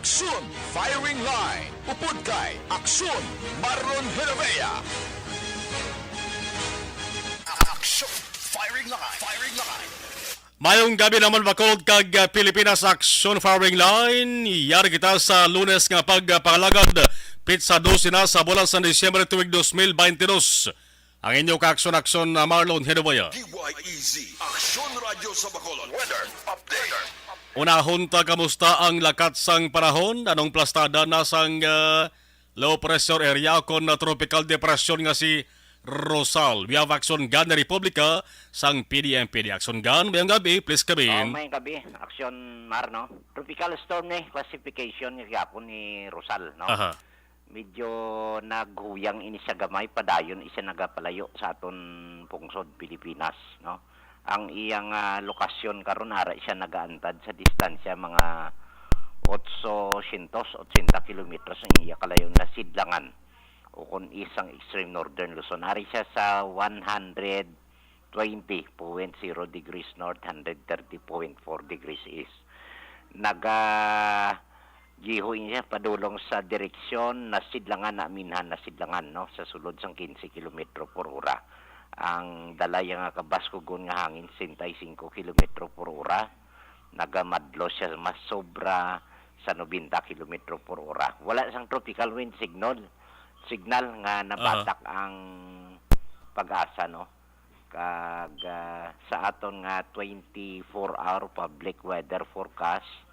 Aksyon Firing Line. Upod kay Aksyon Marlon Heravea. Aksyon Firing Line. Firing Line. Mayong gabi naman bakod kag Pilipinas Action Firing Line. Yari kita sa Lunes nga pagpangalagad pit sa 12 na sa bulan sa Disyembre tuwig 2022. Ang inyong ka-aksyon Marlon Heravea. DYEZ Aksyon Radio sa Bacolod. Weather Update. Unahon ta kamusta ang lakat sang panahon? Anong plastada na sang low pressure area kon tropical depression nga si Rosal. We have action gun na Republika sang PDMPD. Action gun, mayang gabi, please kabin. May gabi, aksyon Mar, no? Tropical storm ni classification yung yapon ni Rosal, no? Aha. Medyo naghuyang ini sa gamay, padayon isa nagapalayo sa aton pungsod Pilipinas, no? Ang iyang lokasyon karon ara siya nagaantad sa distansya mga 880 kilometros ang iya kalayo na sidlangan o kung isang extreme northern Luzon. Ari siya sa 120.0 degrees north, 130.4 degrees east. Gihoy niya padulong sa direksyon na sidlangan na minhan na sidlangan, no, sa sulod sang 15 km per ora. Ang dalay nga kabaskugon nga hangin 65 km per ora. Nagamadlo siya mas sobra sa 90 km per ora. Wala sang tropical wind signal nga nabatak ang pag-asa, no. Kag sa aton nga 24-hour public weather forecast,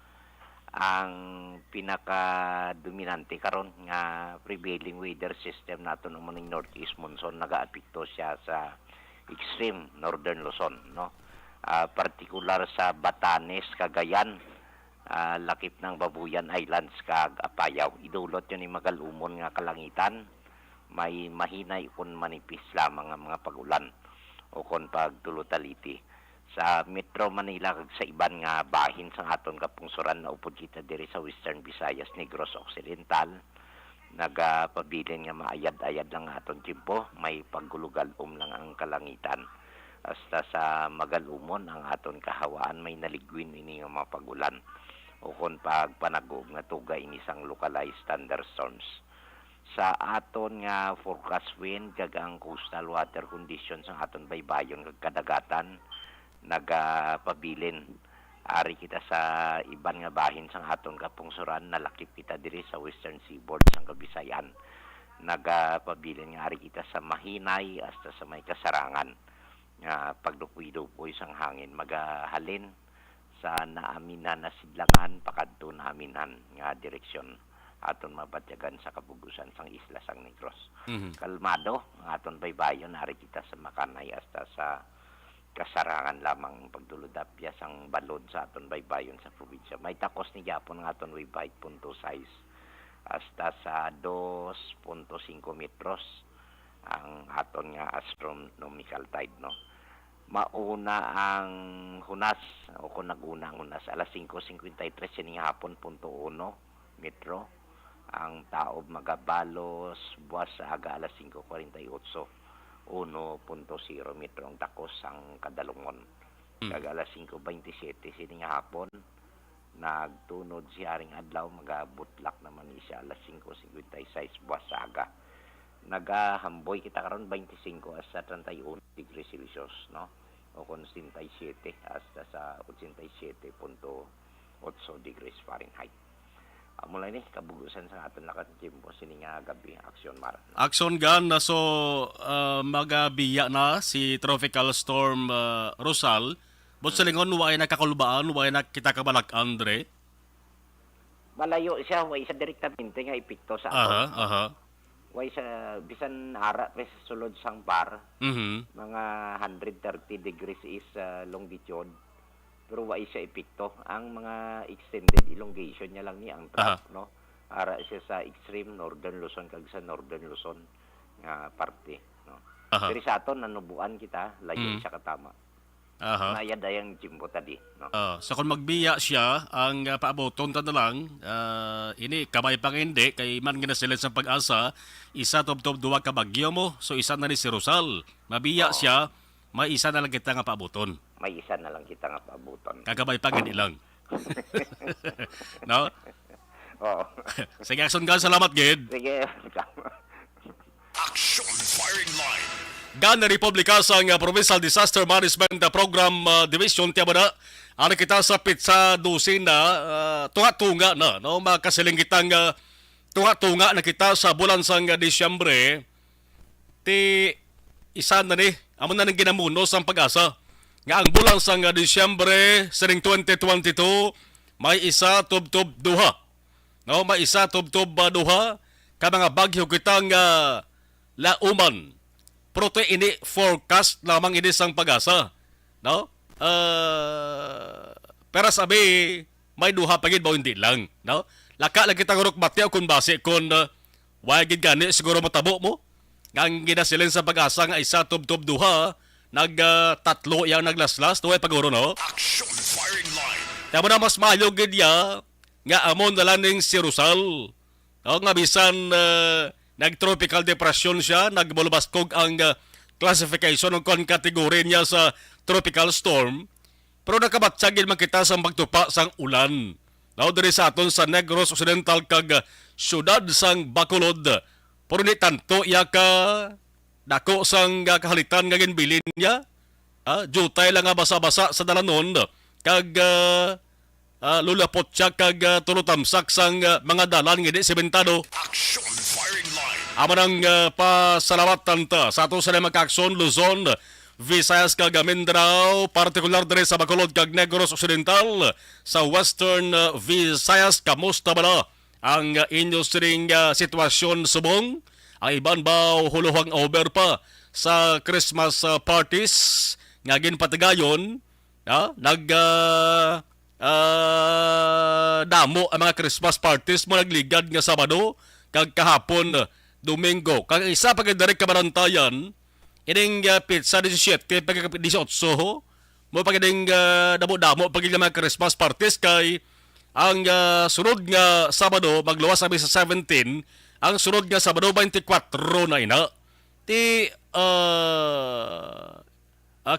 ang pinaka-dominante karon nga prevailing weather system nato ng maning northeast monsoon nagaapekto siya sa extreme northern Luzon, no. Partikular sa Batanes, Cagayan, lakip ng Babuyan Islands kag Apayao. Idulot yun ni magalumon nga kalangitan, may mahinay kun manipis lamang ang mga pagulan o kon pagtulutaliti. Sa Metro Manila kag sa iban nga bahin sa aton kapungsuran na upod kita diri sa Western Visayas, Negros Occidental, nagapabilin nga maayad-ayad lang aton tiempo, may paggulugalom lang ang kalangitan. Hasta sa magalumon ang aton kahawaan may naligwin ini nga mga pagulan o kon pagpanagog nga tugay ini sang localized thunderstorms. Sa aton nga forecast wind kag ang coastal water conditions ang aton baybayon kag kadagatan nagapabilin. Ari kita sa iban nga bahin sang aton kapungsuran, nalakip kita diri sa western seaboard sang Kabisayan. Nagapabilin nga ari kita sa mahinay hasta sa may kasarangan nga pagdukoy-dukoy sang hangin magahalin sa naaminan na sidlangan pakadto naaminan nga direksyon aton mabatyagan sa kabugusan sang isla sang Negros. Kalmado ang aton baybayon, ari kita sa Makanay hasta sa kasarangan lamang pagduludapya sang balod sa aton baybayon sa probinsya. May takos ni Japon nga aton wave height punto size hasta sa 2.5 metros ang aton nga astronomical tide, no. Mauna ang hunas o kung naguna ang hunas alas 5:53 sining hapon .1 metro. Ang taob magabalos buwas sa aga alas 5:48 1.0 metro ang takos ang kadalungon. Kag alas 5:27 sining hapon nagtunod si aring adlaw, magabutlak naman siya alas 5:56 buwas sa aga. Nagahamboy kita karon 25 hasta 31 degrees Celsius, no, o kon 67 hasta sa 87.8 degrees Fahrenheit. Mula ni kabugusan sa aton lakat tiempo sini nga gabi aksyon Mar. Action gun na so magabiya na si tropical storm Rosal. But sa lingon way nakakulbaan, way na kita kabalak Andre. Malayo siya, way sa direktamente nga epekto sa aton. Way sa bisan ara pa sa sulod sang bar. Mga 130 degrees is longitude. Pero way siya epekto. Ang mga extended elongation niya lang ni ang trap, no. Ara siya sa extreme northern Luzon kag sa northern Luzon nga parte, no. Pero sa aton nanubuan kita, layo siya katama. Nayadayang jimbo tadi, no. So kung magbiya siya, ang paaboton ta na lang, ini kamay pang hindi, kay man gina sila sa pag-asa, isa tob-tob duwa ka bagyo mo, so isa na ni si Rosal. Mabiya siya, may isa na lang kita nga paaboton. May isa na lang kita nga paaboton. Kakabay pang hindi lang. No? Oo. Sige, Action Gun, salamat, Gid. Sige. Action firing line. Gan Republika sang Provincial Disaster Management Program Division tiya na ano kita sa pizza dosin na tunga-tunga na no makasiling kitang tunga-tunga na kita sa bulan sang Disyembre ti isa na ni amo na nang ginamuno sang pag-asa nga ang bulan sang Disyembre sining 2022 may isa tub-tub duha no may isa tub-tub duha ka mga bagyo kitang lauman. Pero ito ini forecast lamang ini sang pag-asa. No? Pero sabi, may duha pagid ba hindi lang. No? Laka lang kita ngurok batya kung base kung wagid gani siguro matabo mo. Ang ginasilin sa pag-asa nga isa tub-tub duha, tatlo yang naglaslas, tuway paguro no? Action firing line. Tama na mas maayo gid ya nga amon na lang si Rosal. No? Nga bisan nag-tropical depression siya, nagbulubaskog ang classification ng kategory niya sa tropical storm. Pero nakabatsagin man kita sa magtupa sang ulan. Now, diri sa aton sa Negros Occidental kag syudad sang Bacolod. Pero ni tanto iya ka dako sang kahalitan nga ginbilin niya. Jutay lang nga basa-basa sa dalanon kag lulapot siya kag tulutamsak sang mga dalan nga di sementado. Action firing line. Amanang pasalamatan ta sa ato sa Magkakson, Luzon, Visayas kag Mindanao, partikular diri sa Bacolod kag Negros Occidental, sa Western Visayas, kamusta ba na ang inyo siring sitwasyon subong? Ang iban ba huluhang over pa sa Christmas parties nga ginpatigayon, damo ang mga Christmas parties mo nagligad nga Sabado kag kahapon Domingo. Kag isa pag direct kabarantayan, ining pizza 17 pag 18 mo pag ining damo-damo pag mga Christmas parties kay ang sunod nga Sabado magluwas kami sa 17, ang sunod nga Sabado 24 na ina. Ti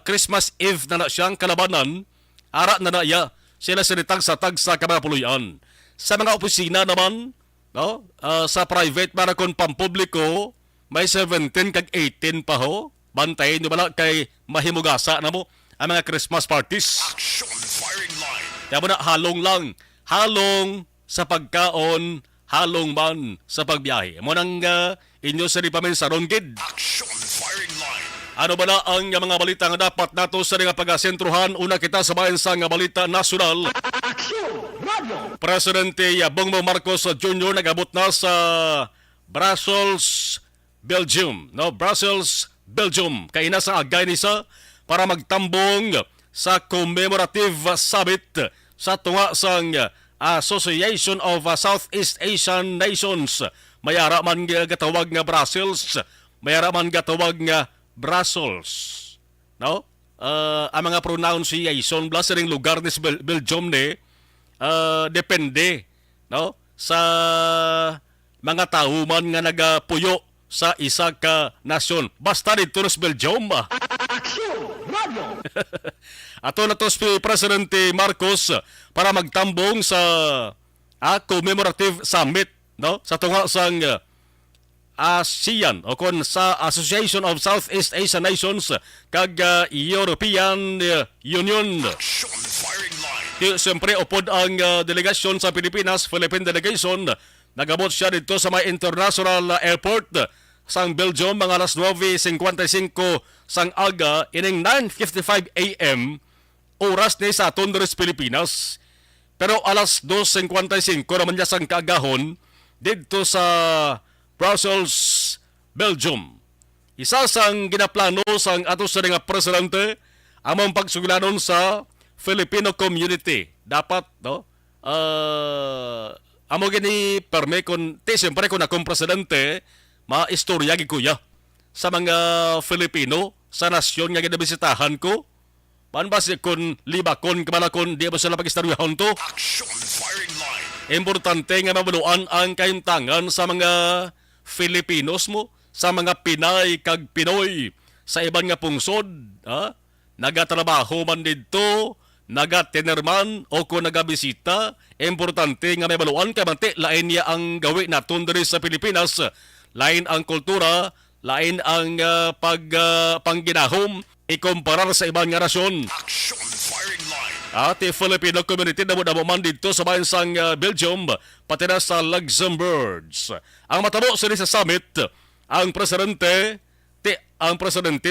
Christmas Eve na siyang kalabanan, ara na iya sila sinitag sa tagsa kamapuluyan. Sa mga opisina naman, no? Sa private para kon pampubliko, may 17 kag 18 pa ho. Bantayin nyo bala kay mahimugasa na mo ang mga Christmas parties. Action firing line. Kaya mo na halong lang. Halong sa pagkaon, halong man sa pagbiyahe. Mo nang inyo sa ripamin sa ronggid. Action firing line. Ano ba na ang mga balita nga dapat nato sa nga pag-asentruhan? Una kita sa bayan sa nga balita nasyonal. Presidente Bongbong Marcos Jr. nagabot na sa Brussels, Belgium. No, Brussels, Belgium. Kaina sa agay nisa para magtambong sa commemorative summit sa tunga sang Association of Southeast Asian Nations. Mayara man gatawag nga Brussels, mayara man gatawag nga Brussels. No? Ang mga pronunciation bla sa ring lugar ni Belgium ni depende no sa mga tao man nga nagapuyo sa isa ka nasyon. Basta dito sa Belgium. Ato na to si Presidente Marcos para magtambong sa commemorative summit no sa tunga sang ASEAN o kon sa Association of Southeast Asian Nations kag European Union. Action firing line. Siyempre, upod ang delegasyon sa Pilipinas, Philippine Delegation, nagabot siya dito sa may international airport sang Belgium, mga alas 9:55 sang aga, ining 9:55 a.m. oras ni sa Tondres, Pilipinas. Pero alas 2:55 naman niya sang kaagahon dito sa Brussels, Belgium. Isa sang ginaplano sang ato sa nga presidente among pagsuglanon sa Filipino community. Dapat, no? Amo gini perme kon siyempre kung akong presidente, maistorya gikuya sa mga Filipino sa nasyon nga ginabisitahan ko. Panbasi kon libakon kamalakon di ba sila pag-istoryahan to? Action firing line. Importante nga mabunuan ang kaintangan sa mga Filipinos mo, sa mga Pinay kag Pinoy sa iban nga pungsod, nagatrabaho man dito, nagatinerman o kung nagabisita, importante nga may baluan kay manti lain niya ang gawi naton diri sa Pilipinas, lain ang kultura, lain ang pangginahom ikumparar sa ibang nga nasyon. Action firing line. Ati Filipino community na man dito sa bayan sang Belgium pati na sa Luxembourg. Ang matabo sa summit, ang presidente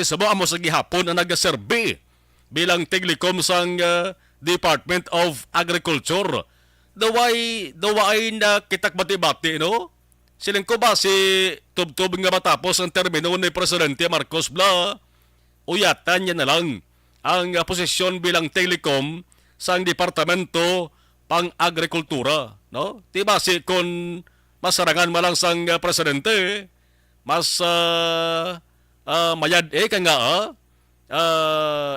sa mo sa gihapon ang nagaserbi bilang tiglikom sang Department of Agriculture. Daway na kitak bati-bati, no? Siling ko ba si tubtub nga matapos ang termino ni Presidente Marcos Bla, uyatan niya na lang ang posisyon bilang telecom sa Departamento Pang-Agrikultura, no? Diba si kung masarangan malang sang presidente, mas mayad ka nga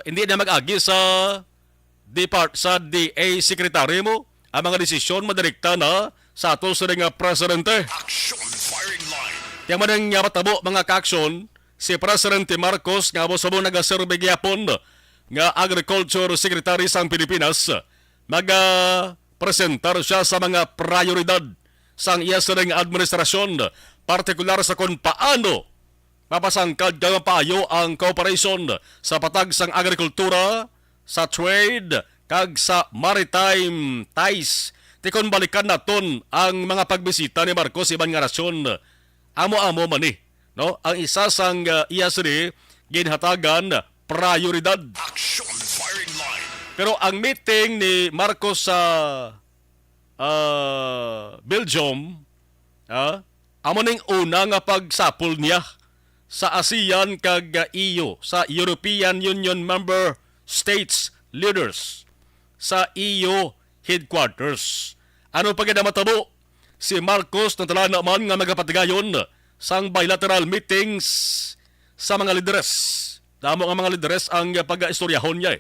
hindi na mag-agi sa DA secretary mo ang mga desisyon madirekta na sa ato sa nga presidente. Action firing line. Yang manang nga matabo mga ka-aksyon, si Presidente Marcos nga mo sa mong nagaserbe gyapon nga Agriculture Secretary sa Pilipinas, presentar siya sa mga prioridad sa iya sa nga administrasyon, partikular sa kung paano mapasangkad nga payo ang cooperation sa patag sang agrikultura, sa trade, kag sa maritime ties. Tikon balikan naton ang mga pagbisita ni Marcos ibang nga nasyon. Amo-amo man no? Ang isa sang iya sini ginhatagan prioridad. Action firing line. Pero ang meeting ni Marcos sa Belgium, amo ning una nga pagsapol niya sa ASEAN kag EU, sa European Union member states leaders, sa EU headquarters. Ano pa gina matabo? Si Marcos natala naman nga magapatigayon sang bilateral meetings sa mga lideres. Damo nga mga lideres ang pag-istoryahon niya.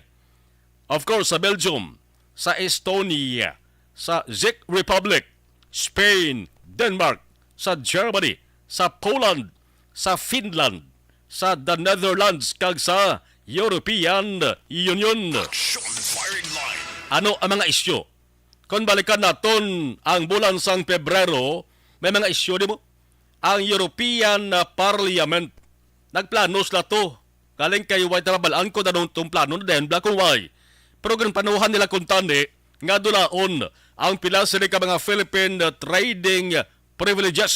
Of course, sa Belgium, sa Estonia, sa Czech Republic, Spain, Denmark, sa Germany, sa Poland, sa Finland, sa the Netherlands, kag sa European Union. Action firing line. Ano ang mga isyu? Kung balikan naton ang bulan sang Pebrero, may mga isyu di mo? Ang European Parliament, nagplanos na to. Galing kay White Rabalaan ko na itong plano na din, black and white. Pero ganun panuhan nila kung tani, nga dulaon ang pila sila ka mga Philippine trading privileges.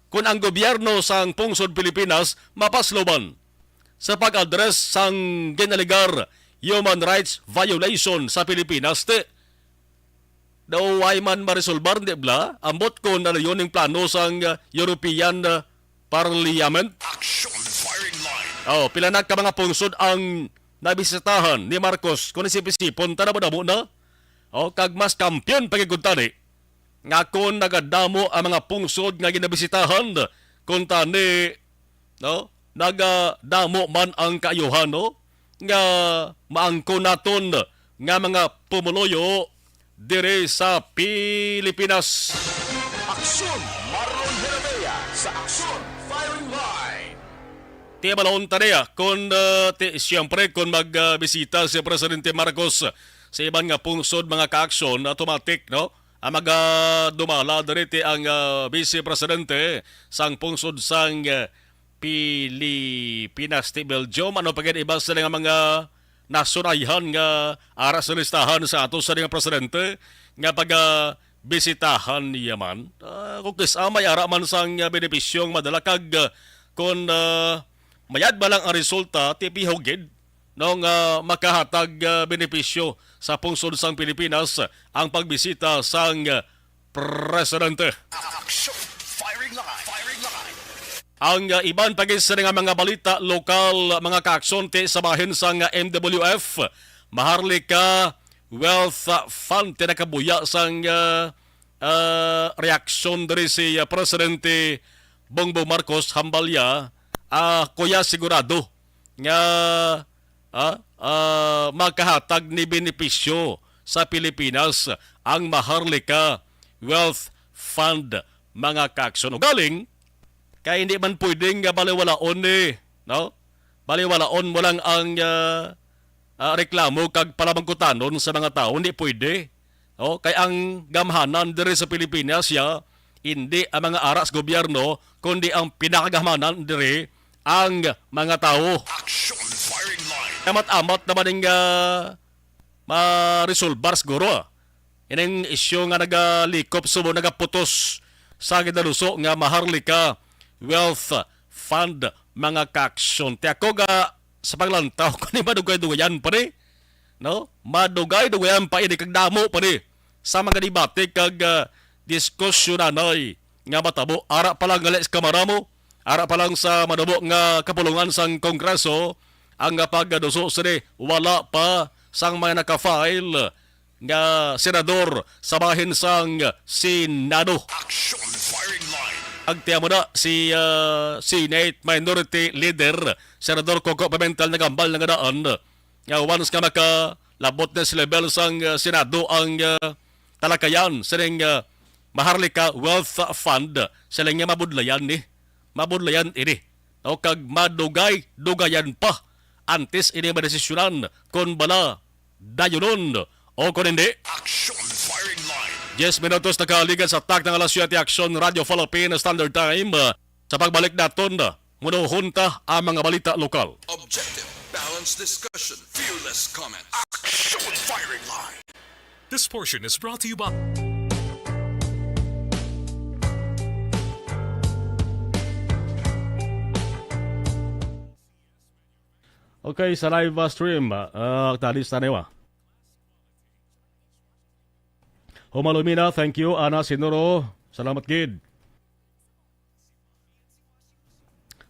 Kung ang gobyerno sang pungsod Pilipinas mapasloban sa pag-address sang ginaligar human rights violation sa Pilipinas, daw ay man marisolbar, di ba? Ambot ko na yun yung plano sang European Parliament. Action firing line. Pila na ka mga pungsod ang nabisitahan ni Marcos kung isip-isipon, tanamo-damo na. Kag mas kampiyon pagkikuntani. Nga kung nagadamo ang mga pungsod nga ginabisitahan, kung tani, nagadamo man ang kaayuhan, nga maangko naton nga mga pumuloyo dire sa Pilipinas. Action Marlon Herabea sa Action firing line. Tiya balon taniya kung siyempre kung magbisita si Presidente Marcos sa ibang nga pungsod mga ka-aksyon, automatic, no? Ang dumala diriti ang Vice Presidente sang pungsod sang Pilipinas ti Belgium. Ano pagyan iba sa mga nasunayhan nga aras sa listahan sa ato sa nga presidente nga bisitahan niya man. Kung may ara man sang benepisyong madalakag kung mayad ba lang ang resulta ti pihogid nung makahatag benepisyo sa pungsod sang Pilipinas ang pagbisita sang presidente. Action firing line. Firing line. Ang iban pagis nga mga balita lokal mga ka-aksyon ti sabahin sang MWF Maharlika Wealth Fund ti nakabuya sang reaksyon diri si Presidente Bongbong Marcos Hambalya. Kuya sigurado nga magkahatag ni benepisyo sa Pilipinas ang Maharlika Wealth Fund mga ka-aksyon. Galing kaya hindi man pwedeng baliwalaon no? Baliwalaon mo lang ang reklamo kag palamangkutanon sa mga tao. Hindi pwede. Kay ang gamhanan diri sa Pilipinas hindi ang mga aras gobyerno kundi ang pinakagahmanan diri ang mga tao. Action firing line. Amat-amat naman yung ma-resolbar siguro. Ining isyu nga nagalikop sumo nagaputos sa gidaluso nga Maharlika Wealth Fund mga ka-aksyon. Ti ako ga sa paglantaw ko ni madugay-dugayan pa ni. No? Madugay-dugayan pa ini kag damo pa ni. Sa mga debate kag diskusyon anay nga matabo ara pa lang galis kamara mo, ara pa lang sa madabo nga kapulungan sang Kongreso ang pagduso sini wala pa sang mga naka-file nga senador sa bahin sang Senado. Action firing line. Agtiya mo na si Senate Minority Leader Senador Coco Pimentel na gambal na gadaan nga once ka makalabot na si level sang Senado ang talakayan sa Maharlika Wealth Fund sila nga mabudlayan mabudlayan ini kag dugayan pa antes ini madesisyonan kung bala dayunon o kung hindi. Action firing line. 10 minutos na kaligan sa tak ng alas 7 Action Radio Philippine Standard Time sa pagbalik naton muna hunta ang mga balita lokal. Objective, balanced discussion, fearless comment. Action firing line. This portion is brought to you by... Okay, sa live stream, talis tanewa. Humalumina, thank you. Ana Sinuro, salamat gid.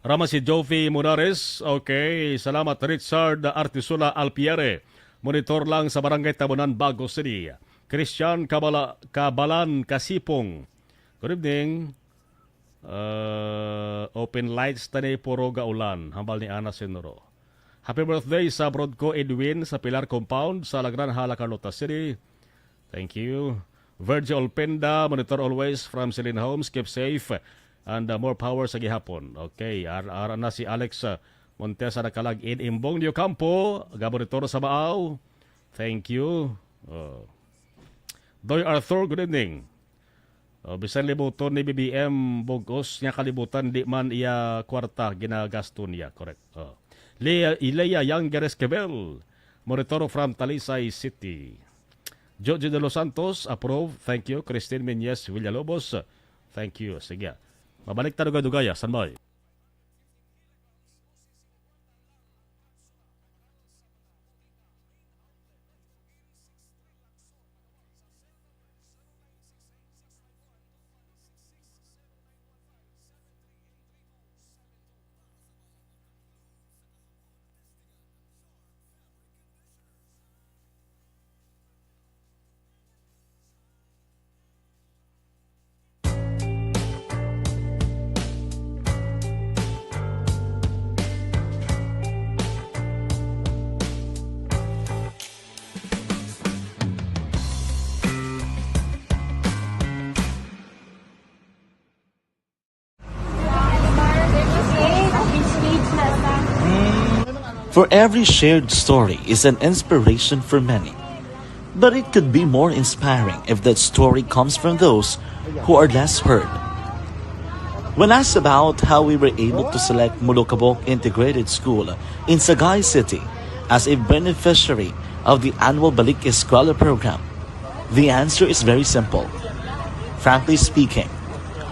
Rama si Jovi Munares, okay. Salamat Richard Artisula Alpiere. Monitor lang sa Barangay Tabunan, Bago City. Christian Kabalan Kasipong. Good evening. Open lights tani puro gaulan. Hambal ni Ana Sinuro. Happy birthday sa Brodco Edwin sa Pilar Compound sa Lagran Hala, Carlota City. Thank you. Virgil Olpenda, monitor always from Celine Homes. Keep safe and more power sa gihapon. Okay, ara na si Alex Montesa nakalag in Imbong New Campo. Gabonitor sa Maaw. Thank you. Doy Arthur, good evening. Bisan libuton ni BBM Bogos niya kalibutan di man iya kwarta ginagasto niya. Correct. Ilaya Younger Esquivel, monitor from Talisay City. George de los Santos, approve. Thank you. Christine Menyes Villalobos, thank you. Sige. Mabalik tayo dugaya. San Moy. For every shared story is an inspiration for many. But it could be more inspiring if that story comes from those who are less heard. When asked about how we were able to select Mulukabok Integrated School in Sagay City as a beneficiary of the annual Balik Eskwela program, the answer is very simple. Frankly speaking,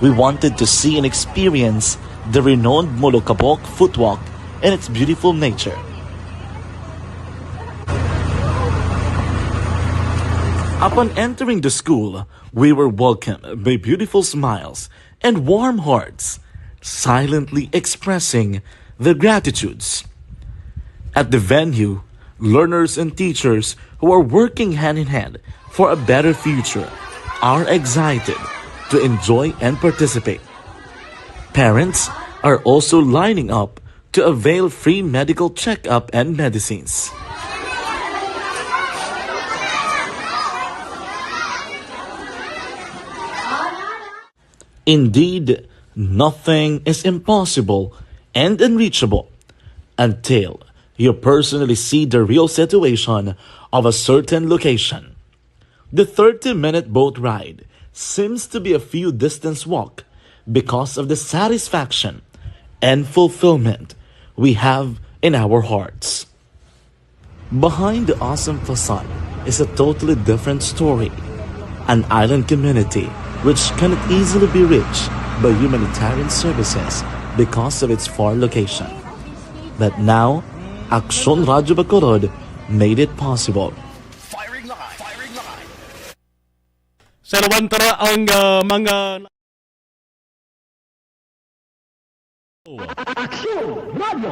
we wanted to see and experience the renowned Mulukabok footwalk and its beautiful nature. Upon entering the school, we were welcomed by beautiful smiles and warm hearts, silently expressing their gratitudes. At the venue, learners and teachers who are working hand in hand for a better future are excited to enjoy and participate. Parents are also lining up to avail free medical checkup and medicines. Indeed, nothing is impossible and unreachable until you personally see the real situation of a certain location. The 30-minute boat ride seems to be a few distance walk because of the satisfaction and fulfillment we have in our hearts. Behind the awesome facade is a totally different story. An island community which cannot easily be reached by humanitarian services because of its far location. But now, Aksyon Radyo Bacolod made it possible. Firing line. Firing line. Sa nawantara ang mga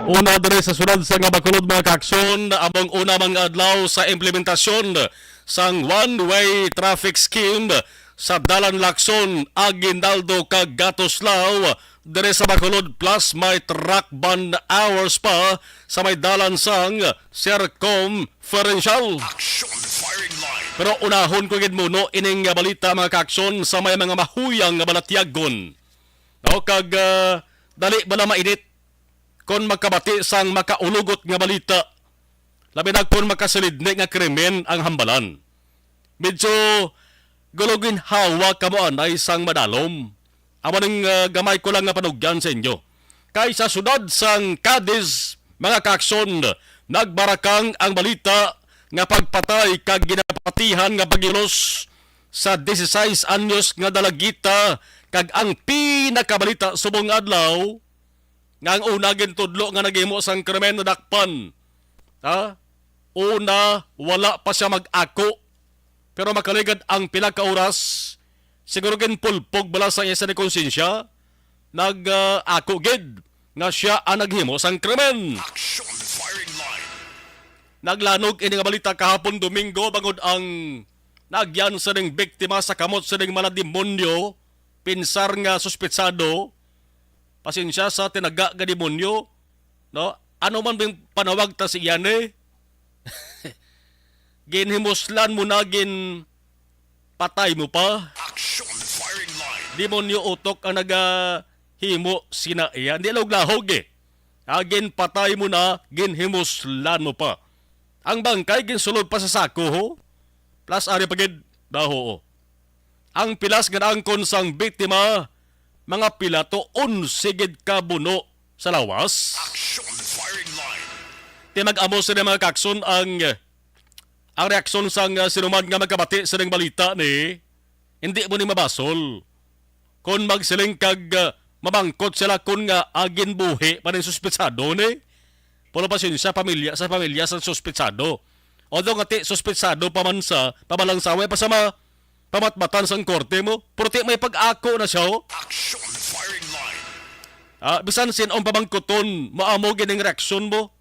una dere sa sunod sa nga Bacolod mga kaaksyon, among una mga adlaw sa implementasyon sang one-way traffic scheme sa Dalan Lacson, Aguinaldo kag Gatoslaw dere sa Bacolod, plus may truck ban hours pa sa may dalan sang circumferential. Action. Firing line. Pero unahon ko gid muno ining balita mga kaaksyon sa may mga mahuyang nga balatyagon. No, kag dali ba na mainit kon magkabati sang makaulugot nga balita. Labi na kon makasilidni nga krimen ang hambalan. Medyo gulogin hawa kamo anay sang madalom. Amo ning gamay ko lang nga panugyan sa inyo. Kay sa sudad sang Cadiz, mga kaaksyon, nagbarakang ang balita nga pagpatay kag ginapatihan nga pagilos sa 16 anyos nga dalagita kag ang pinakabalita subong adlaw nga ang una gintudlo nga naghimo sang krimen na dakpan. Ha? Una, wala pa siya mag-ako. Pero makaligad ang pila ka oras, siguro gin pulpog bala sa iya sa konsensya, nag-ako gid nga siya ang naghimo sang krimen. Action. Firing line. Naglanog ini nga balita kahapon Domingo bangod ang nagyan sa ning biktima sa kamot sa ning mga demonyo, pinsar nga suspetsado. Pasensya sa tinaga nga demonyo, no? Ano man bang panawag ta si iyan eh? Ginhimuslan mo na patay mo pa. Action. Firing line. Demonyo utok ang nagahimo sina iyan. Di lahog eh. Agin patay mo na, ginhimuslan mo pa. Ang bangkay ginsulod pa sa sako ho. Plus ari pagid daho ho. Ang pilas nga angkon sang biktima, mga pilato 11 gid ka buno sa lawas. Action. Firing line. Timag-amo sa mga kakson ang reaksyon sang sinuman nga magkabati sa ng balita ni hindi mo ni mabasol. Kung magsiling kag mabangkot sila kung nga agin buhi pa rin suspetsado ni. Pulo pa siya pamilya sa suspetsado. Although nga ti suspetsado pa man sa pamalang sawe pa sa pamatmatan sang korte mo. Purti may pag-ako na siya. Action. Firing line. Bisan sinong pamangkoton, maamo gining reaksyon mo.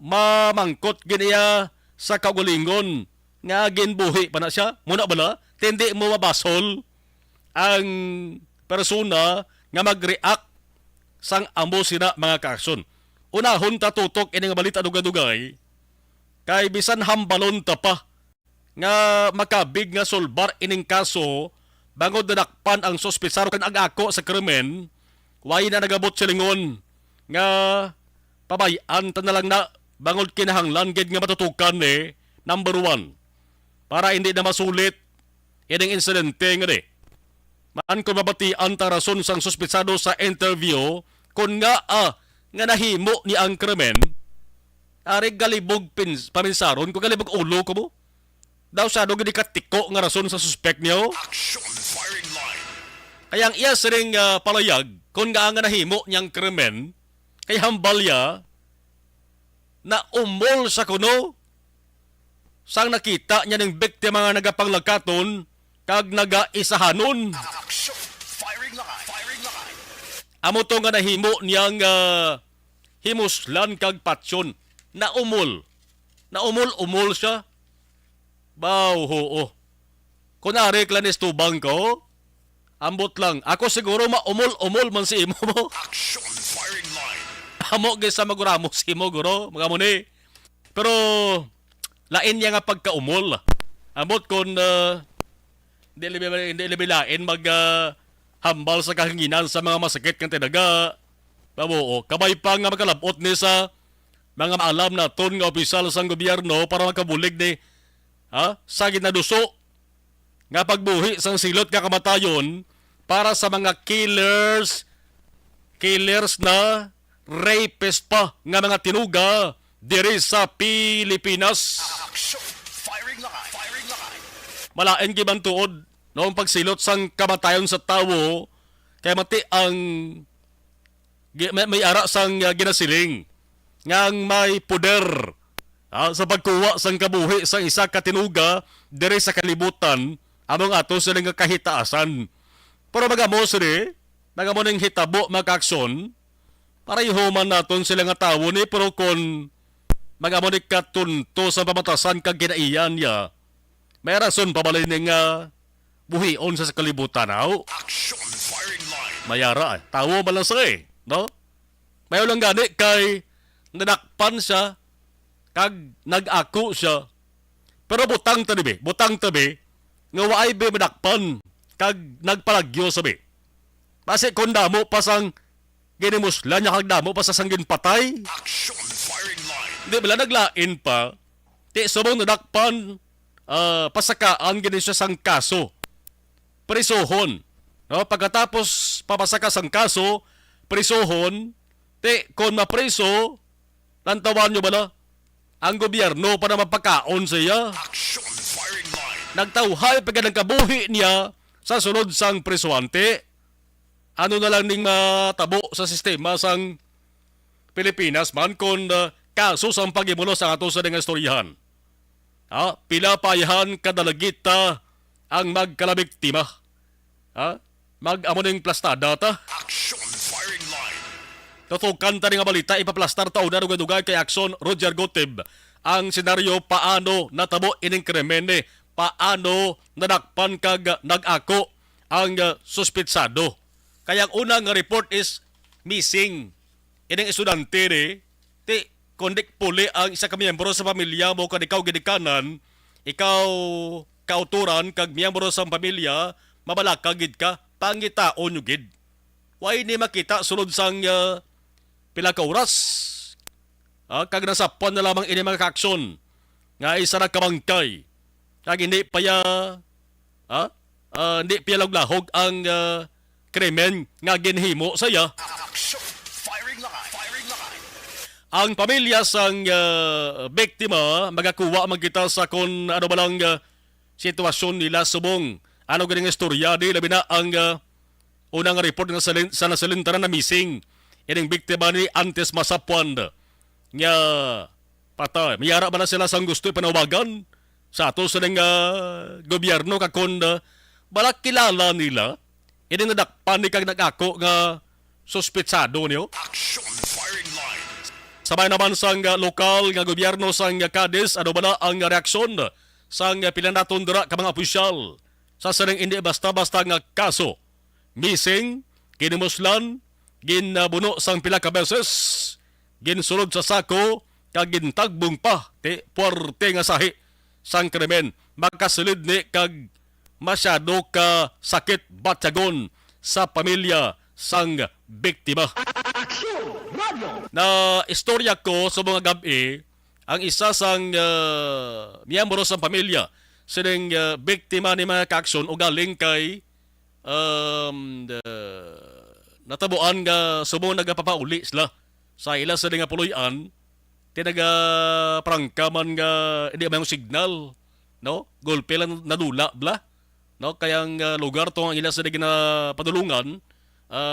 Mamangkot giniya sa kaugalingon nga ginbuhi pa na siya. Muna bala, hindi mo mabasol ang persona nga mag-react sang amo sina mga kaaksyon. Unahon ta tutok ini nga balita dugay-dugay kay bisan hambalon ta pa nga makabig nga solbar ining kaso bangod nadakpan ang suspetsado kan ag-ako sa krimen, way na nagabot silingon nga pabayan ta na lang na bangod kinahanglan gid nga matutukan ni number 1 para hindi na masulit ining insidente nga di. Maan ko mabatian ta rason sang suspetsado sa interview kun nga nga nahimo ni ang krimen. Ari galibog paminsaron ko galibog ulo ko mo. Daw siya doon katiko nga rason sa suspect niyo. Action. Firing line. Kaya ang iya siring palayag kung nga nahimo niyang krimen kay hambalya na umol sa kuno sang nakita niya ng biktima nga nagapanglagkaton kag nagaisahanon. Action. Firing line. Firing line. Amo to nga nahimo niyang himuslan kag patsyon na umol. Na umol siya. Baw, hoo. Kunari klanis tubang ko, ambot lang. Ako siguro maumol man si imo mo. Action. Firing line. Amo gay sa maguramo si imo, guro. Mga mo ni. Pero, lain niya nga pagkaumol. Ambot kung hindi libi lain hambal sa kahanginan sa mga masakit kang tinaga. Bawo, kabay pa nga makalabot ni sa mga maalam na ton nga opisyal sa gobyerno para makabulig ni sa ginaduso nga pagbuhi sang silot nga kamatayon para sa mga killers na rapist pa nga mga tinuga diri sa Pilipinas. Malain gibang tuod noong pagsilot sang kamatayon sa tawo kay mati ang may ara sang ginasiling ngang may poder sa pagkuha sang kabuhi sang isa ka tinuga diri sa kalibutan among ato sila nga kahitaasan. Pero magamo sila, magamo ning hitabo magakson para ihuman naton sila nga tawo ni pero kung magamo ni katunto sa pamatasan kag ginaiyan niya, may rason pabalay ning buhion sa kalibutan aw. Mayara tawo balang sa no? Mayo lang gani kay nadakpan siya kag nag-ako siya. Pero butang tabi nga waay be madakpan kag nagpalagyo sabi. Base kung damo pa sang ginimusla niya kag damo pa sa sanggin patay. Hindi bala naglain pa. Ti subong nadakpan pasakaan gini siya sang kaso. Prisohon. No, pagkatapos papasaka sang kaso, prisohon, ti kon mapriso, lantawan nyo bala? Ang gobyerno pa na mapakaon siya. Nagtawhay pagka nagkabuhi niya sa sunod sang prisuante. Ano na lang ning matabo sa sistema sang Pilipinas man kung kaso sang pagimulos ang ato sa nga istoryahan. Pila payahan kadalagita ang magkalabiktima. Mag-amo ning plastada ta. Tutukan ta nga balita ipaplastar taon na dugay kay Action Roger Goteb ang senaryo paano natabo ining kremene, paano nadakpan kag nag-ako ang suspitsado. Kaya ang unang report is missing. Ining estudyante ni ti kondik puli ang isa ka miyembro sa pamilya mo kad ikaw gidikanan, ikaw kauturan kag miyembro sa pamilya mabalaka gid ka pangitaon yo gid. Why ni makita sulod sang pila ka oras. Kag nasapan na lamang ini mga kaaksyon nga isa na kamangkay. Kag hindi pa hindi lahog ang krimen nga ginhimo saya. Ang pamilya sang biktima magakuha magkita sa kung ano ba lang sitwasyon nila subong. Ano ganing istorya di labi na ang unang report nga sa nasalintaran na missing. Ining biktima ni Antes Masapuan nga patay. Mayara ba na sila sang gusto panawagan sa ato sa gobyerno kakon balak kilala nila ining nadakpan ni kag nag-ako nga suspitsado niyo. Sabay naman sang lokal nga gobyerno sang Cadiz, ano ba na ang reaksyon sang pinanaton dira ka mga opisyal sa sanang hindi basta-basta nga kaso. Missing, ginimuslan, ginabuno sang pila ka beses, ginsulod sa sako, kag gintagbong pa, ti puwerte nga sahi sang krimen. Makasulid ni kag masyado ka sakit batyagon sa pamilya sang biktima. Na istorya ko sa mga gabi, ang isa sang miyembro sa pamilya, sining biktima ni mga kaaksyon o galing kay natabuan nga subong nagapapauli sila sa ila sa nga puloy-an tinaga-prangkaman nga hindi may signal, no? Golpe lang nadula bla, no? Kayang lugar to ang ila sa nga padulungan,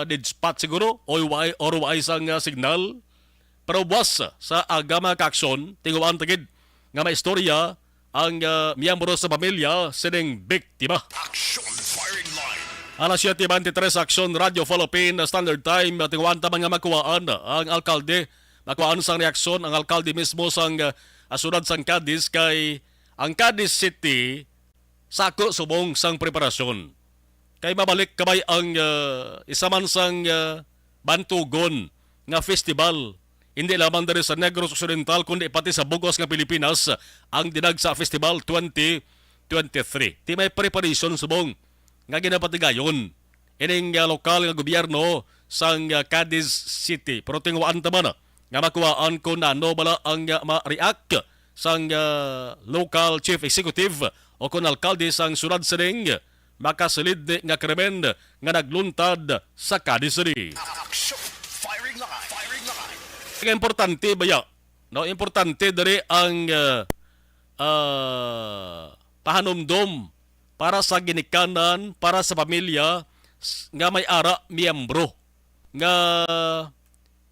dead spot siguro or wise ang signal. Pero buwas sa agama kaaksyon tinguan tagid nga may istorya ang miyembro sa pamilya sining biktima. Alas 7:23 Action Radio Philippine Standard Time. Tinguan ta mga makuhaan ang alkalde. Makuhaan sang reaksyon ang alkalde mismo sang asunad sang Cadiz kay ang Cadiz City sako subong sang preparasyon. Kay mabalik kabay ang isa man sang bantugon nga festival. Hindi lamang dari sa Negros Occidental kundi pati sa Bugos nga Pilipinas ang dinag sa Festival 2023. Ti may preparation subong nga ginapatigayon ining lokal nga gobyerno sang Cadiz City. Pero tingwaan taman nga makuhaan ko na ano bala ang ma-react sang local chief executive o kon alkalde sang Sunad Sining makasilid nga krimen nga nagluntad sa Cadiz City. Action! Firing line! Firing line! Importante ba ya? No, importante diri ang pahanumdom para sa ginikanan, para sa pamilya nga may ara miyembro nga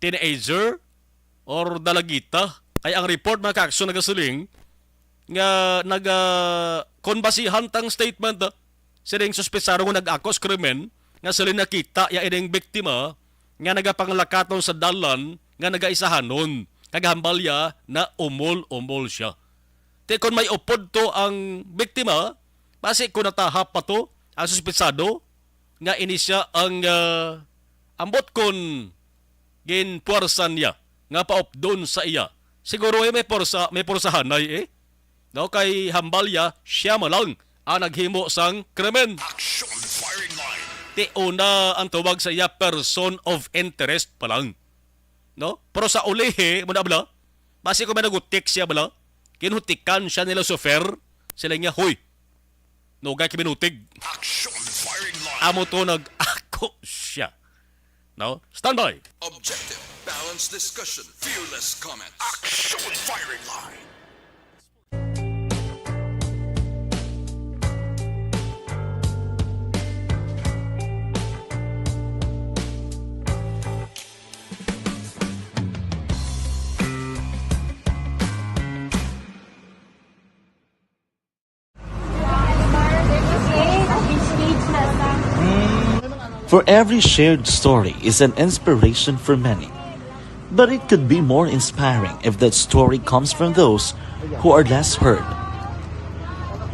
teenager or dalagita. Ay ang report mga kaaksyon nagasiling nga konbasihan tang statement siling suspetsado nga nag-akos krimen nga sila nakita ya ining biktima nga nagapanglakaton sa dalan nga nagaisahanon kaghambalya na umol siya. Te kon may upod to ang biktima, base kung natahap pa to ang suspetsado nga ini siya ang ambot kon ginpuwersan niya nga paupdon sa iya. Siguro may porsahanay No, kay hambalya siya malang ang naghimo sang krimen. Action! Firing line! Ti una ang tawag sa iya person of interest pa lang. No? Pero sa ulihe, muna bala, basi ko may nagutik siya bala, kinutikan siya nila sofer, sila niya, huy, nugay kiminutig. Action! Firing line! Amo to nag-ako siya. No? Standby! Objective, balanced discussion, fearless comments. Action! Firing line! For every shared story is an inspiration for many. But it could be more inspiring if that story comes from those who are less heard.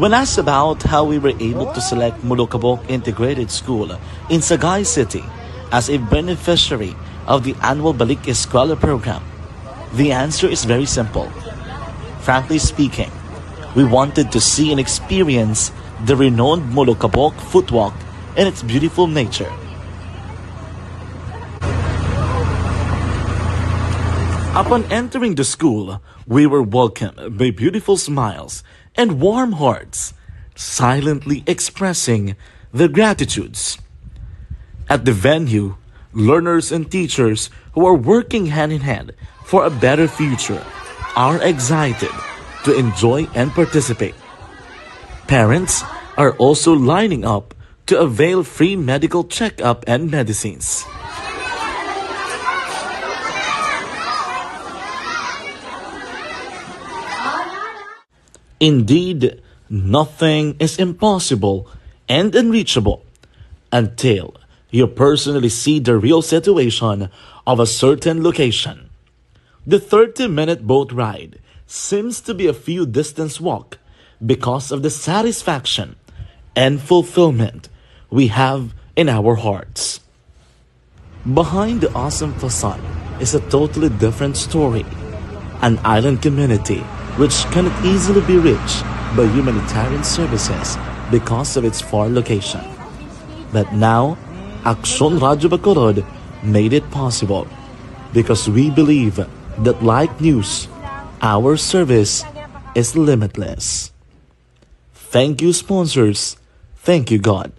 When asked about how we were able to select Mulukabok Integrated School in Sagay City as a beneficiary of the annual Balik Eskwela program, the answer is very simple. Frankly speaking, we wanted to see and experience the renowned Mulukabok footwalk and its beautiful nature. Upon entering the school, we were welcomed by beautiful smiles and warm hearts, silently expressing their gratitudes. At the venue, learners and teachers who are working hand in hand for a better future are excited to enjoy and participate. Parents are also lining up to avail free medical checkup and medicines. Indeed, nothing is impossible and unreachable until you personally see the real situation of a certain location. The 30-minute boat ride seems to be a few distance walk because of the satisfaction and fulfillment we have in our hearts. Behind the awesome facade is a totally different story, an island community which cannot easily be reached by humanitarian services because of its far location. But now, Aksyon Radio Bacolod made it possible because we believe that like news, our service is limitless. Thank you, sponsors. Thank you, God.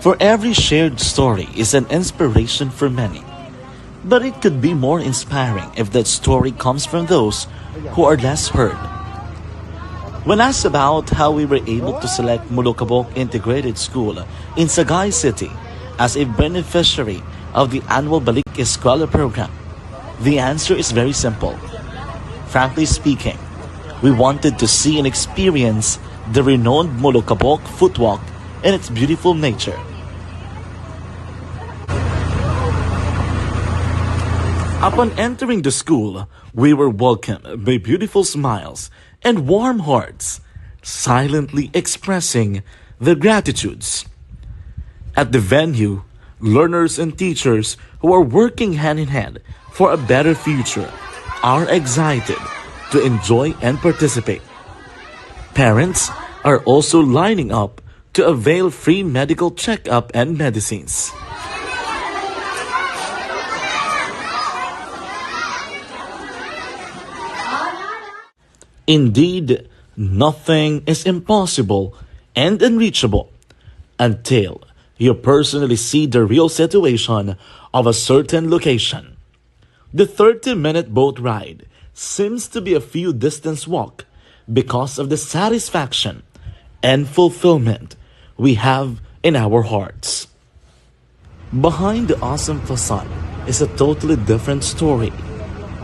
For every shared story is an inspiration for many. But it could be more inspiring if that story comes from those who are less heard. When asked about how we were able to select Mulukabok Integrated School in Sagay City as a beneficiary of the annual Balik Eskwela program, the answer is very simple. Frankly speaking, we wanted to see and experience the renowned Mulukabok footwalk and its beautiful nature. Upon entering the school, we were welcomed by beautiful smiles and warm hearts, silently expressing their gratitudes. At the venue, learners and teachers who are working hand in hand for a better future are excited to enjoy and participate. Parents are also lining up to avail free medical checkup and medicines. Indeed, nothing is impossible and unreachable until you personally see the real situation of a certain location. The 30-minute boat ride seems to be a few distance walk because of the satisfaction and fulfillment we have in our hearts. Behind the awesome facade is a totally different story.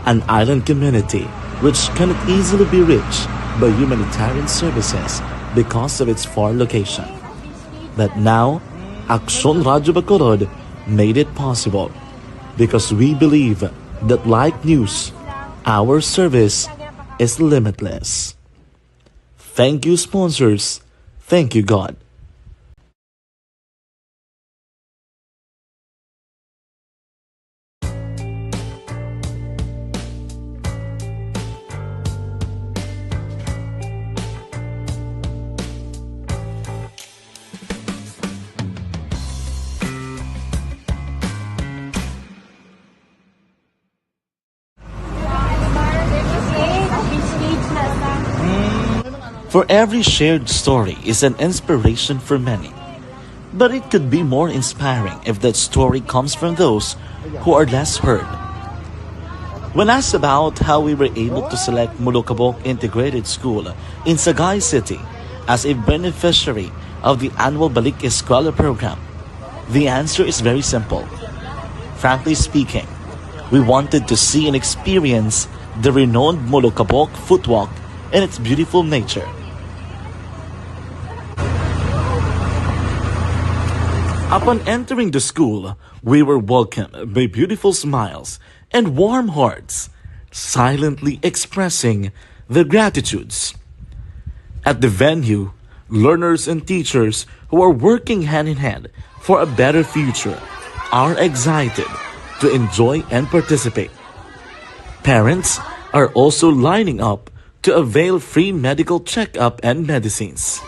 An island community which cannot easily be reached by humanitarian services because of its far location. But now, Aksyon Radyo Bacolod made it possible because we believe that like news, our service is limitless. Thank you, sponsors. Thank you, God. For every shared story is an inspiration for many. But it could be more inspiring if that story comes from those who are less heard. When asked about how we were able to select Mulukabok Integrated School in Sagay City as a beneficiary of the annual Balik Eskwela program, the answer is very simple. Frankly speaking, we wanted to see and experience the renowned Mulukabok footwalk and its beautiful nature. Upon entering the school, we were welcomed by beautiful smiles and warm hearts, silently expressing their gratitudes. At the venue, learners and teachers who are working hand in hand for a better future are excited to enjoy and participate. Parents are also lining up to avail free medical checkup and medicines.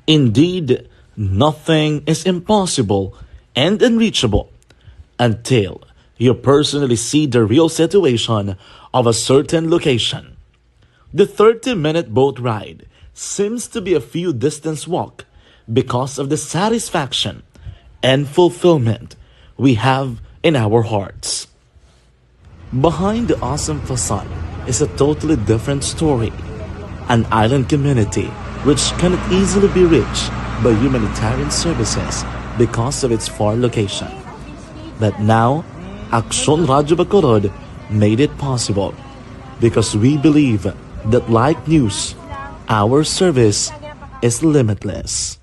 Indeed, nothing is impossible and unreachable until you personally see the real situation of a certain location. The 30-minute boat ride seems to be a few distance walk because of the satisfaction and fulfillment we have in our hearts. Behind the awesome facade is a totally different story. An island community which cannot easily be reached by humanitarian services because of its far location. But now, Aksyon Radyo Bacolod made it possible because we believe that like news, our service is limitless.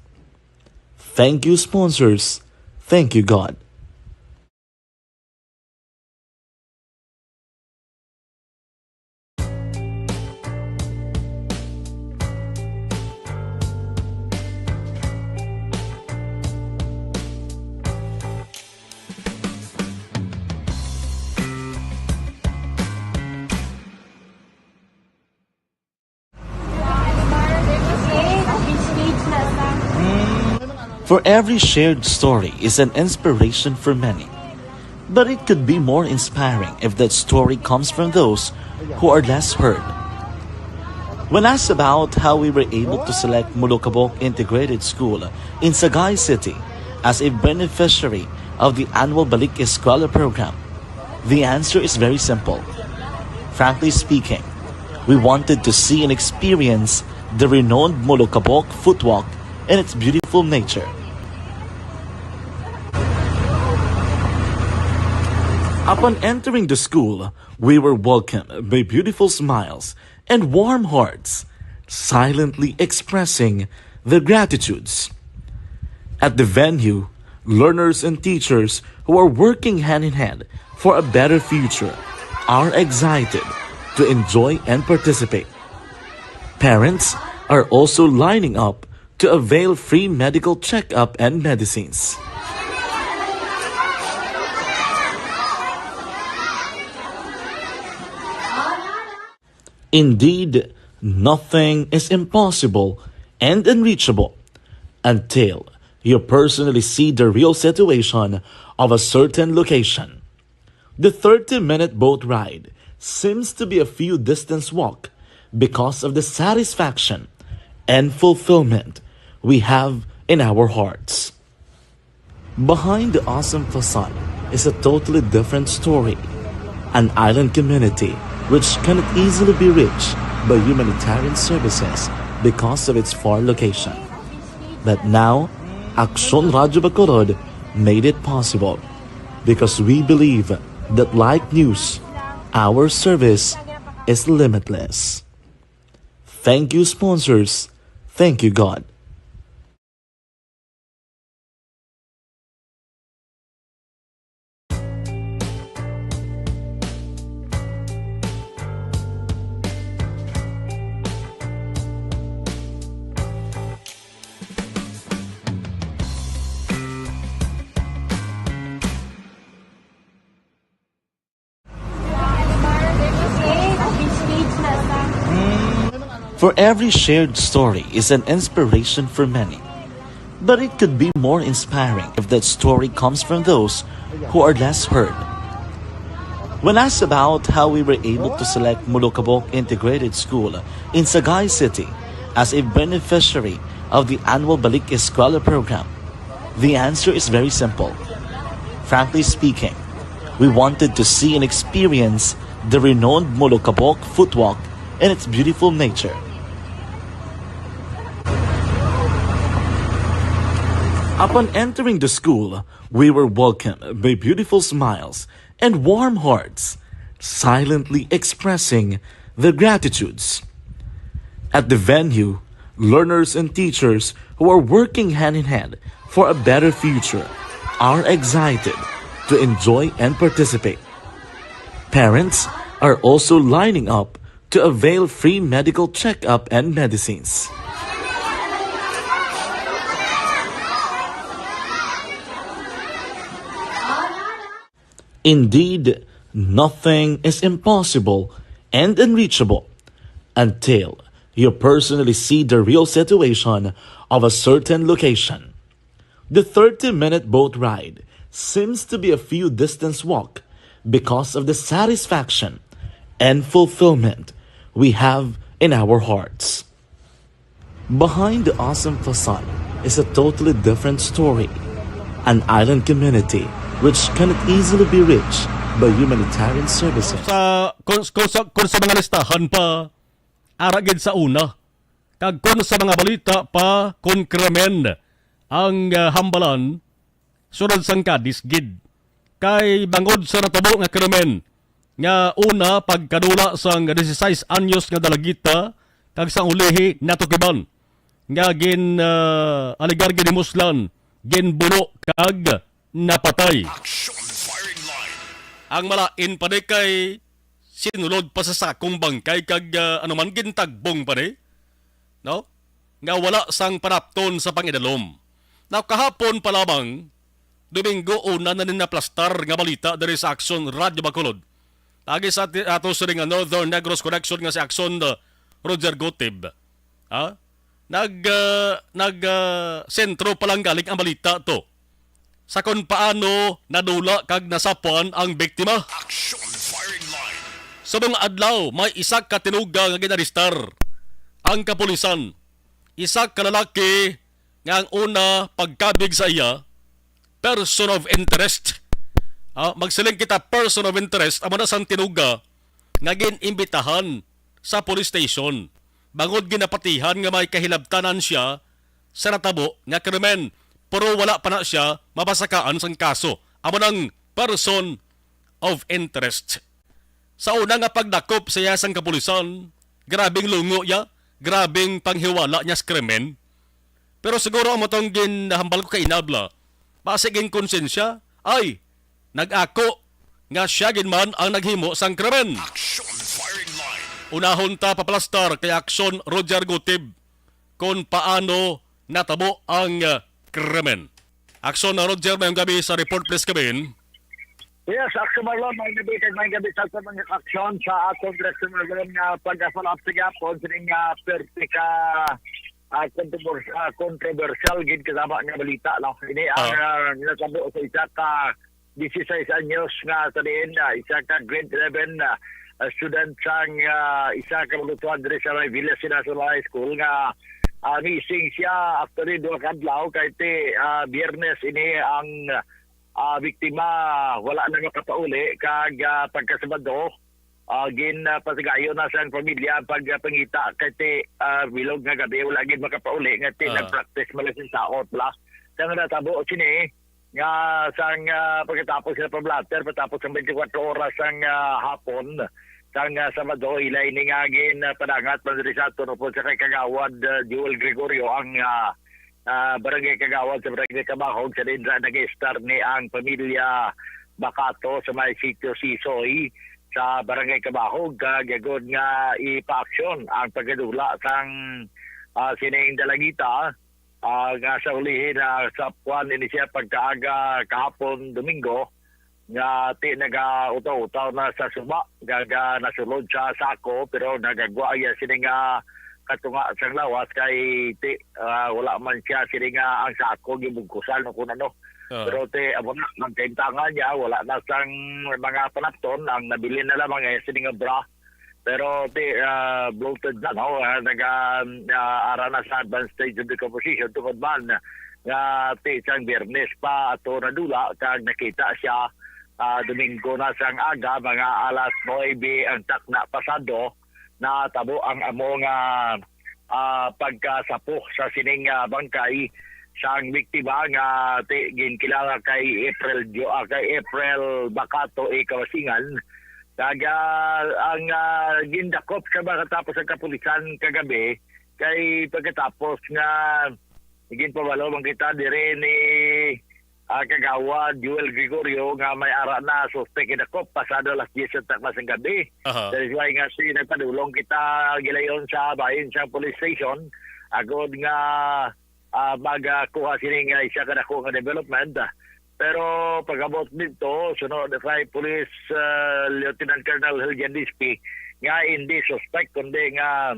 Thank you, sponsors. Thank you, God. For every shared story is an inspiration for many. But it could be more inspiring if that story comes from those who are less heard. When asked about how we were able to select Mulukabok Integrated School in Sagay City as a beneficiary of the annual Balik Eskwela program, the answer is very simple. Frankly speaking, we wanted to see and experience the renowned Mulukabok footwalk and its beautiful nature. Upon entering the school, we were welcomed by beautiful smiles and warm hearts, silently expressing their gratitudes. At the venue, learners and teachers who are working hand in hand for a better future are excited to enjoy and participate. Parents are also lining up to avail free medical checkup and medicines. Indeed, nothing is impossible and unreachable until you personally see the real situation of a certain location. The 30-minute boat ride seems to be a few distance walk because of the satisfaction and fulfillment we have in our hearts. Behind the awesome facade is a totally different story. An island community which cannot easily be reached by humanitarian services because of its far location. But now, Aksyon Radyo Bacolod made it possible because we believe that like news, our service is limitless. Thank you, sponsors. Thank you, God. For every shared story is an inspiration for many. But it could be more inspiring if that story comes from those who are less heard. When asked about how we were able to select Mulukabok Integrated School in Sagay City as a beneficiary of the annual Balik Eskwela program, the answer is very simple. Frankly speaking, we wanted to see and experience the renowned Mulukabok footwalk in its beautiful nature. Upon entering the school, we were welcomed by beautiful smiles and warm hearts, silently expressing their gratitudes. At the venue, learners and teachers who are working hand in hand for a better future are excited to enjoy and participate. Parents are also lining up to avail free medical checkup and medicines. Indeed, nothing is impossible and unreachable until you personally see the real situation of a certain location. The 30-minute boat ride seems to be a few distance walk because of the satisfaction and fulfillment we have in our hearts. Behind the awesome facade is a totally different story. An island community which cannot easily be reached by humanitarian services. Kung sa mga listahan pa, aragid sa una. Kag kung sa mga balita pa, kung krimen ang hambalan, sunod sang kadis gid. Kay bangod sa natabo nga krimen, nga una pagkadula sang 16 anyos nga dalagita, kag sang ulihi natukiban. Nga gin aligar gin muslan, gin bulo kag napatay. Action firing line. Ang malain pa de kay sinulod pa sa sakong bangkay kag anuman gintagbong pa de. No? Nga wala sang panapton sa pangidalom. Now kahapon pa lamang, Domingo una na ninaplastar nga balita dari sa Aksyon Radyo Bacolod. Lagi sa ato sa ring Northern Negros Connection nga si Aksyon Roger Gotib. Ha? Sentro pa lang galing ang balita to. Sa kung paano nadula kag nasapuan ang biktima. Action firing line. Sa mga adlaw, may isa ka tinuga nga ginaristar. Ang kapulisan, isa ka lalaki nga ang una pagkabig sa iya, person of interest. Magsiling kita person of interest, ang manasang tinuga nga ginimbitahan sa police station. Bangod ginapatihan nga may kahilabtanan siya sa natabo nga krimen. Pero wala pa na siya mabasakaan sang kaso. Amo ng person of interest. Sa una nga pagdakop sa yasang kapulisan, grabing lungo ya, grabing panghiwala niya sa krimen. Pero siguro ang matong ginahambal ko kay Inabla, basiging konsensya, ay, nag-ako nga siya ginman ang naghimo sang krimen. Action firing line. unahon ta paplastar kay aksyon Roger Gutib kung paano natabo ang krimen. Aksyon na Roger, mayong gabi sa report please kabin. Yes, Action Marlon, may gabi sa mga aksyon sa atong Action Marlon nga pag-follow up sa gapon sa nga pertika controversial gid kasama nga balita lang. Ini ang nasabo sa isa ka 16 anyos nga sa diin, isa ka grade 11 student sang isa ka magtutuan diri sa Villa National High School nga missing siya actually duha ka adlaw kay Biyernes ini ang biktima wala na makapauli kag pagkasabado gin pasigayon na sa pamilya pagpangita kay bilog nga gabi wala gid makapauli nga nag-practice malaking taot la sang natabo sini nga sang pagkatapos sa pablatter patapos ang 24 oras ang hapon sang Sabado ilay ni nga gin padangat panirisato no po sa kay Kagawad Joel Gregorio ang barangay Kagawad sa barangay Kabahog sa Dindra nag-star ni ang pamilya Bakato sa may sitio Sisoy sa barangay Kabahog gagod nga ipa-aksyon ang pagdula sang sining dalagita nga sa ulihin sa puwan ini siya pagkaaga kahapon Domingo nga naga-utaw-utaw na sa suba gaga nasulod sa sako pero nagagwa iya sining katunga sang lawas kay wala man siya sini nga ang sako gibugkusan no kuno no pero amo na ang kaintangan niya wala na sang mga panapton ang nabili na lamang ay sini nga bra pero bloated na no ara na sa advanced stage of decomposition tungod man nga sang Biyernes pa ato nadula kag nakita siya Domingo na sang aga mga alas 9 ang takna pasado na tabo ang among pagkasapok sa sining bangkay sang biktima nga ginkilala kay April Bakato Kawasingan kaga ang gindakop sa pagkatapos ang kapulisan kagabi kay pagkatapos nga ginpabalo man kita dire ni Kagawad Joel Gregorio nga may ara na suspect kinakop pasado alas 10 sa takmas ng gabi. Dahil why nga si nagpadulong kita gilayon sa bahin sa police station agod nga magakuha sining isa ka dako nga development. Pero pagabot dito sunod kay Police Lieutenant Colonel Hiljan Dispi nga hindi suspect kundi nga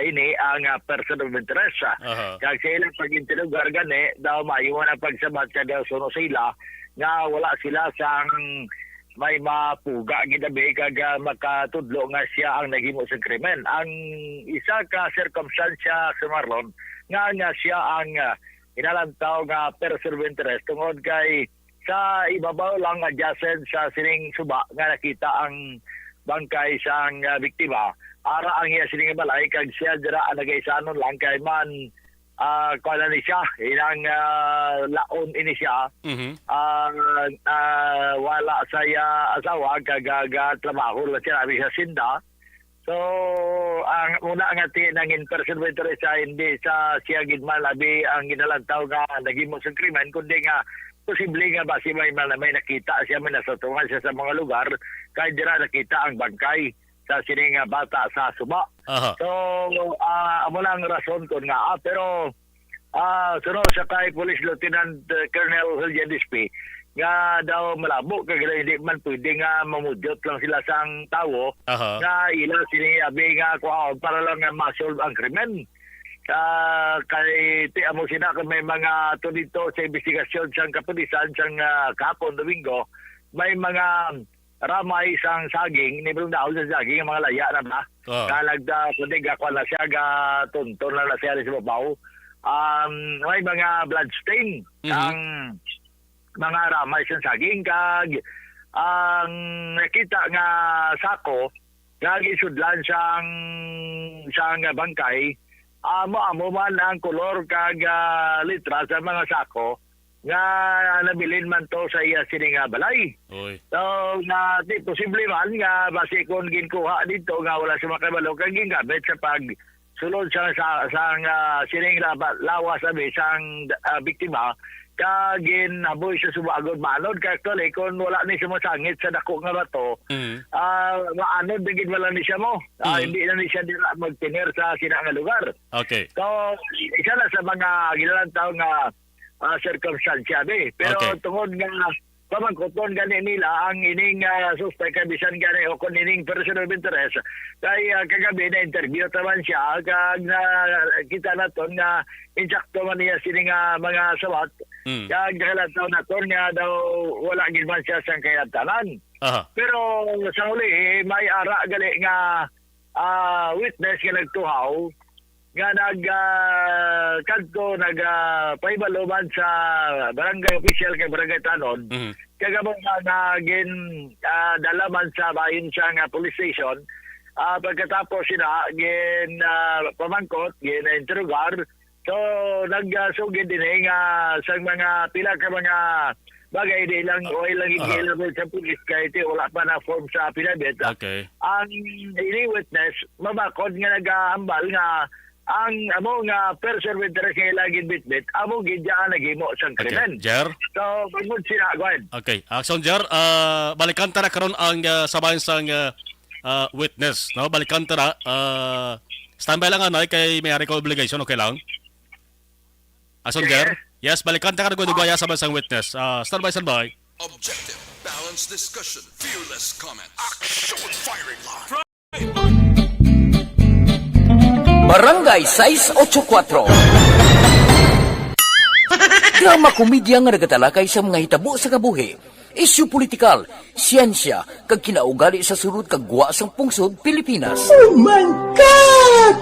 ini ang person of interest. Kaya sila pag-interrogar gani, daw maiwan ang pagsabat kada suno sila nga wala sila sang may mapuga gidabi kag makatudlo nga siya ang naghimo sa krimen. Ang isa ka circumstansya sa Marlon nga siya ang inalantaw nga person of interest tungod kay sa ibabaw lang adjacent sa sining suba nga nakita ang bangkay sang biktima. Ara ang iya sining balay kag siya dira nagaysanon lang kay man kala ni siya ilang laon ini siya wala saya asawa kag trabaho la siya abi sa sinda so ang una nga tinangin person with sa hindi sa siya gid man abi ang ginalantaw nga nagimo sa krimen kundi nga posible nga ba si may nakita siya may nasatungan siya sa mga lugar kay dira nakita ang bangkay sa sining bata sa suba. So amo lang rason kon nga pero sunod sa kay Police Lieutenant Colonel Hiljan Dispi nga daw malabo kag hindi man pwede nga mamudyot lang sila sang tawo nga ila sini abi nga kuha para lang nga ma-solve ang krimen. Kay amo sina kung may mga dito sa investigasyon sang kapulisan sang kahapon Domingo may mga ramay sang saging ni Brunda sa saging mga laya na ba kalagda kundi gakwa na siya ga tunton na siya sa babaw may mga blood stain ang mga ramay sang saging kag ang nakita nga sako nga gisudlan sang bangkay amo man ang kolor kag litra sa mga sako nga nabilin man to sa iya sining balay. So na posible man nga base kon ginkuha dito nga wala sa makabalo kag gingamit sa sulod sa sining lawas sabi sang biktima kagin naboy sa subagod manod kay actually kung wala ni sumasangit sa dako nga bato maanod digid wala ni siya mo hindi na ni siya dira magtinir sa sina nga lugar. Okay. So isa na sa mga gilantaw nga circumstansya pero tungod nga pamangkuton gani nila ang ining suspect kay bisan gani o kung ining person of interest kay kagabi na interview taman siya kag na kita naton nga insakto man niya sini nga mga sawat kag nakalantaw naton nga daw wala gid man siya sang kayatanan. Pero sa huli may ara gali nga witness nga nagtuhaw nga kadto paibalo man sa barangay official kay barangay Tanon kagabong na gin dalaman sa bayin siya nga police station pagkatapos sila gin pamangkot gin interrogar so nagsugid din nga sa mga pila ka mga bagay di lang o ilang igilabot sa police kay iti wala pa na form sa pinabit. Ang ini witness mabakod nga nagahambal nga ang amo nga person with interest nga ilagin bitbit amo gidyaan naghimo sang krimen. Jer? So bungod sila go ahead. Okay. Action Jer, balikan tara karon ang sabayan sang witness, no? Balikan tara standby lang anay kay may ari ko obligation, okay lang? Action Jer? Yes, balikan tara ko dugaya sabayan sang witness. Standby. Objective, balanced discussion, fearless comments. Action firing line. Barangay 684. Drama komedya nga nagatalakay sa mga hitabo sa kabuhi, isyu politikal, siyensya, kag kinaugali sa surut kag guwa sang pungsod Pilipinas. Oh my God!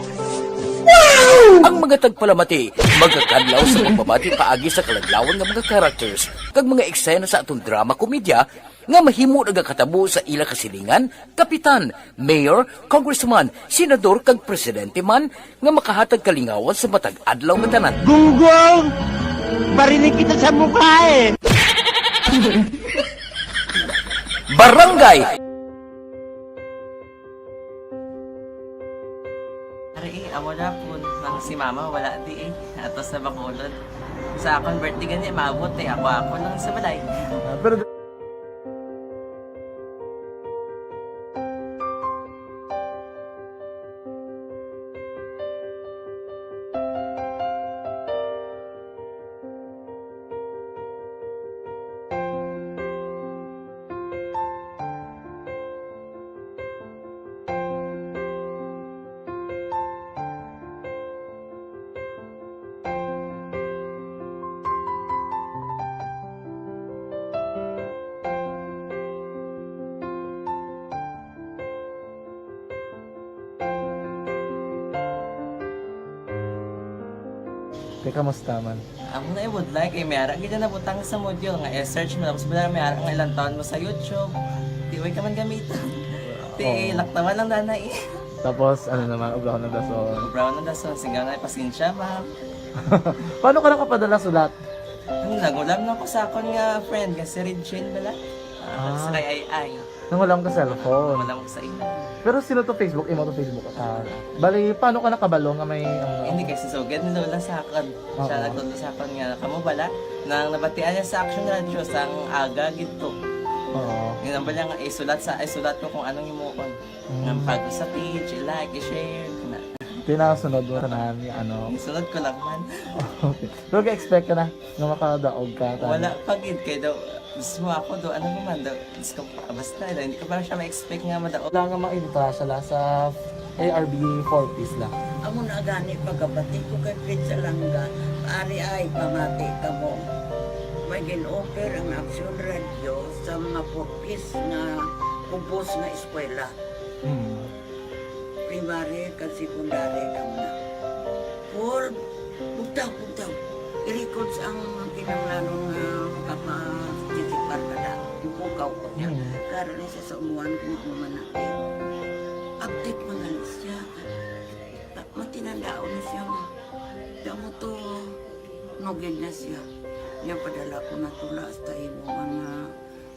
Wow! Ang mga tagpalamati, magkakadlaw sa pagbabati paagi sa kalaglawan ng mga characters, kag mga eksena sa atong drama komedya, nga mahimo nagakatabo sa ila kasilingan, kapitan, mayor, congressman, senador kag presidente man nga makahatag kalingawan sa matag adlaw nga tanan. Gunggong! Barinig kita sa mukha eh! Barangay! Ari amo na po nang si mama wala di atos na bakulod. Sa akong birthday gani maabot ako lang sa balay. Pero kamusta man? Ako na would like may ara gid na butang sa module nga search mo tapos bala may ara nga ilang taon mo sa YouTube. Di way ka man gamitan. Di laktawan lang danay. Tapos ano naman ubra na daso. Ubra na daso sigaw na pasensya ma'am. Paano ka nakapadala sulat? Nagulam na ko sa akon nga friend nga si Regine bala. Sa kay ay. Nang wala ka cellphone. Wala ko sa ina. Pero sino to Facebook? Imo to Facebook. Bali, paano ka nakabalo nga may... Hindi kasi sugad ni Lola sa akin. Siya nagtulo sa akin nga, kamo bala, nang nabatian niya sa Action Radio sang aga gito. Oo. Yun ang bala nga, isulat ko kung anong imukon. Nang pag sa page, i-like, i-share. Pinasunod mo na ano. Isunod ko lang man. Okay. Pero ka-expect ka na na makadaog ka? Wala, pagid kayo daw. Gusto mo ako do, ano naman daw, gusto ko, basta daw, hindi ko parang siya ma-expect nga madaog. Wala nga maibita siya sa ARB 4-piece lang. Amo na gani pagkabati ko kay Pizza Langga, ari ay pamati ka mo. May gin-offer ang Action Radio sa mga 4-piece na kumpos na eskwela. Primary kag secondary kam na. For bugtaw. I-record sa ang kinanglanong makapasisikbar ka na. Yung kukaw ko niya. Karoon niya sa umuan kung umanakit. Update mo na siya. Matinandao na siya. Damo to, nugid na siya. Niya padala ko na tula hasta imo mga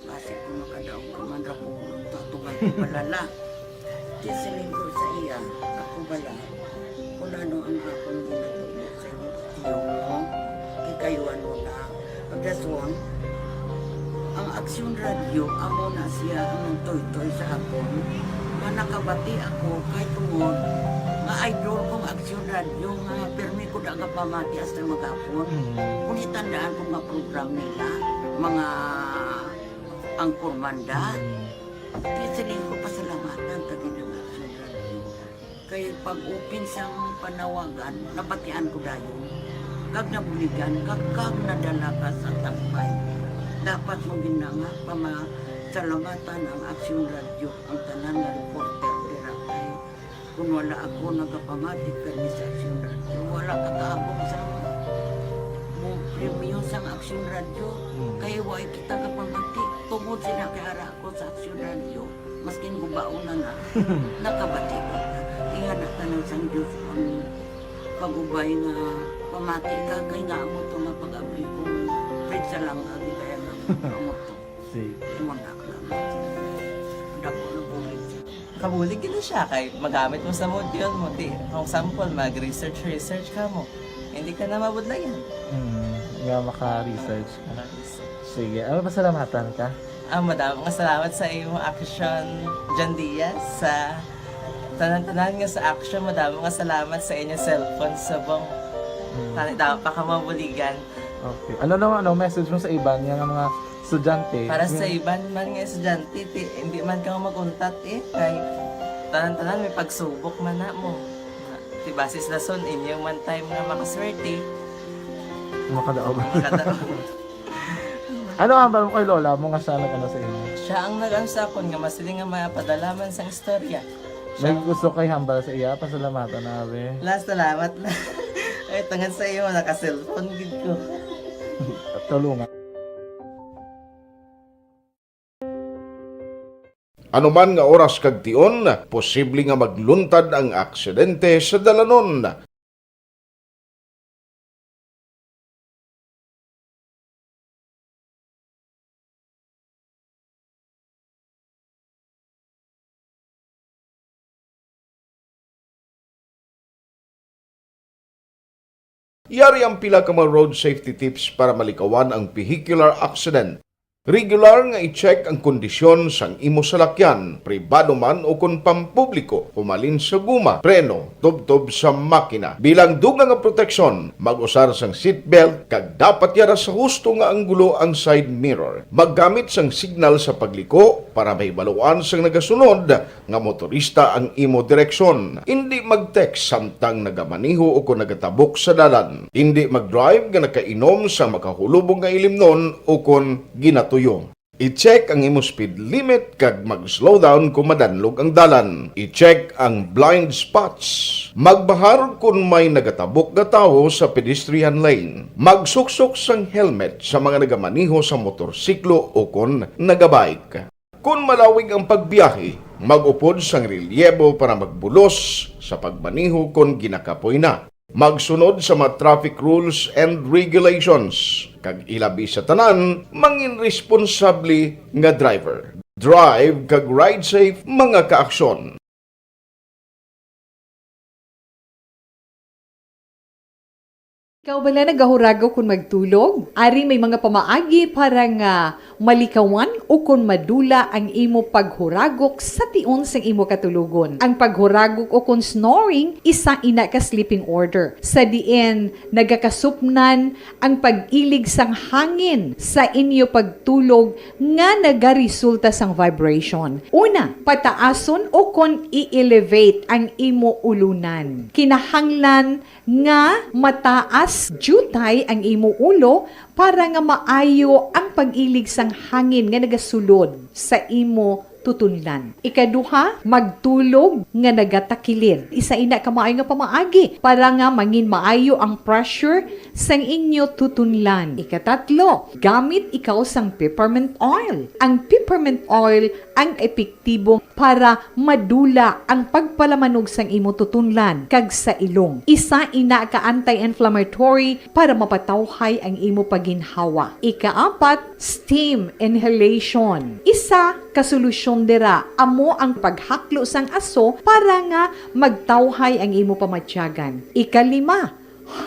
base ko makadaog ka man ra po tatugan ko balala. Di sa lingkod sa iya, ako bala. kung ano ang akong ginatulo sa iyo mo. Kay kayo ano na. Pagdason, ang Aksyon Radio, amo na siya ang toy-toy sa akon. Manakabati ako kay tungod nga idol kong Aksyon Radio nga permi ko daga pamati hasta magapon. Kung itandaan ko nga program nila, mga angkor manda, kaya siling ko pasalamatan tagi ng Aksyon Radio. Kaya pag-upin sang panawagan, nabatian ko dayon. Kag nabuligan, kag nadala ka sa takpay. Dapat mo ginanga pamasalamatan ang Aksyon Radio, ang tanan nga reporter dirakay. Kung wala ako nagapamatik kami sa Aksyon Radio, wala kakaabong sa premium sa Aksyon Radio. Kaya wala kita kapamatik. Tungod sila kay ara ako sa Aksyon Radio. Maskin gubauna na, nakabati ko na. Inga na tanong sa Diyos ang pagubay nga pamati ka. Kaya nga mo ito nga pag-abay kong pizza lang ang ibaya nga mo ito. Imunak lang. Dako na bulit siya. Kabulig gina siya kay magamit mo sa module mo. Kung sample, mag-research ka mo. Hindi ka na mabudlayan. Nga maka-research ka. Sige, ano pasalamatan ka? Madaming salamat sa iyong action, John Diaz. Sa tanan-tanan nga sa action, madaming salamat sa inyong cellphone sa bong. Dapat pa ka mabuligan. Okay. Ano message mo sa iban nga mga estudyante? Para sa iban man nga estudyante, hindi man ka maguntat kay tanan-tanan may pagsubok man na mo. Basis lason, inyong man time nga makaswerte. Makadaog. Ano ang mo kay Lola mo nga sana sa inyo? Siya ang nag-ansakon nga masiling nga mapadalaman sang istorya. May gusto kay hambal sa iya, pasalamatan nabe. Last salamat na. Ay, tangan sa iyo, naka-cellphone gid ko. Tulungan. Anuman nga oras kag tion, posible nga magluntad ang aksidente sa dalanon. Yari ang pila ka mga road safety tips para malikawan ang vehicular accident. Regular nga i-check ang kondisyon sang imo salakyan, pribado man o kung pampubliko, pumalin sa guma, preno, tubtob sa makina. Bilang dugang nga proteksyon, mag-usar sang seatbelt, kag dapat yara sa husto nga anggulo ang side mirror. Maggamit sang signal sa pagliko para may baluan sang nagasunod nga motorista ang imo direksyon. Hindi mag-text samtang nagamaniho o kung nagatabok sa dalan. Hindi mag-drive nga nakainom sa makahulubong nga ilimnon o kung tuyo. I-check ang imo speed limit kag mag-slow down kung madanlog ang dalan. I-check ang blind spots. Magbahar kung may nagatabok nga tawo sa pedestrian lane. Magsuksok sang helmet sa mga nagamaniho sa motorsiklo o kung nagabike. Kung malawig ang pagbiyahe, mag-upod sang relyebo para magbulos sa pagmaniho kung ginakapoy na. Magsunod sa mga traffic rules and regulations. Kag ilabi sa tanan, mangin responsable nga driver. Drive kag ride safe mga kaaksyon. Ikaw bala nagahurago kung magtulog? Ari may mga pamaagi para nga malikawan o kung madula ang imo paghuragok sa tion sang imo katulugon. Ang paghuragok o kung snoring, isa ina ka sleeping order. Sa diin, nagakasupnan ang pag-ilig sang hangin sa inyo pagtulog nga nagaresulta sang vibration. Una, pataason o kung i-elevate ang imo ulunan. Kinahanglan nga mataas jutay ang imo ulo para nga maayo ang pag-ilig sang hangin nga nagasulod sa imo tutunlan. Ikaduha, magtulog nga nagatakilid. Isa ina ka maayo nga pamaagi para nga mangin maayo ang pressure sang inyo tutunlan. Ikatatlo, gamit ikaw sang peppermint oil. Ang peppermint oil ang epektibo para madula ang pagpalamanog sang imo tutunlan kag sa ilong. Isa ina ka anti-inflammatory para mapatawhay ang imo paginhawa. Ikaapat, steam inhalation. Isa kasolusyon dira amo ang paghaklo sang aso para nga magtawhay ang imo pamatyagan. Ikalima,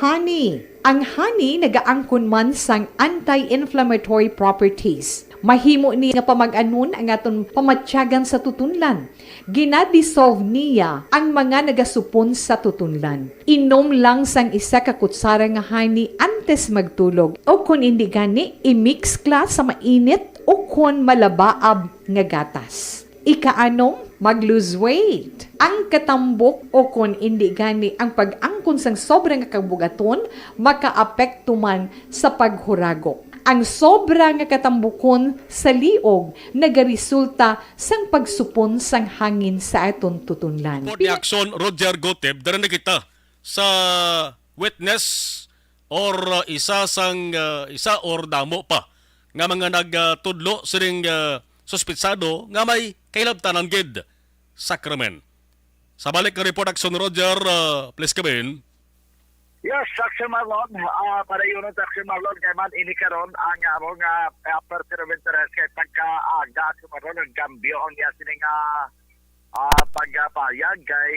honey. Ang honey nagaangkon man sang anti-inflammatory properties. Mahimo ni nga pamag-anon ang aton pamatyagan sa tutunlan. Ginadissolve niya ang mga nagasupon sa tutunlan. Inom lang sang isa ka kutsara nga honey antes magtulog. O kung hindi gani, i-mix kla sa mainit o kung malabaab nga gatas. Ikaanom, mag-lose weight. Ang katambok o kung hindi gani ang pag-angkon sang sobrang kabugaton, makaapekto man sa paghuragok. Ang sobra nga katambukon sa liog nagaresulta sang pagsupon sang hangin sa aton tutunlan. For the action, Roger Goteb, dara na kita sa witness or isa or damo pa nga mga nagtudlo sining suspitsado nga may kailabtanan gid sa krimen. Sa balik ng report action, Roger, please come in. Yes, Action Marlon. Para yun at Action Marlon, kaya man inikaroon ang among person of interest kay pagka-aga Action Marlon, nagkambyo ang yasining pagpayag kay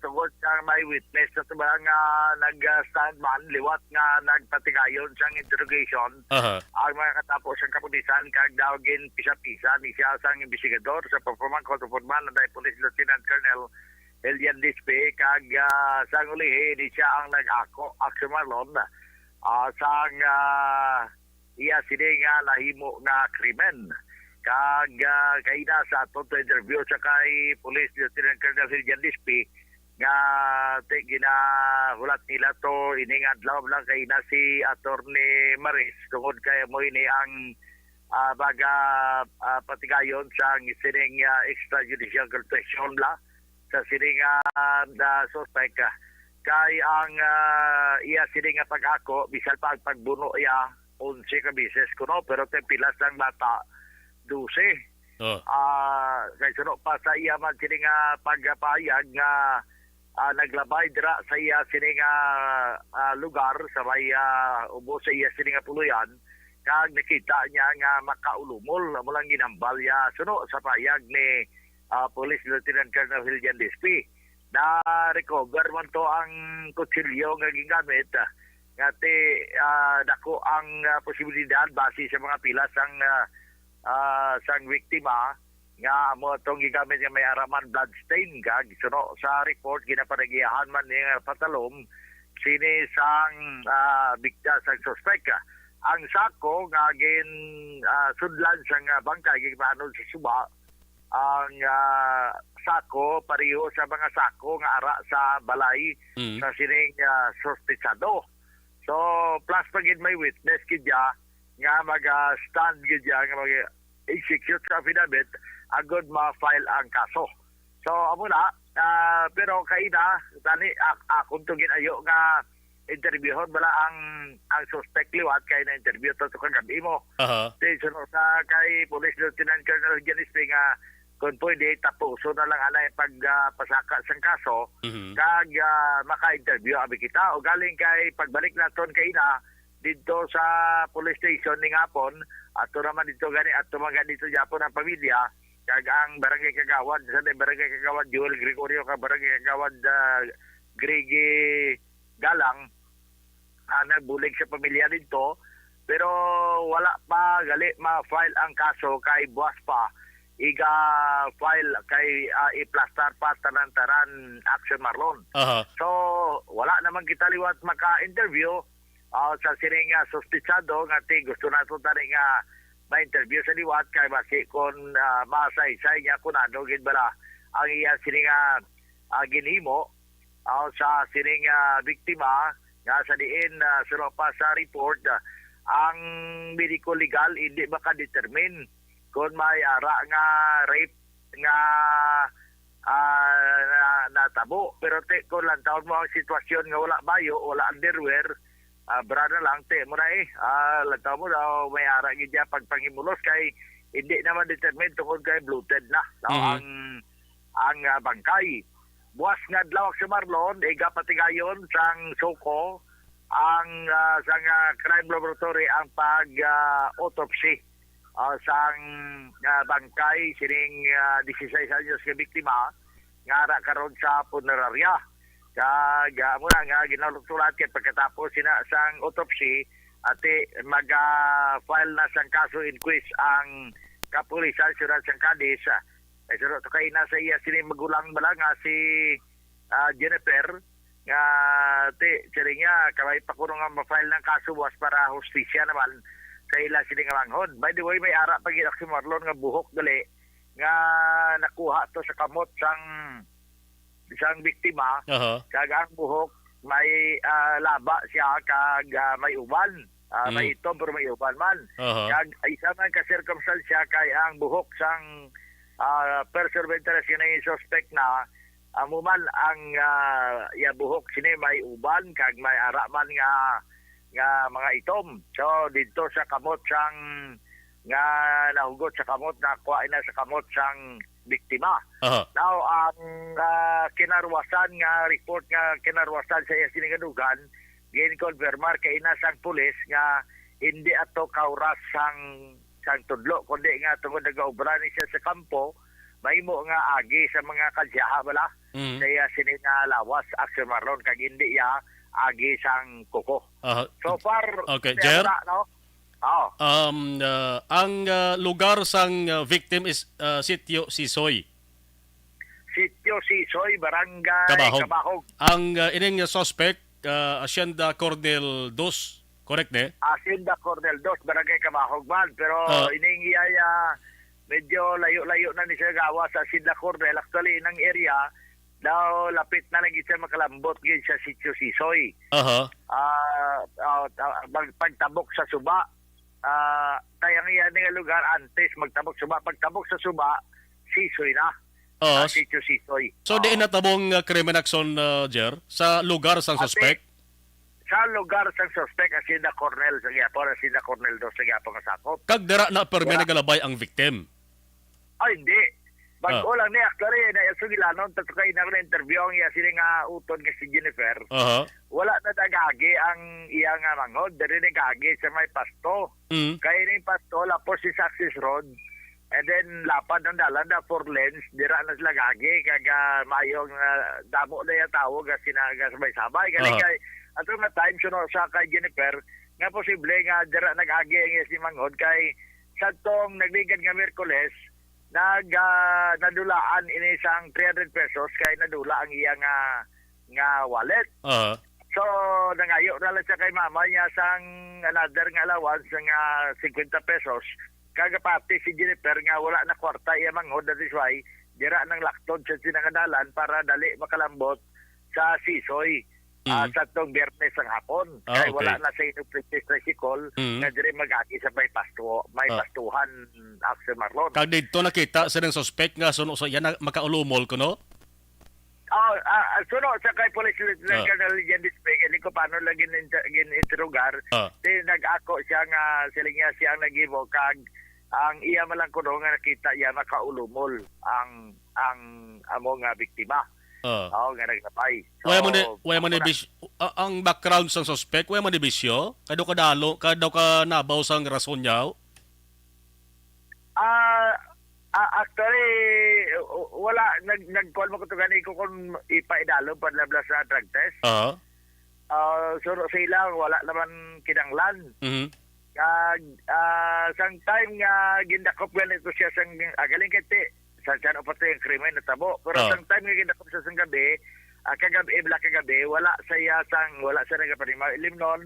tungkol sa may witness na sa mga nag-stand man, liwat nga nagpatigayon sa interrogation. Ang mga katapos ang kapulisan, kag dawagin pisa-pisa ni siya sang investigador sa performance conforman na dahil Police Lieutenant Colonel Elian Dispe, kag sang ulihin ni siya ang nag-ako Action Marlon sang iya sini nga nahimo nga krimen. Kag kaina sa ato to interview sa kay Police Lieutenant Colonel Elian Dispe nga ginahulat nila to ininga adlaw lang kaina si Attorney Maris tungod kay mo ini ang baga patigayon sang sining extrajudicial confession la sa sining suspect kay ang iya sining pag-ako bisan pagbuno iya 11 ka bises kuno pero tempilas ang bata 12. Kay suno pa sa iya man sining pagpayag nga naglabay dira sa iya sining lugar sa may ubo sa iya sining puluyan kag nakita niya nga makaulumol mulang ginambal ya suno sa payag ni Police Lieutenant Colonel Elian Dispe na recover man to ang kutsilyo nga gigamit ngati dako ang posibilidad base sa mga pila sang biktima nga mo tong gigamit nga may araman blood stain kag suno sa report ginapanagiyahan man ni patalom sini sang biktima sang suspect ang sako nga gin sudlan sang bangkay gipanon sa suba ang sako pareho sa mga sako nga ara sa balay sa sining suspitsado. So plus pagid may witness kidya nga mag-stand kidya nga mag-execute sa affidavit agod ma-file ang kaso. So amo na pero kaina tani akong tugin ayo nga interviewon bala ang suspect liwat kay na interview to kagabi mo. Sa kay Police Lieutenant Colonel Janis nga kung pwede tapuso na lang alay pagpasaka sang kaso kag maka-interview abi kita o galing kay pagbalik naton kay ina dito sa police station ning hapon ato naman dito gani ato mga dito Japon ang pamilya kag ang barangay Kagawad sa barangay Kagawad Joel Gregorio ka barangay Kagawad Gregi Galang nagbulig sa pamilya dito pero wala pa gali ma-file ang kaso kay buwas pa iga-file kay i-plastar pa tanan-tanan Action Marlon. So, wala naman kita liwat maka-interview sa sining suspitsado nga gusto nato tani nga ma-interview sa liwat kay basi kung masay-say niya kung ano gid bala ang iya sining ginhimo sa sining biktima nga sa diin suno pa sa report ang medical legal hindi maka-determine kung may ara nga rape nga natabo pero kung lang taon mo ang sitwasyon nga wala bayo wala underwear brada lang mo na lantaw mo daw may ara gidya pagpangimulos kay hindi naman determined tungkol kay bloated na ang bangkay buwas nga adlaw sa Marlon patigayon sang Soko ang sang crime laboratory ang pag autopsy sang bangkay sining 16 anyos nga biktima nga ara karon sa punerarya. Kag muna nga ginalugtulat kay pagkatapos sina sang autopsy ate mag-file na sang kaso inquest ang kapulisan syudad sang Cadiz. Pero to kay nasa iya sini magulang bala nga si Jennifer nga sini nga kamay pa kuno nga ma-file ng kaso was para hustisya naman sa ila sini nga manghod. By the way, may ara pag si Marlon nga buhok gali nga nakuha to sa kamot sang biktima. Kag ang buhok may laba siya kag may uban. May itom pero may uban man. Kag isa man ka circumstance kay ang buhok sang person of interest yung suspect na amuman ang buhok sini may uban kag may ara man nga mga itom. So dito sa kamot sang nga nahugot sa kamot na kuha na sa kamot sang biktima. Now ang kinarwasan nga report nga kinarwasan sa sinigadugan gin-confirmar kay inasang pulis nga hindi ato kauras sang tudlo kundi nga tungod nagaobra ni siya sa kampo mahimo nga agi sa mga kalsyaha bala kaya sini nga lawas Axel Marlon kag hindi ya agi sang kuko. So far okay, Jer? No? Ang lugar sang victim is Sitio Sisoy. Sitio Sisoy, Barangay Cabahog. Ang ining suspect Hacienda Cornel 2, correct ne? Hacienda Cornel 2, Barangay Cabahog man. Pero ining iya medyo layo-layo na ni siya gawa sa Hacienda Cornel. Actually, inang area daw lapit na lang siya makalambot gid sa Sitio Sisoy. Pagtabok sa suba kaya nga nga lugar antes magtabok suba pagtabok sa suba Sisoy na Sitio Sisoy. So di natabong criminal action Jer sa lugar sang suspect? Sa lugar sang suspect Hacienda Cornel sa Gapon, Hacienda Cornel 2 sa Gapon nga sakop. Kag dira na permi nagalabay ang victim? Ay hindi. Bago lang ni actually na sugilanon tatukay na interview ang iya sini nga uton nga si Jennifer. Wala na dagagi ang iya nga manghod, diri nagagi sa may pasto. Kaya ni pasto lapos si Success Road. And then lapad ng dalan na 4 lanes, dira na sila gagi kag mayong damo na ya tawag nga sinaga sabay-sabay kay ato nga time suno sa kay Jennifer nga posible nga dira nagagi ang si manghod kay sadtong nagligad nga Miyerkules nadulaan ini isang 300 pesos kay nadula ang iya nga wallet. So nangayo na lang siya kay mama niya sang another nga allowance nga 50 pesos. Kagapati si Jennifer nga wala na kwarta iya manghod, that is why dira nang laktod sa sinangadalan para dali makalambot sa Sisoy sa tong Biyernes ng hapon. Kaya wala na sa inyong tricycle na diri mag-agi sa may pastuhan Axel Marlon. Kag dito nakita sa ng suspect nga suno sa yan makaulumol ko no? Suno sa kay Police Lieutenant Colonel Legend Display hindi ko paano lagi gin-interrogar. Nag-ako siya nga siling niya siya nagibo kag ang iya malang kuno nga nakita iya makaulumol ang amo nga biktima. Nga naglapay. So, wala man ang background sang suspect, wala man bisyo? Kado ka nabaw sang rason niya? Actually, wala. Nag-call mo ko ito gani ko kung ipaidalo pa labla sa drug test. So sila, wala naman kinanglan. Sang time nga gindakop ganito siya sang galing kiti. Sa siya na pati yung krimen na tabo. Pero sang time nga gindakop siya sang gabi, kagabi, wala siya nagapanima ilim nun.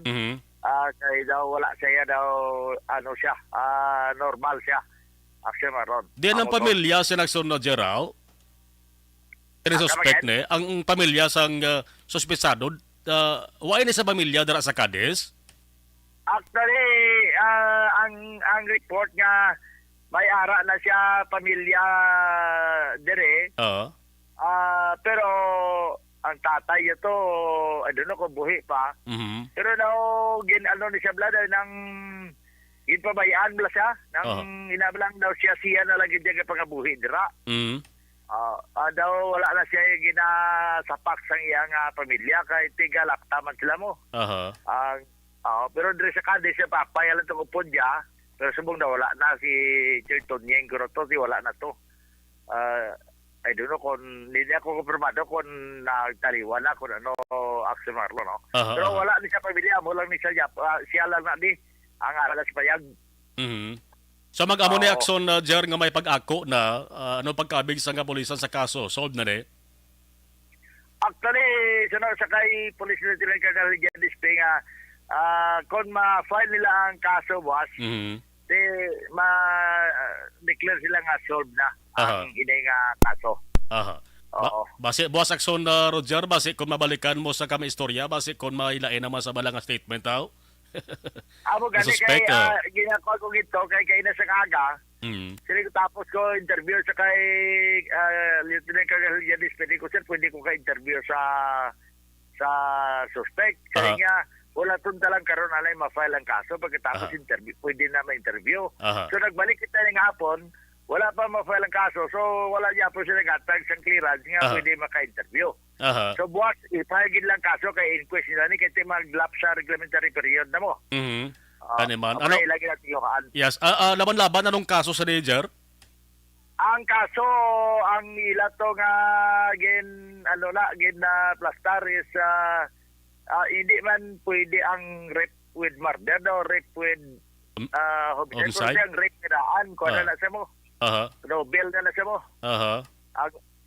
Kaya daw, wala siya daw, normal siya. Axel Marlon. Di ang pamilya sa nagsunod Jeraw? Suspect ne? Ang pamilya sang suspetsado, wala ni sa pamilya dara sa Cadiz? Actually, ang report nga may ara na siya pamilya dire. Pero ang tatay ito, I don't know kung buhi pa. Pero ni siya blada ng ginpabayaan bala siya. Nang inabalang daw siya na lagi diya pangabuhi dira. Daw wala na siya ginasapak sang iyang pamilya kay tiga laptaman sila mo. Pero dire sa Cadiz siya papayalan itong upod niya Pero subong na wala na si Tonyeng Groto, si wala na to. I don't know kung hindi ako kumpirmado kung nagtaliwan na kung ano Action Marlo, no? Pero wala ni siya pamilya, mo lang ni siya, siya lang na di ang aral sa payag. So mag-amo ni Action Jer nga may pag-ako na ano pagkabig sa kapulisan sa kaso, solved na ni? Actually, sa kay Police Lieutenant Colonel Jan Dispe nga, kung ma-file nila ang kaso, boss, ma-declare sila nga solved na ang inay nga kaso. Base, Boss Action Roger, base kung mabalikan mo sa kami istorya, base kung mailain naman sa balang statement tao? Amo gani kay ginako ko gito kay na sa kaga. Sila ko tapos ko interview sa kay Lieutenant Colonel Yadis, pwede ko ka-interview sa suspect. Kaya nga, wala tuntalang karon alay ma-file ang kaso pagkatapos interview, pwede na ma-interview. So nagbalik kita ng hapon, wala pa ma-file ang kaso, so wala niya po sila gatag sa clearance nga pwede maka-interview. So buwas, ipahagin lang kaso kay inquest nila ni kasi mag-lapse sa reglementary period na mo. Kaniman. Ano? Yes. Laban-laban anong kaso sa Niger? Ang kaso, ang ila to nga gin na plastar is hindi man pwede ang rape with murder o rape with homicide. Kung ang rape niraan, kung ano na sa mo. Nobel na sa mo.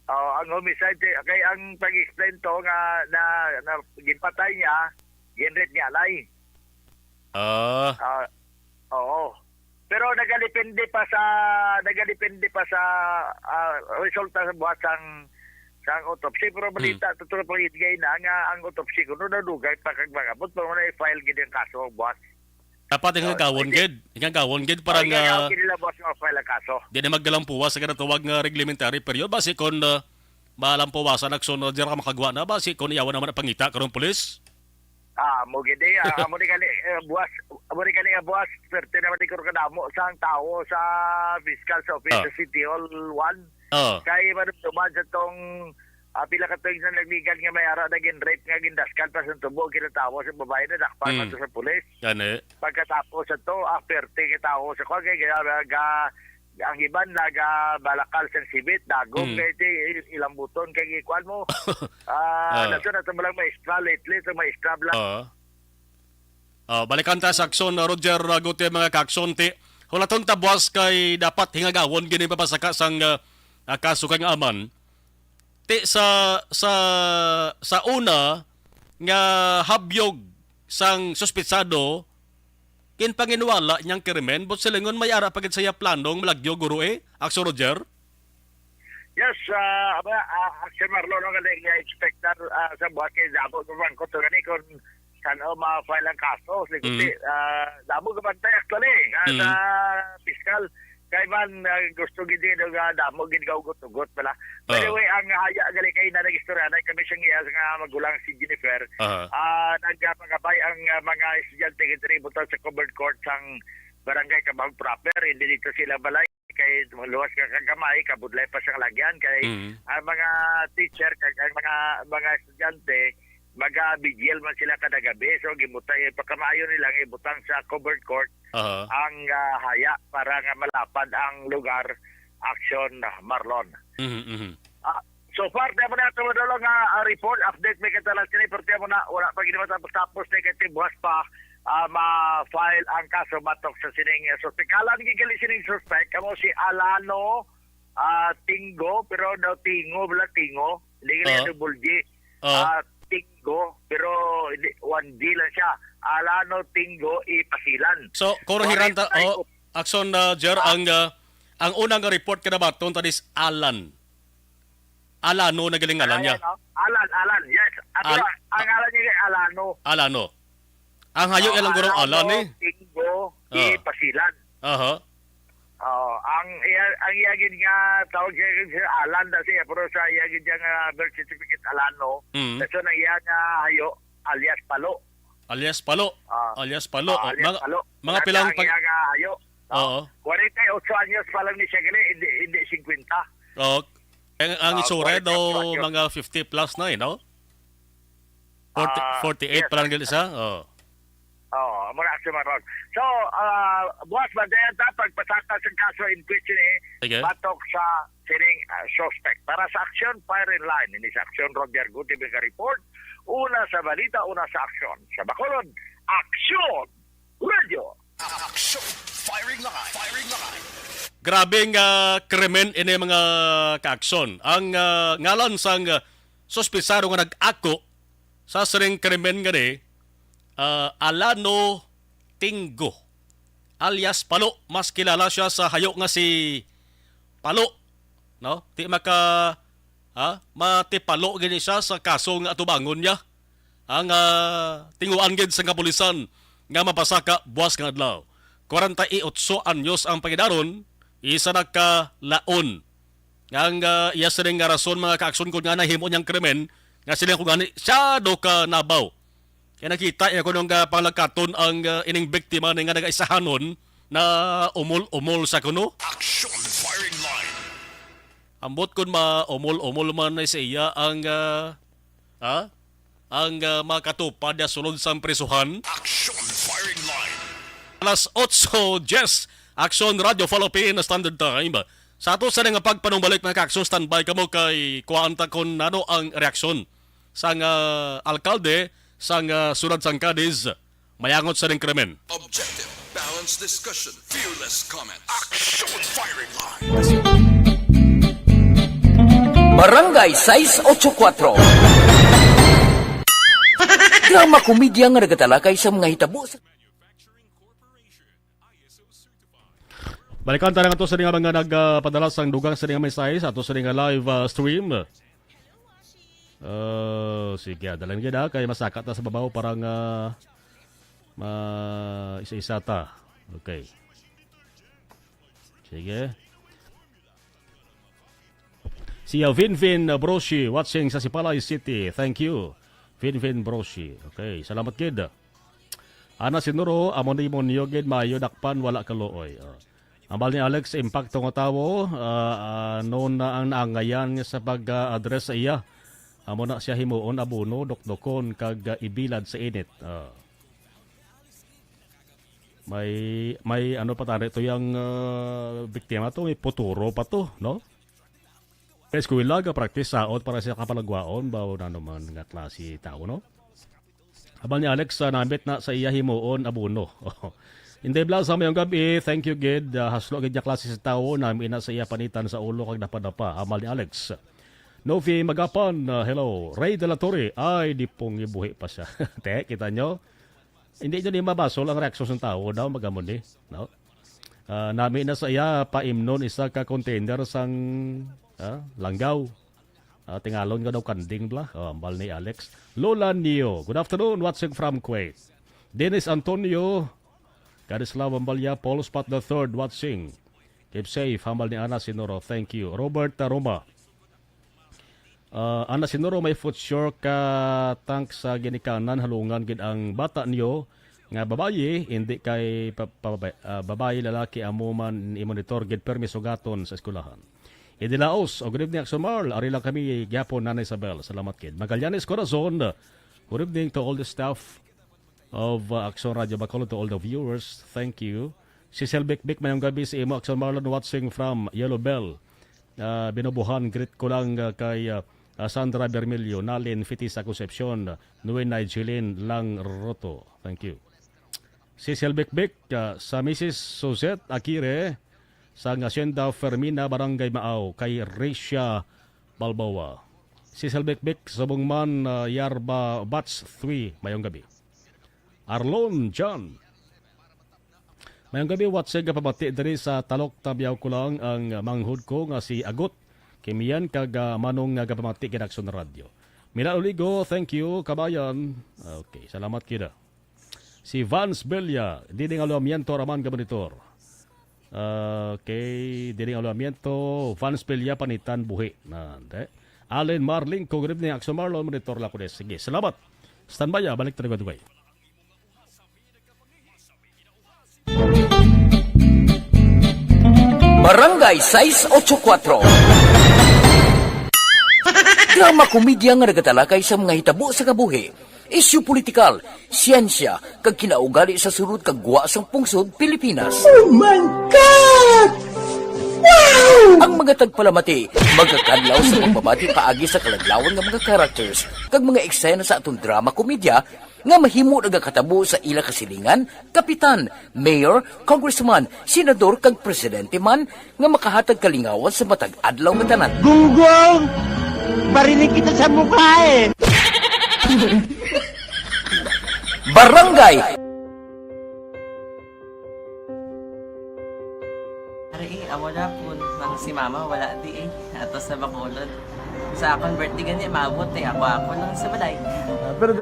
Ang homicide, kay ang pag-explain to nga na ginpatay niya, ginrate niya alay. Oo. Pero nagalipende pa sa resulta sa buhat sang autopsy. Pero balita, tutulong pag-itigay na nga ang autopsy ko na dugay pa kag magabot pa na i-file gid ang kaso ang buhat. Dapat yung gawon gid para nga nila boss nga file ang kaso. Di na maggalampuwas sa ganatawag nga reglementary period base kon malampuwasan aksyon na dira makagwa na base kon iyawan naman ang pangita karong pulis. Mo gid amo ni kani buwas perte naman ni kuro kadamo sang tao sa fiscal office sa City Hall 1. Kay madumduman sa tong pila ka tuig na nagligan nga may ara na gin-rape nga gindaskan pa sa tubo kinatawo sa babae na dakpan man sa pulis. Pagkatapos sa to perte kitawo sa kay ang iban balakal sa sibit dagom kay ilang buton kay ikuan mo. Naso na tumalang maestra lately sa maestra blank. Balikan ta sa aksyon Roger Gute mga kaksyon ti. Hulaton ta buwas kay dapat hingagawon gini papasaka sang kaso kang aman. Ti sa una nga habyog sang suspitsado kin panginwala niyang krimen but silingon may ara pagid saya planong malagyo guro Aksyon Roger. Yes, Aksyon Marlo no nga expect na sa buhat kay dabo naman ko to gani kon sana ma-file ang kaso likuti dabo gabantay actually sa fiscal kay man gusto gid nga damo gid gaugot-ugot pala. By the way, ang haya gali kay na nagistorya na kami siyang iya nga magulang si Jennifer. Nagpagabay ang mga estudyante kay butal sa covered court sang barangay Kabang proper, hindi dito sila balay kay luwas ka kagamay kabudlay pa sa lagyan kay ang mga teacher kay ang mga estudyante maga-vigil man sila kada gabi so gimutay pagkamayo nilang ibutang sa covered court ang haya para nga malapad ang lugar aksyon Marlon. So far tayo na ito nga report update may katalas kini pero tayo na wala pa ginawa tapos na kay buwas pa ma-file ang kaso batok sa sining suspect. Kalan gigali sining suspect kamo si Alano Tingo pero no Tingo hindi gali double G. Tingo, pero 1D lang siya. Alano Tingo Ipasilan. So, korohiran ta Aksyon Jer ang unang report kada baton tadis Alan. Alano nagaling ngalan niya. Alan, yes. Ang ngalan niya kay Alano. Ang hayo ilang gurong Alan Tingo Ipasilan. Ang iyagin nga tawag siya Alan na siya pero sa iyagin niya nga birth certificate Alano. So nang iya nga hayo alias Palo. Mga pilang pag hayo. 48 anyos pa lang ni siya gali hindi 50. Ang isura daw mga 50 plus na no? 48 pa lang gali siya. muna si Maron. So, buwas ba dyan pagpasaka sa kaso in question Sige. batok sa sining suspect. Para sa action, firing line. Ini sa action, Roger Guti report. Una sa balita, una sa action. Sa Bacolod, action! Radio! Action! Firing line! Firing line! Grabing krimen ini mga kaaksyon. Ang ngalan sang suspisado nga nag-ako sa siring krimen nga ni Alano Tinggo alias Palo. Mas kilala siya sa hayo nga si Palo. No? Di maka matipalo gini siya sa kaso nga atubangon niya. Ang tinguan gid sa kapulisan nga mapasaka buwas nga adlaw. 48 anyos ang pangidaron, isa na ka laon. Ang iya sining nga rason mga kaakson ko nga nahimo niyang krimen, nga siling ko gani siya do ka nabaw. Kaya nakita iya ko nung panglagkaton ang ining biktima nga nag-isahanon na umol-umol sa kuno. Action! Firing line! Ambot kun ma-umol-umol man na sa iya ang makatupad ya sulod sa prisuhan. Action! Firing line! Alas 8:10, Action Radio Philippine Standard Time. Sa ato sa nga pagpanumbalik mga ka-action, standby kamo kay kuanta kon nano ang reaksyon sang alkalde sang Sunad sang Cadiz mayangot sa ring krimen. Objective, balanced discussion, fearless comments. Action! Firing line! Barangay 684. Drama komedya nga nagatalakay sa mga hitabo sa Balikan tayo nga ito sa mga nagpadala sang dugang sa mga mensahe sa ito sa mga live stream. Sige, dalan kita kay masakat na sa babaw parang isa-isa ta. Okay. Sige. Si Vinvin Broshi watching sa Sipalay City. Thank you. Vinvin Broshi. Okay, salamat kid. Ana sinuro amon imon yogid mayo dakpan wala kalooy. Ambal ni Alex, impacto nga tawo, noon na ang naangayan sa pag-address sa iya. Amo na siya himuon abuno, dokdokon, kag ibilad sa init. May ano pa tari ito yung biktima to, may puturo pa to, no? Kaya eskwela, practice saot para siya kapalagwaon, bawo na naman nga klase tao, no? Ambal ni Alex, nambit na sa iya himuon abuno. Hindi blang sa mayong gabi, thank you gid. Haslo gid ya klase sa tao namin na sa iya panitan sa ulo kag napadapa. Amal ni Alex. Novi Magapan, hello. Ray de la Torre, ay di pong ibuhi pa siya. Te, kita nyo? Hindi nyo ni mabasol ang reaksyon ng tao daw magamon no? Namin na sa iya paimnon isa ka container sang langgaw. Tingalon nga daw kanding bla. Amal ni Alex. Lola Nio, good afternoon, watching from Kuwait. Dennis Antonio, Kadislaw Ambalya, Paul Spot III watching. Keep safe, hambal ni Ana Sinoro. Thank you. Robert Taroma. Ana Sinoro, may foot sure ka tank sa ginikanan, halungan gid ang bata niyo. Nga babayi, hindi kay babayi lalaki amuman i-monitor gid permiso gaton sa eskulahan. Idilaos, o good evening, Action Marl. Ari lang kami, gyapon Nana Isabel. Salamat kid. Magallanes Corazon. Good evening to all the staff of Action Radio Bacolod, to all the viewers. Thank you. Si Selbik mayong gabi si Imo Action Marlon watching from Yellow Bell. Binubuhan, greet ko lang kay Sandra Bermilio, Nalin Fitisa Concepcion, Nuwen Nigilin Lang Roto. Thank you. Si Selbik sa Mrs. Suzette Akire sa Hacienda Fermina, Barangay Maaw, kay Risha Balbawa. Si Selbik sa Bungman, Yarba Batch 3 mayong gabi. Arlon John. Mayang gabi, watsig pabati diri sa Talok Tabiyaw ko lang ang manghud ko nga si Agot. Kimiyan kag manong nga pamati kay Action Radio. Mila Uligo, thank you, kabayan. Okay, salamat kita. Si Vance Belia, diding alamiento raman ka monitor. Okay, diding alamiento, Vance Belia panitan buhi. Nande. Allen Marling, good evening, Action Marlon, monitor lang ko. Sige, salamat. Standby, balik tayo Dubai. Barangay 684. Drama komedya nga nagatalakay sa mga hitabo sa kabuhi. isyu politikal, siyensya, kag kinaugali sa sulod kag guwa sang pungsod Pilipinas. Ang mga tagpalamati, magkakadlaw sa pagbabati paagi sa kalaglawan ng mga characters kag mga eksena sa atong drama komedya nga mahimo nagakatabo sa ila kasilingan, kapitan, mayor, congressman, senador kag presidente man nga makahatag kalingawan sa matag adlaw nga tanan. Gunggong! Barinig kita sa mukha eh! Barangay Amo na po, nang si mama wala di ato sa Bacolod. Sa akong birthday gani, maabot ako lang sa balay. Pero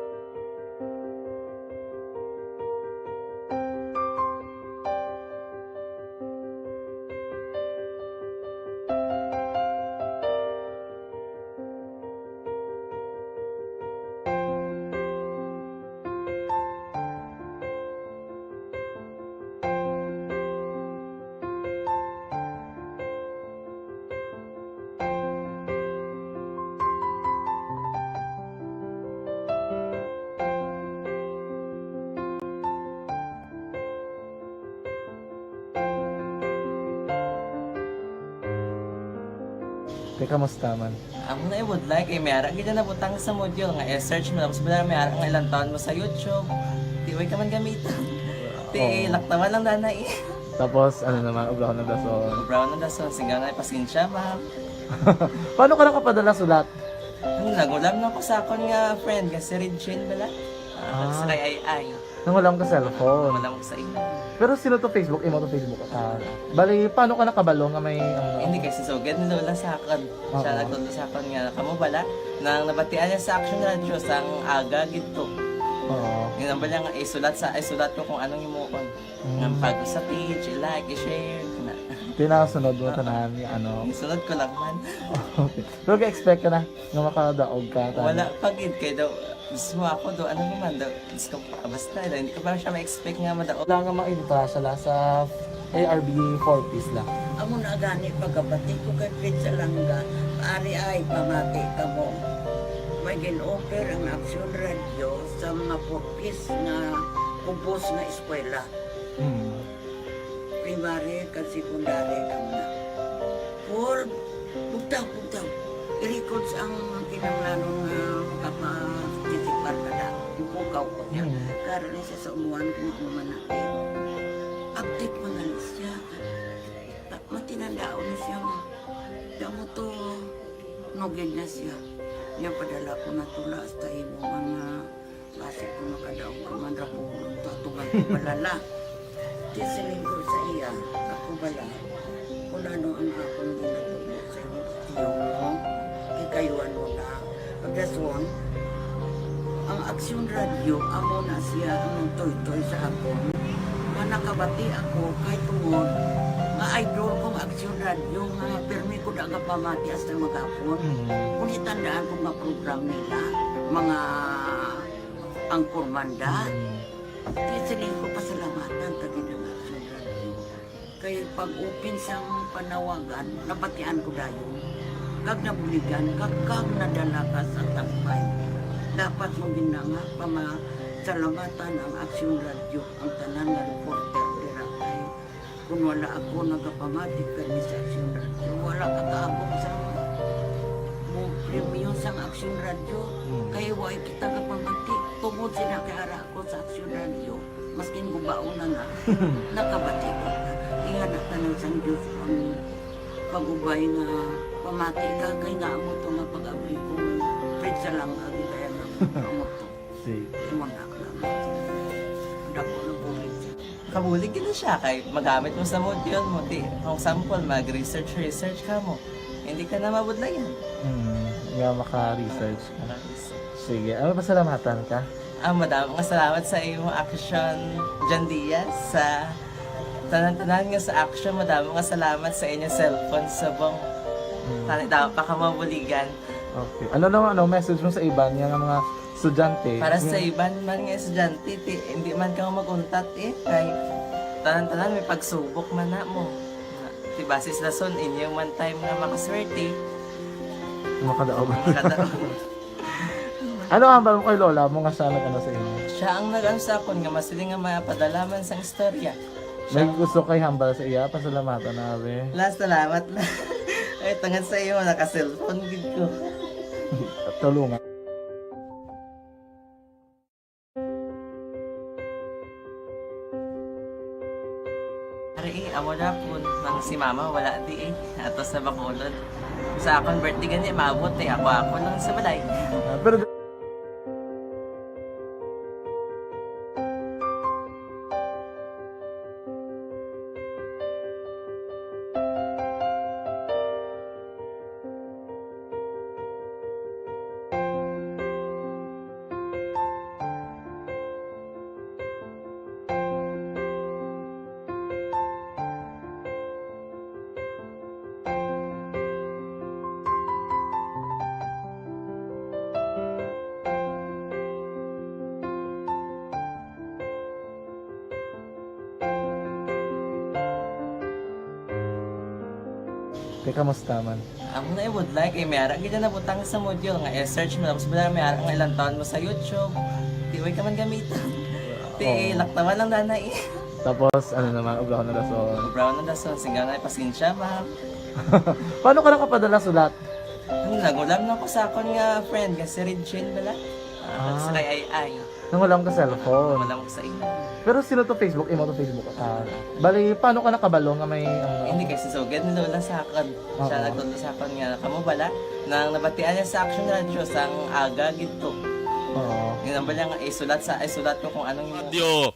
kamusta man? Ako na would like, mayara gina na butang sa module nga search mo tapos bala mayara nga ilang taon mo sa YouTube. Di way ka man gamitan. Di laktaman lang nanay. Tapos ano naman, brown ng dason. Brown ng dason, sigaw na pasensya ma'am. Paano ka nakapadala sulat? Nagulam na ko sa akon nga friend nga si Regine bala. Sa kay ay. Nangulam ka cellphone. Nangulam ko sa ina. Pero sino to Facebook? Imo to Facebook. Bali, paano ka nakabalo nga may... Hindi kasi sugad ni Lola sa akin. Siya nagtuto sa akin nga kamo bala. Nang nabatian niya sa Action Radio sang aga gito. Oo. Yun ang bala nga isulat ko kung anong imuon. Nang pag sa page, i-like, i-share. Tinasunod mo tanan ano. Isunod ko lang man. Okay. Pero ka-expect ka na nga makadaog ka. Wala pagid kay daw. Gusto mo ako do ano naman daw. Gusto ko basta hindi ko pa siya ma-expect nga madaog. Wala nga ma-invita siya sa ARB 4 piece lang. Amo na gani pagkabati ko kay Prince Alanga, ari ay pamati ka mo. May gin-offer ang Action Radio sa mga 4 piece na kubos na eskwela. Primary kag secondary ka na. Or bugtaw. I-record ang kinanglanon nga kapatitikbar ka na. Ipukaw ko niya. Karoon siya sa umuan kung natin. Update mo na siya. Matinandao na siya. Damo to nogin na siya. Niya padala ko na tula sa imo mga klase ko nakadaog ka man rapulong tatugan ko balala. Tisiling ko sa iya. Ako bala. Kung ano ang akong ginatulog sa iyo. Tiyo mo. Kayuan mo na. Pagdason, ang Action Radio, amo na siya ang toy-toy sa akon. Manakabati ako kay tungod nga idol kong Action Radio nga permi ko na nga pamati hasta magapon. Kung itandaan ko nga program nila, mga angkor manda, tisiling ko pasalamatan tagin ng Action Radio. Kaya pag-open siyang panawagan, napatian ko dayon. Kag nabuligan, kag nadala ka sa tampay. Dapat mo ginanga pamasalamatan ang Action Radio, ang tanan nga reporter dirakay. Kung wala ako nagapamatik kami sa Action Radio, wala ka kaabong sa premium sa Action Radio. Kaya wala kita kapamatik. Tungod sila kaya ako sa Action Radio. Maskin gubaon na nga, nakabatik ko. Ihanatan ng San Diyos ang pag-ubay nga pamati ka kay nga mo ito nga pag-abay ko pritsa lang agi kaya nga mo ito mo na dako na bulig siya kabulig na siya kay magamit mo sa module mo di kung sample mag-research ka mo hindi ka na mabudlayan nga maka-research ka sige ano pasalamatan ka? Madam nga salamat sa iyong Action John Diaz sa tanan-tanan nga sa Action madam nga salamat sa inyong cellphone sa bong dapat pa ka mabuligan. Okay. Ano naman message mo sa iba niya mga estudyante? Para sa iba man nga estudyante, hindi man ka maguntat kay tanan-tanan may pagsubok man na mo. Di basis na son inyo one time nga makaswerte. Makadaog. Ano ang hambal mo kay lola mo nga siya nag-ano sa inyo? Siya ang nag-ano sa akon nga masiling nga mapadalaman sa istorya. May gusto kay hambal sa iya, pasalamatan na be. Last salamat na. Ay, tangan sa iyo, naka-cellphone gid ko. Tulungan. Ari, amo na po, nang si mama wala di ato sa Bacolod. Sa akon birthday gani, maabot ako lang sa balay. Pero kamusta man? Ako na would like, mayara gid na butang sa module nga i-search mo tapos bala mayara nga ilang taon mo sa YouTube. Di way ka man gamitan. Di laktawan lang nanay. Tapos ano naman, brown na rason. Brown na dason, singgang na pasensya ma'am. Paano ka nakapadala sulat? Nagulam na ko sa akon nga friend nga si Regine bala. Sa kay ay. Nang wala ka cellphone. Wala ko sa ina. Pero sino to Facebook? Imo to Facebook. Bali, paano ka nakabalo nga may... Hindi kasi sugad ni Lola sa akin. Siya nagtulo sa akin nga, kamo bala, nang nabatian niya sa Action Radio sang aga gito. Oo. Yung bala nga, isulat ko kung anong... Radio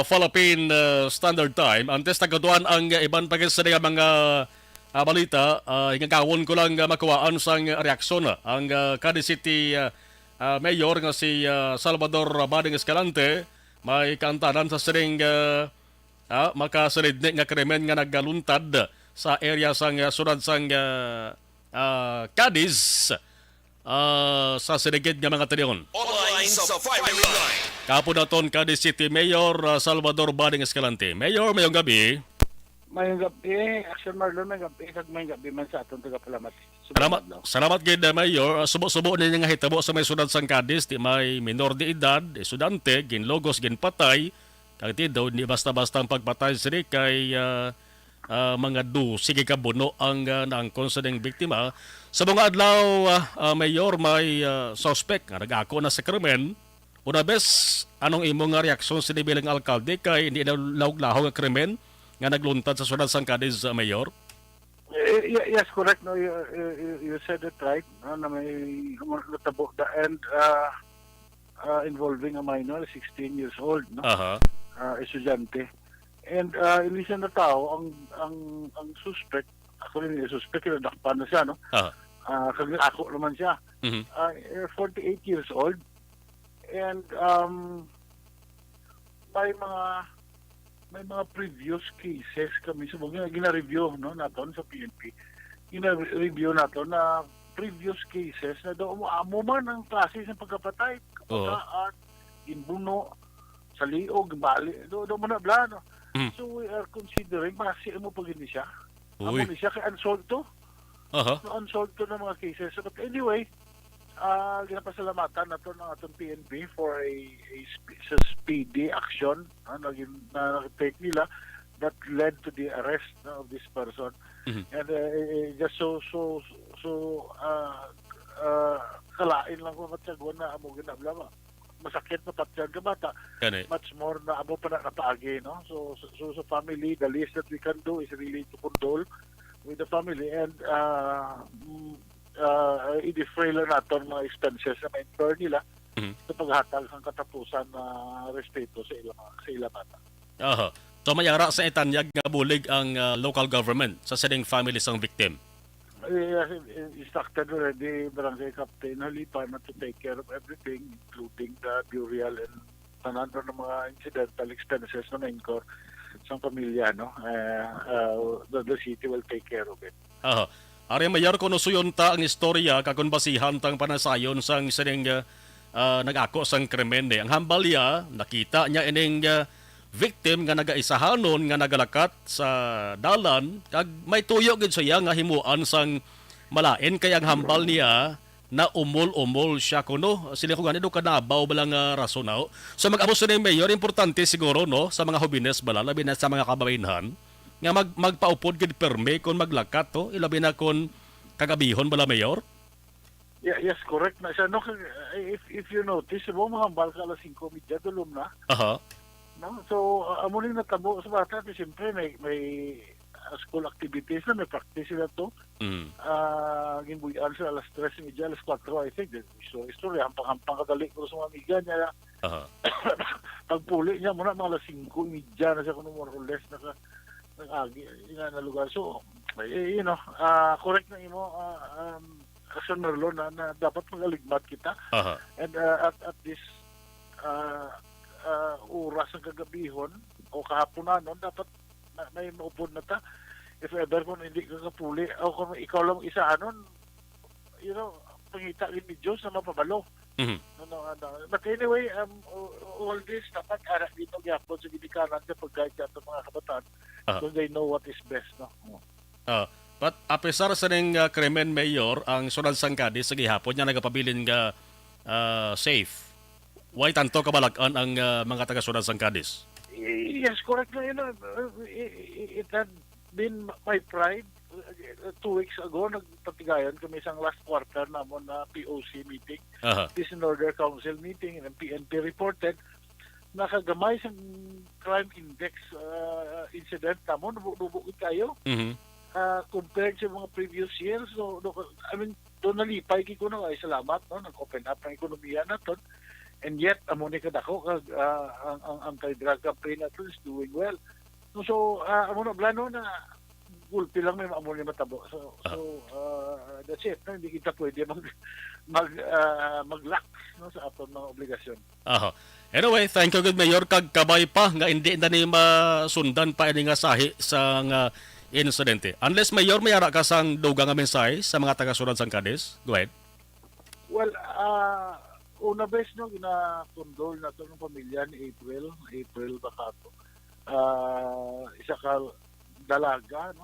Philippine Standard Time. Antes tagaduan ang ibang pagkisa nga mga balita. Hingagawon ko lang makuhaan sang reaksyon. Ang Cadiz City Mayor nga si Salvador Bading Escalante may kantanan sa siring makasaridnik nga krimen nga nagaluntad sa area sang sunod sang Cadiz sa sirigid nga mga talion. Online sa firing line. Kapo naton Cadiz City Mayor Salvador Bading Escalante. Mayor, mayong gabi. Mayong gabi, Action Marlon, mayong gabi, mayong gabi man sa atong tagapalamat. Salamat gid Mayor. Subo-subo ninyo nga hitabo sa may sunod sang Cadiz, di may minor de edad, estudyante, ginlogos, ginpatay. Kagti daw ni basta-basta ang pagpatay siri kay mga sige kabuno ang naangkon sa ding biktima. Sa mga adlaw, Mayor, may suspect nga nag-ako na sa krimen. Una bes, anong imong nga reaksyon sa bilang alkalde kay hindi na lawag-laho nga krimen nga nagluntad sa sunod sang Cadiz, Mayor? Yes, correct. No, you said it right. Na may natabo the end involving a minor, 16 years old, no? Estudyante. And ilisan na tao ang suspect, ako rin yung suspect, nakpan na siya, no? Ako naman siya. 48 years old. And may mga previous cases kami sa mga gina-review, no, naton sa PNP. Gina-review naton na previous cases na doon mo man ang klase ng pagkapatay, kapagkaan, inbuno, sa liog, bali, doon mo na bla, no? So we are considering, masi mo pag hindi siya. Amo ni siya kay unsolved to. Unsolved to ng mga cases. But anyway, ginapasalamatan nato ng atong PNP for a speedy action na take nila that led to the arrest of this person. And just so kalain lang ko matyagwan na amo ginabla masakit na patyag ka bata. Much more na amo pa na napaagi, no? So family, the least that we can do is really to condole with the family and i-defray lang natin mga expenses na ma-incur nila sa paghatag ng katapusan na respeto sa ilang bata. So mayara sa itanyag nga bulig ang local government sa sining family sang victim? Instructed already Barangay Captain Halipan to take care of everything including the burial and tanan ng mga incidental expenses na ma-incur sa pamilya, no? The city will take care of it. Ari Mayor, kung suyon ta ang istorya kakon basihan tang panasayon sang sining nag-ako sang krimen ang hambalya nakita niya ining victim nga nagaisahanon nga nagalakat sa dalan kag may tuyo gid siya nga himuan sang malain kay ang hambal niya na umol siya kuno. Sila ko ganito kanabaw balang rason na. So mag-amos na yung mayor, importante siguro no sa mga hobines bala, labi na sa mga kababainhan, nga magpaupod gid perme kung maglakat to, ilabi na kung kagabihon bala mayor. Yeah, yes, correct na siya. No, if you notice, mga hambal ka alas 5:30 dulom na. Aha. No? So, amo rin natabo sa bata, kasi siyempre may school activities na, may practice sila to. Ginbuyan sila alas 3:30, alas 4, I think. Story, hampang kadali ko sa mga amiga niya. Pagpuli niya muna, mga alas 5:30 na siya kung more or less nag-agi na lugar. So, correct na imo, Action Merlo, na dapat magaligmat kita. And at this oras ng kagabihon o kahaponan, dapat may maupod na ta. If ever kung hindi ka kapuli o kung ikaw lang isa pangita rin ni Diyos na mapabalo. But anyway, all this dapat ara dito gyapon sa gidikanan sa pagguide sa mga kabataan so they know what is best. But apesar sa ning krimen mayor, ang Sunod Sangkadis sa gihapon niya nagapabilin nga safe. Why tanto kabalakan ang mga taga Sunod Sangkadis? Yes, correct na yun. It had been my pride. 2 weeks ago, nagpatigayan kami isang last quarter namon na POC meeting, Peace and Order Council meeting, and PNP reported nakagamay sa crime index incident namon, nubukit kayo. Compared sa mga previous years. So, I mean, doon nalipay ko na ay salamat, nag-open up ng ekonomiya natin. And yet, amo ni kadako, ang anti-drug campaign natin is doing well. So, amo na, blano na, gulpi lang may amo ni matabo. So, that's it. Hindi kita pwede mag-lax sa aton mga obligasyon. Anyway, thank you, good Mayor. Kagkabay pa, nga hindi na ni masundan pa ini nga sahi sa insidente. Unless Mayor, may ara ka sang dugang nga mensahe sa mga taga-Sunod Sangkadis. Go ahead. Well, una bes gina-condole na ito ng pamilya ni April Bacato. Isa ka dalaga,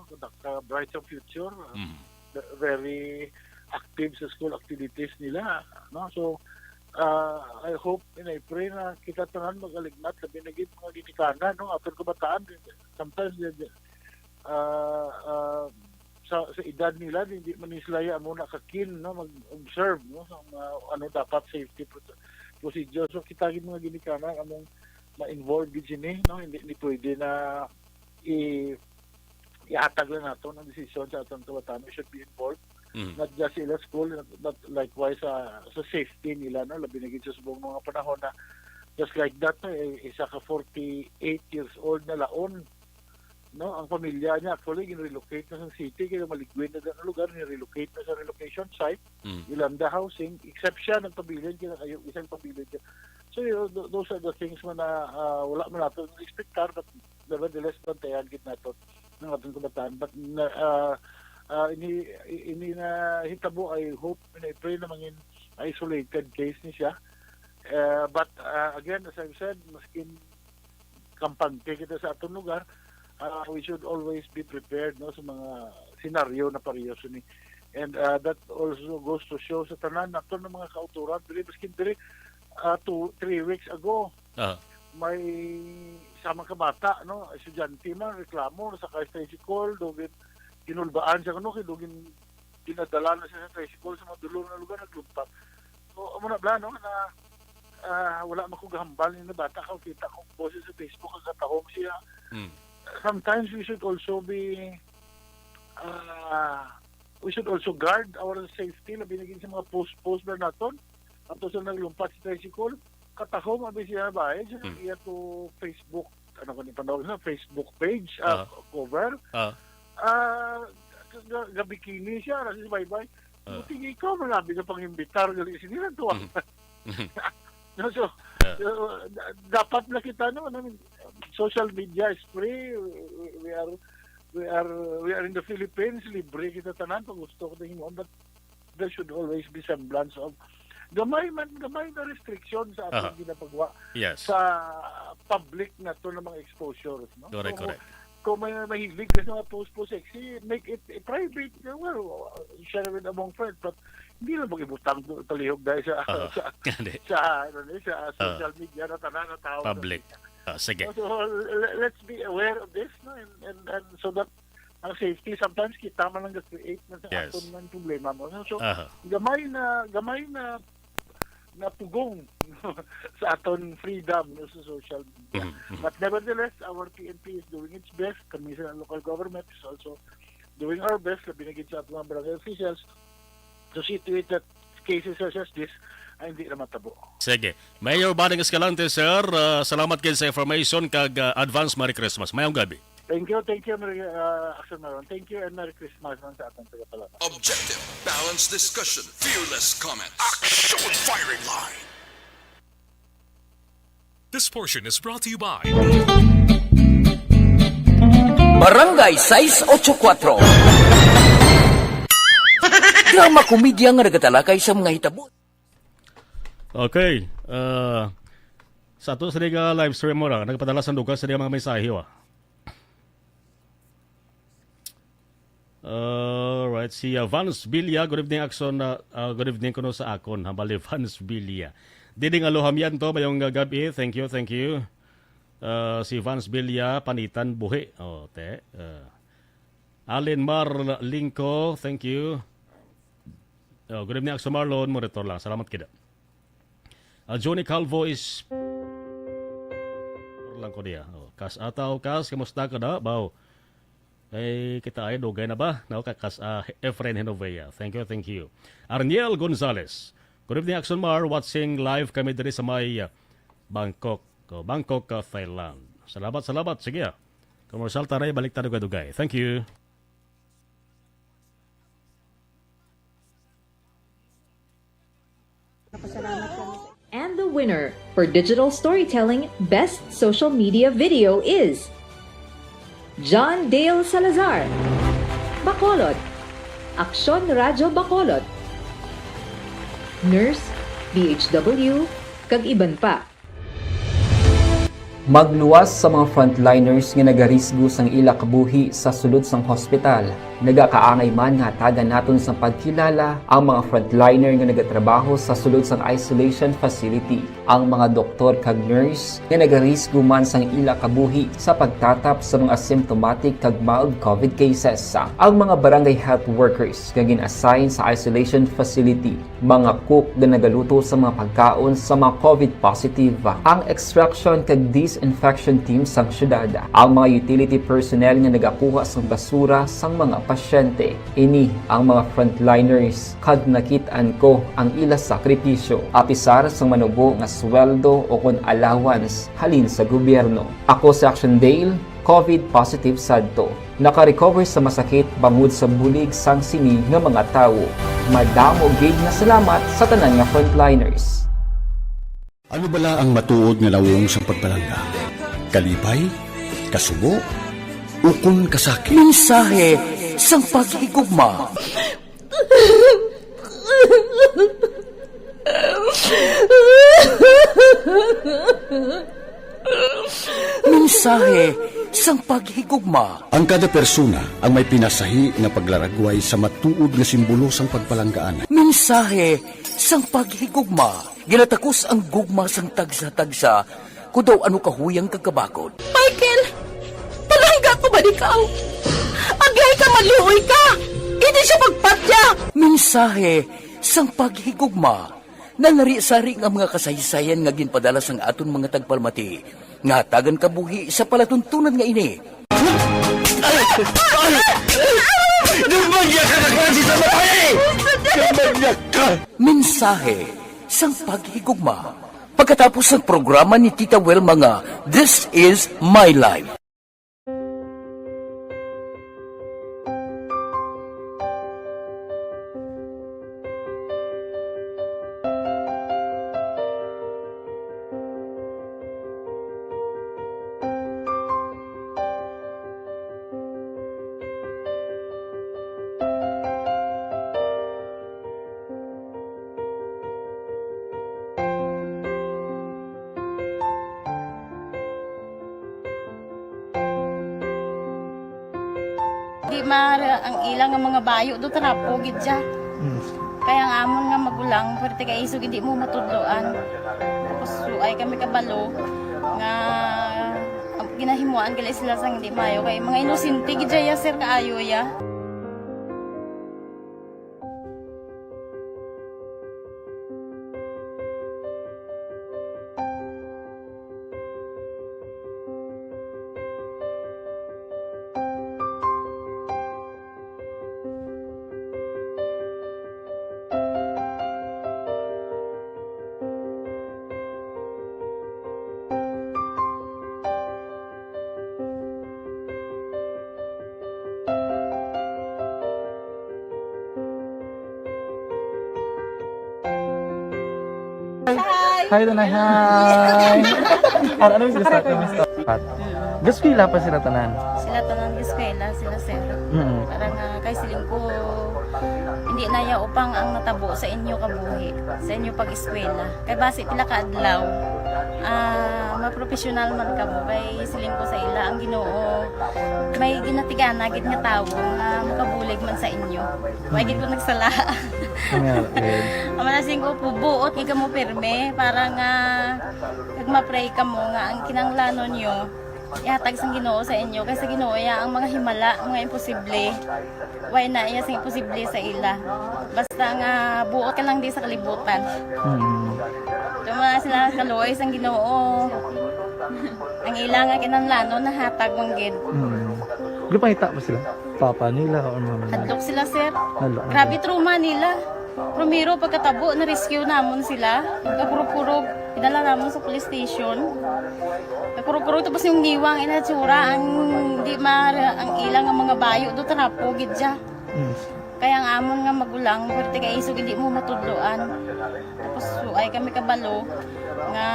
ka bright of future, very active sa school activities nila. So, I hope in April na kita tanan magaligmat sa binagit mga ginikanan, after kabataan. Sometimes, sa edad nila hindi man islaya mo nakakin mag-observe sa dapat safety procedure. So kita gid mga ginikanan among ma-involve gid sini hindi pwede na ihatag lang nato ng desisyon sa atong kabatan. We should be involved, not just sila school but likewise sa safety nila, labi na gid sa subong mga panahon na just like that isa ka 48 years old na laon. Ang pamilya niya actually gin-relocate na sa city, kaya maligwin na sa lugar, ni-relocate na sa relocation site, Ilanda housing, except siya nagpabilin, kaya kayo isang pabilin siya. So those are the things na wala man natin expectar, but nevertheless bantayan gid nato ng ating kabataan. But ini na hitabo, I hope and I pray na mangin isolated case ni siya. But again, as I've said, maskin kampante kita sa atong lugar, we should always be prepared sa mga senaryo na parehas ni. And that also goes to show sa tanan nato ng mga kauturan. Maskin diri 2-3 weeks ago, may sama ka bata, estudyante man, reklamo sa tricycle, dugin kinulbaan siya dugin dinadala na siya sa tricycle sa mga dulong na lugar, naglumpat. So, amo na plano na wala makugahambal ni na bata, kita kong boses sa Facebook, kagatahong siya. Sometimes we should also guard our safety, labi naging sa mga post ba naton ato sa naglumpat sa tricycle, katahom abi siya ba iya to Facebook, Facebook page cover gabikini siya kasi bye-bye buti ikaw malabi na pang-imbitar gali sinilang tuwa. So, dapat na kita social media is free. We are in the Philippines, libre kita tanan pag gusto ko himon, but there should always be semblance of gamay na restriction sa ating ginapagawa sa public na to ng mga exposures. Correct. kung may mahilig ka sa mga post sexy, make it private. Well, share it among friends. But hindi na mag-ibutang talihog dahil sa social media na tanan na tao. Public. Sige. So, let's be aware of this, no? And so that ang safety, sometimes kita man lang create na sa aton ng problema mo. So, gamay na pugong sa aton freedom sa social media. But nevertheless, our PNP is doing its best. Kami sa local government is also doing our best na binigyan sa ating mga barangay officials to see to it that cases such as this ay hindi na matabo. Sige. Mayor Bading Escalante, sir. Salamat kayo sa information kag advance Merry Christmas. Mayong gabi. Thank you, Action Maron. Thank you and Merry Christmas sa atong tagapalata. Objective, balanced discussion, fearless comment. Action firing line. This portion is brought to you by Barangay 684. Drama komedya nga nagatalakay sa mga hitabo. Okay. Sa ato sa live stream mo nagpadala sa lugar sa mga mensahe right, si Vance Villa, good evening Action, good evening kuno sa akon, hambali Vance Villa. Diding aloham yan to, mayong gabi, thank you. Si Vance Villa, Panitan Buhi, Alin Mar Lingko, thank you. Good evening Action Marlon, monitor lang, salamat kita. Johnny Calvo is lang ko dia. Kas ataw, kamusta ka na, baw? Kita ay dugay na ba? Kakas Efren Henovea. Thank you. Arniel Gonzalez. Good evening, Action Mar. Watching live kami diri sa may Bangkok, Thailand. Salamat. Sige. Commercial taray, balik tayo dugay. Thank you. And the winner for Digital Storytelling Best Social Media Video is John Dale Salazar, Bacolod, Aksyon Radyo Bacolod, Nurse, DHW, kag iban pa. Magluwas sa mga frontliners nga nagarisgo sang ila kabuhi sa sulod sang hospital. Nagakaangay man nga tagan naton sa pagkilala ang mga frontliner nga nagatrabaho sa sulod sang isolation facility. Ang mga doktor kag nurse nga nagarisgo man sang ila kabuhi sa pagtatap sa mga asymptomatic kag mild COVID cases. Ang mga barangay health workers nga gin-assign sa isolation facility, mga cook nga nagaluto sa mga pagkaon sa mga COVID positive, ang extraction kag disinfection team sang syudad, ang mga utility personnel nga nagakuha sang basura sang mga pasyente. Ini ang mga frontliners kag nakitaan ko ang ila sakripisyo apisar sang manubo nga sweldo o kun allowance halin sa gobyerno. Ako si Action Dale, COVID positive sadto. Naka-recover sa masakit bangod sa bulig sang sini nga mga tawo. Madamo gid nga salamat sa tanan nga frontliners. Ano bala ang matuod nga lawong sa pagpalangga? Kalipay? Kasubo? Ukon kasakit? Mensahe sang paghigugma. Mensahe sang paghigugma. Ang kada persona ang may pinasahi nga paglaragway sa matuod nga simbolo sang pagpalanggaan. Mensahe sang paghigugma. Ginatakos ang gugma sang tagsa-tagsa kung daw ano kahuyang kagkabakod. Michael! Palangga ko ba ikaw? Agay ka, malihoy ka! Hindi siya magpatya! Mensahe sang paghigugma. Nanari-sari ang mga kasaysayan nga ginpadala sang aton mga tagpalmati. Nga tagan kabuhi sa palatuntunan nga ini. Gumagya ka na klase sa matay! Gumagya ka! Mensahe sang paghigugma. Pagkatapos ng programa ni Tita Welma nga, This is My Life. Di ang ilang nga mga bayo do tarapo gid siya. Kaya ang amon nga magulang pwerte kay iso hindi mo matudloan. Tapos ay kami kabalo nga ginahimuan gali sila sang hindi mayo kay mga inosente gid ya sir kaayo ya. Hi, Tanay. Hi. Ano yung sila sa Gaskwila pa sila tanan. Sila tanan eskwela, sila sir. Parang kay siling ko hindi na ya upang ang natabo sa inyo kabuhi, sa inyo pag-eskwela. Kay base pila ka adlaw. Maprofessional man ka mo kay siling ko sa ila ang Ginoo. May ginatigan gid nga tawo nga makabulig man sa inyo. Way gid ko nagsala. Amanasing ko pubuot kay kamo pirme para nga kag ma-pray kamo nga ang kinanglanon nyo ihatag sang Ginoo sa inyo kay sa Ginoo ya ang mga himala, mga imposible. Way na iya sing imposible sa ila. Basta nga buot ka lang di sa kalibutan. Tuma sila kaluoy sang Ginoo. Ang ila nga kinanglanon nahatag mong gid. Lupangita ba sila? Papa nila o mama nila? Hadlok sila sir. Hadlok. Grabe trauma nila. Primero pagkatabo na rescue namon sila. Kakurog-kurog idala namon sa police station. Kakurog-kurog tapos yung giwang inatsura ang di ang ilang nga mga bayo do tarapo gid siya. Kaya ang amon nga magulang pwerte kay iso hindi mo matudloan. Tapos ay kami kabalo nga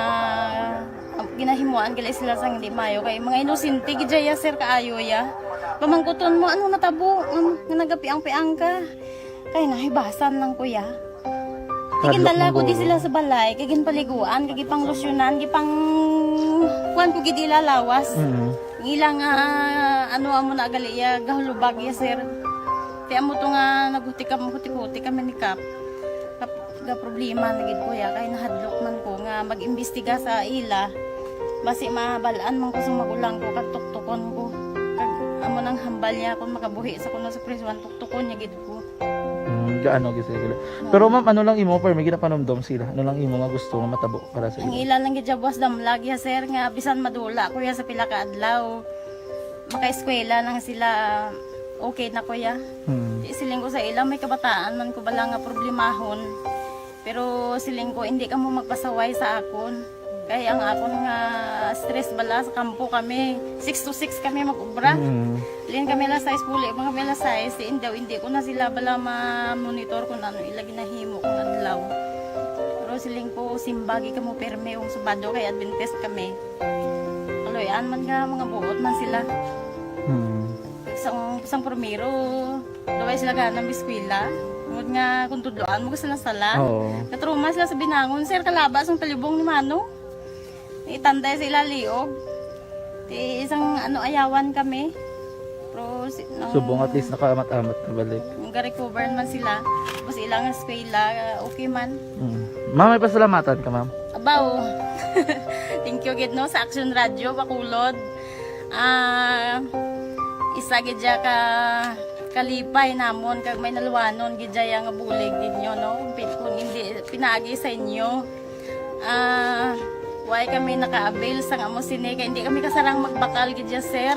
ginahimuan gali sila sang hindi mayo kay mga inosente gid ya sir kaayo ya. Pamangkuton mo ano natabo nga nagapiang-piang ka. Kay nahibasan lang kuya. Kigindala ko di sila sa balay, kagin paliguan, kagi pang losyunan, kagi pang kuan ko gid ilalawas. Ilang ano amo na gali ya gahulubag ya sir. Ti amo to nga naghuti kami ni Kap. Ga problema na gid kuya kay nahadlok man ko nga mag-imbestiga sa ila. Basi mabalaan man ko sa magulang ko kag tuktukon ko. Kag amo nang hambal niya kung makabuhi sa kuno sa prison tuktukon niya gid ko. Gaano gid sila. Pero ma'am, ano lang imo per may ginapanomdom sila? Ano lang imo nga gusto nga matabo para sa Ang ila? ilan lang gid jabwas damlag ya sir nga bisan madula kuya sa pila ka adlaw. Maka-eskwela nang sila okay na kuya. Siling ko sa ila may kabataan man ko bala nga problemahon. Pero siling ko hindi ka mo magpasaway sa akon. Kaya ang akon nga stress bala sa kampo kami. 6 to 6 kami mag-ubra. Lin kami la size puli, mga kami la size. Hindi ko na sila bala ma-monitor kung ano ila ginahimo kung adlaw. Pero siling ko simbagi ka mo perme yung subado kay Adventist kami. Kaloyan man nga mga buot man sila. Isang primero, daway sila ka ng biskwila. Tungod nga kung tudloan mo ko sila sala. Katruma sila sa binangon, sir kalabas ang talibong ni Mano. Itanday sila liog. Isang ayawan kami. Pero Subong at least nakaamat-amat na balik. Ga-recover man sila. Tapos ilang eskwela, okay man. Ma'am, may pasalamatan ka ma'am? Abaw. Thank you gid no sa Action Radio Bacolod. Isa gid ka kalipay namon kag may naluwanon gid nga bulig gid nyo no. Kung hindi pinaagi sa inyo. Why kami naka-avail sang amo sine kay hindi kami kasarang magbakal gid sir.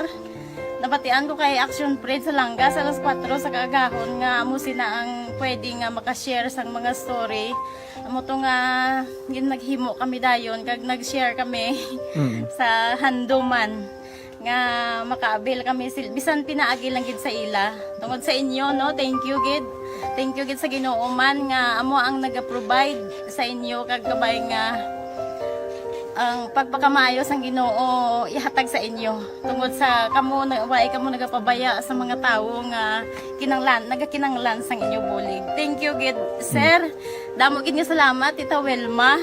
Napatian ko kay Action Parade sa Langgas alas 4 sa kaagahon nga amo sina ang pwede nga maka-share sang mga story. Amo to nga naghimo kami dayon kag nag-share kami sa handuman nga maka-avail kami bisan pinaagi lang gid sa ila. Tungod sa inyo no, thank you gid. Thank you gid sa Ginoo man nga amo ang naga-provide sa inyo kag gabay nga ang pagpakamayos ang Ginoo ihatag sa inyo tungod sa kamo nagapabaya sa mga tawo nga nagakinanglan sang inyo bulig. Thank you gid sir. Damo gid nga salamat Tita Welma.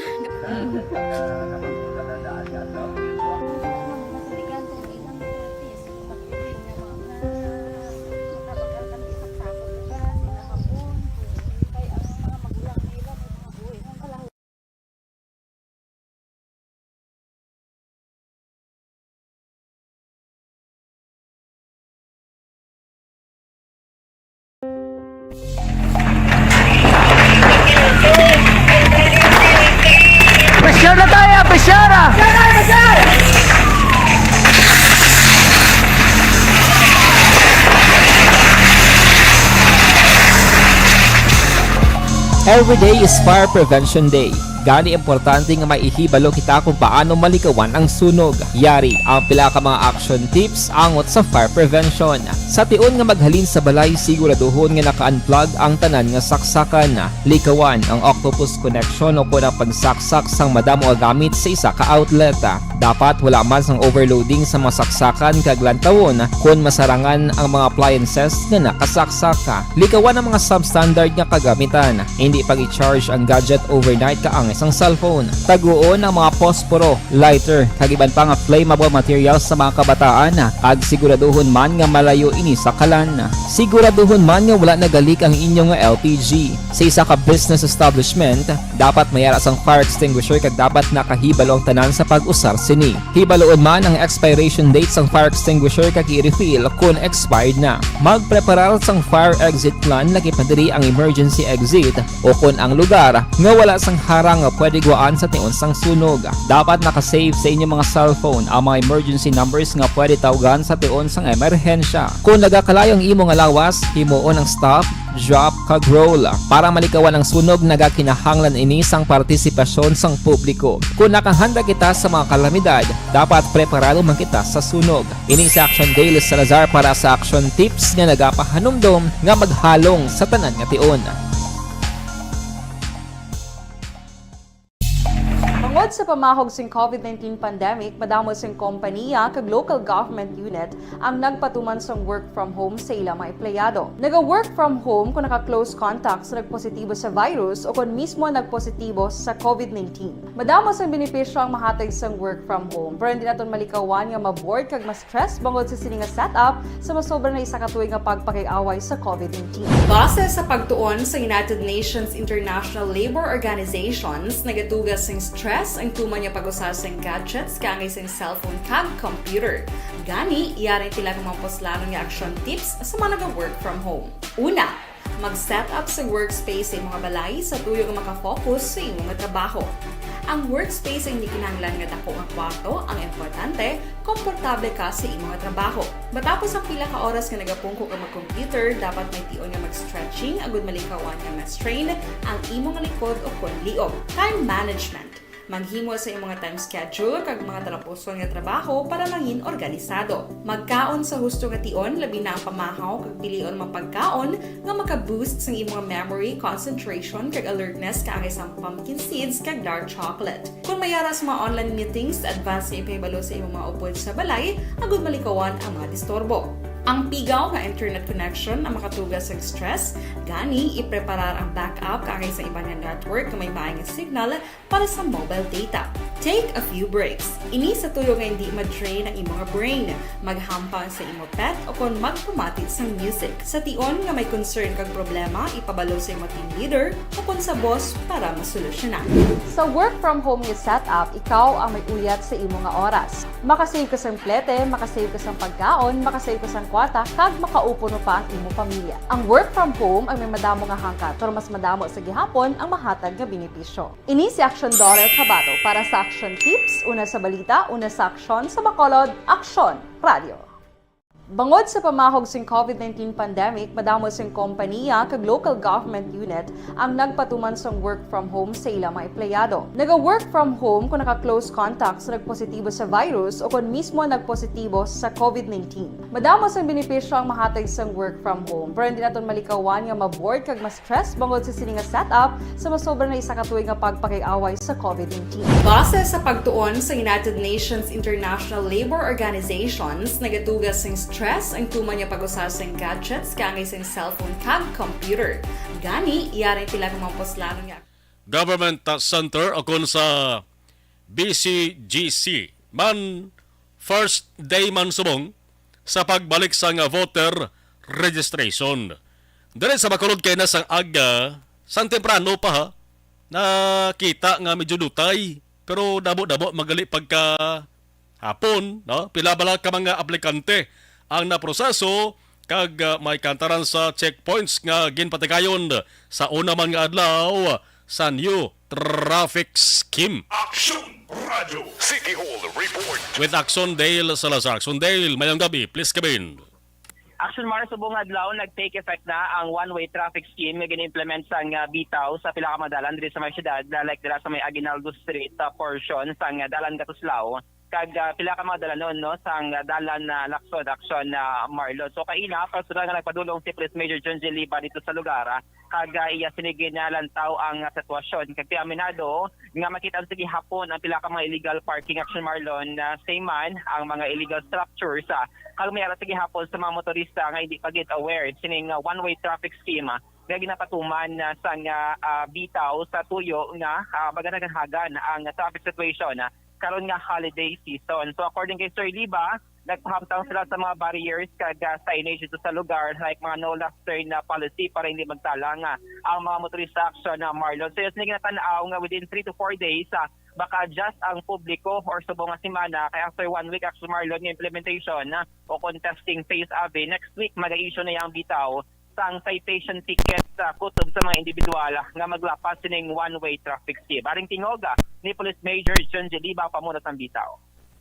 Every day is Fire Prevention Day. Gani importante nga maihibalo kita kung paano malikawan ang sunog. Yari ang pila ka mga action tips angot sa fire prevention. Sa tion nga maghalin sa balay, siguraduhon nga naka-unplug ang tanan nga saksakan. Likawan ang octopus connection o kung ang pagsaksak sang madamo nga gamit sa isa ka outlet. Dapat wala man sang overloading sa mga saksakan kag lantawon kung masarangan ang mga appliances nga nakasaksaka. Likawan ang mga substandard nga kagamitan. Hindi pag i-charge ang gadget overnight kaang isang cellphone. Taguon ang mga posporo, lighter, kag iban pa nga flammable materials sa mga kabataan. Kag siguraduhon man nga malayo ini sa kalan. Siguraduhon man nga wala nagalik ang inyong LPG. Sa isa ka business establishment, dapat mayara sang fire extinguisher kag dapat nakahibalo ang tanan sa pag-usar sini. Hibaloon man ang expiration date sang fire extinguisher kag i-refill kung expired na. Magpreparar sang fire exit plan laki padiri ang emergency exit o kung ang lugar nga wala sang harang nga pwede guwaan sa tion sang sunog. Dapat nakasave sa inyong mga cellphone ang mga emergency numbers nga pwede tawagan sa tion sang emerhensya. Kung nagakalayo ang imo nga lawas, himuon ang stop, drop, kag roll. Para malikawan ang sunog, nagakinahanglan ini sang partisipasyon sang publiko. Kung nakahanda kita sa mga kalamidad, dapat preparado man kita sa sunog. Ini sa Action Daily Salazar para sa action tips nga nagapahanumdom nga maghalong sa tanan nga tion. Tungod sa pamahog sing COVID-19 pandemic, madamo sing kompanya kag local government unit ang nagpatuman sang work from home sa ilang mga empleyado. Naga-work from home kung naka-close contact sa nagpositibo sa virus o kung mismo nagpositibo sa COVID-19. Madamo sang benepisyo ang mahatag sang work from home, pero hindi naton malikawan nga ma-bored kag ma-stress bangod sa sini nga setup sa masobra na isa ka tuig nga pagpakiaway sa COVID-19. Base sa pagtuon sa United Nations International Labour Organizations, nagatugas sing stress ang tuman niya pag-usar sa gadgets kangay sa cellphone kag computer. Gani, iyarin tila ng mga poslano nga action tips sa mga nag-work from home. Una, mag-set up sa workspace sa mga balay sa tuyo nga makafocus sa imong trabaho. Ang workspace ay hindi kinahanglan nga dako nga kwarto, ang importante, komportable ka sa imong trabaho. Matapos ang pila ka oras nga nagapungko ka mag-computer, dapat may tion nga mag-stretching agud malikawan nga ma-strain ang imong likod o kon liog. Time management. Maghimo sa imong mga time schedule kag mga talapuson nga trabaho para mangin organisado. Magkaon sa husto nga tion, labi na ang pamahaw kag pilion mapagkaon nga maka-boost sa imong memory, concentration kag alertness kaangay sa pumpkin seeds kag dark chocolate. Kung mayara sa mga online meetings, advance sa ipahibalo sa imong mga upod sa balay, agud malikawan ang mga disturbo. Ang pigaw nga internet connection ang makatugas sa stress, gani ipreparar ang backup kaangay sa ibang nga network nga may maayong signal para sa mobile data. Take a few breaks. Ini sa tuyo nga hindi ma-drain ang imong brain, maghampang sa imong pet o kung magpumati sa music. Sa tion nga may concern kag problema, ipabalo sa imong team leader o kung sa boss para masolusyonan. Sa work from home nga setup, ikaw ang may uyat sa imong nga oras. Makasave ka sang plete, makasave ka sang pagkaon, makasave ka sang kwarta, kag makaupo no pa ang imong pamilya. Ang work from home ay may madamo nga hangkat, pero mas madamo sa gihapon ang mahatag nga benepisyo. Ini si Action Dorel Cabato para sa Action Tips, una sa balita, una sa aksyon sa Bacolod, Aksyon Radio. Bangod sa pamahog sing COVID-19 pandemic, madamo sing kompanya kag local government unit ang nagpatuman sang work from home sa ilang mga empleyado. Naga-work from home kung naka-close contact sa nagpositibo sa virus o kung mismo nagpositibo sa COVID-19. Madamo sang benepisyo ang mahatag sang work from home, pero hindi naton malikawan nga ma-bored kag ma-stress bangod sa sini nga setup sa masobra na isa ka tuig nga pagpakiaway sa COVID-19. Base sa pagtuon sa United Nations International Labour Organizations, nagatugas sing stress ang tuman niya pag-usar sa gadgets kaangay sa cellphone kag computer. Gani, iyarin tila ng mga poslano niya. Government Center akon sa BCGC man first day man subong sa pagbalik sa nga voter registration. Dali sa Bacolod kay na sang aga, sang temprano pa ha, nakita nga medyo dutay, pero dabo-dabo magali pagka hapon, no? Pila bala ka mga aplikante ang naproseso kag may kantaran sa checkpoints nga ginpatikayon sa una man nga adlaw sa new traffic scheme. Action Radio City Hall Report. With Action Dale Salazar. Action Dale, mayang gabi, please come in. Action Mars subong adlaw nag-take effect na ang one-way traffic scheme nga gini-implement sa bitaw sa pila ka mga dalan diri sa may syudad, like dira sa may Aguinaldo Street portion sa dalan Katuslao kag pila ka mga dalan no sa dalan na Lacson Action Marlon. So kaila personal nga nagpadulong si Police Major John J. Liba dito sa lugar kag iya sinigi na lantaw ang sitwasyon kag aminado nga makita sige hapon ang pila ka mga illegal parking Action Marlon same man ang mga illegal structures kag mayara sige hapon sa mga motorista nga hindi pa get aware sining one-way traffic scheme nga ginapatuman sa bitaw sa tuyo nga baganaghagan ang traffic situation karon nga holiday season. So according kay Sir Liba, nagpahamtang sila sa mga barriers kag signage dito sa lugar like mga no left turn na policy para hindi magtala nga ang mga motorista Action Marlon. So yung ginatanaw nga within 3 to 4 days baka just ang publiko or subong nga semana kay after 1 week Action Marlon nga implementation o contesting phase AB next week mag-issue na yang bitaw sang citation ticket kutob sa mga individual nga maglapas sining one-way traffic scheme. Aring tingoga ni Police Major John J. Liba pamunot ang bitaw.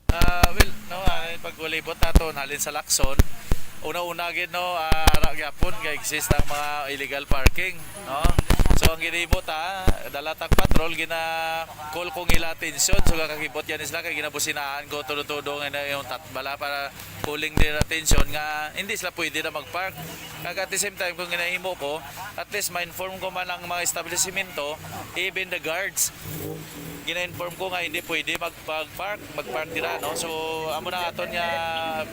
Pag walibot nato halin sa Lacson, una-una gid no gyapon nga exist ang mga illegal parking, no? So ang ginibot dalatang patrol gina call kong ila atensyon so kakibot yan sila kay ginabusinahan ko tudo-tudo nga yung tatbala para calling din attention nga hindi sila pwede na mag-park. Kag at the same time kung ginahimo ko, at least ma-inform ko man ang mga establishmento, even the guards gina-inform ko nga hindi pwede mag-park dira no. So amo na aton nga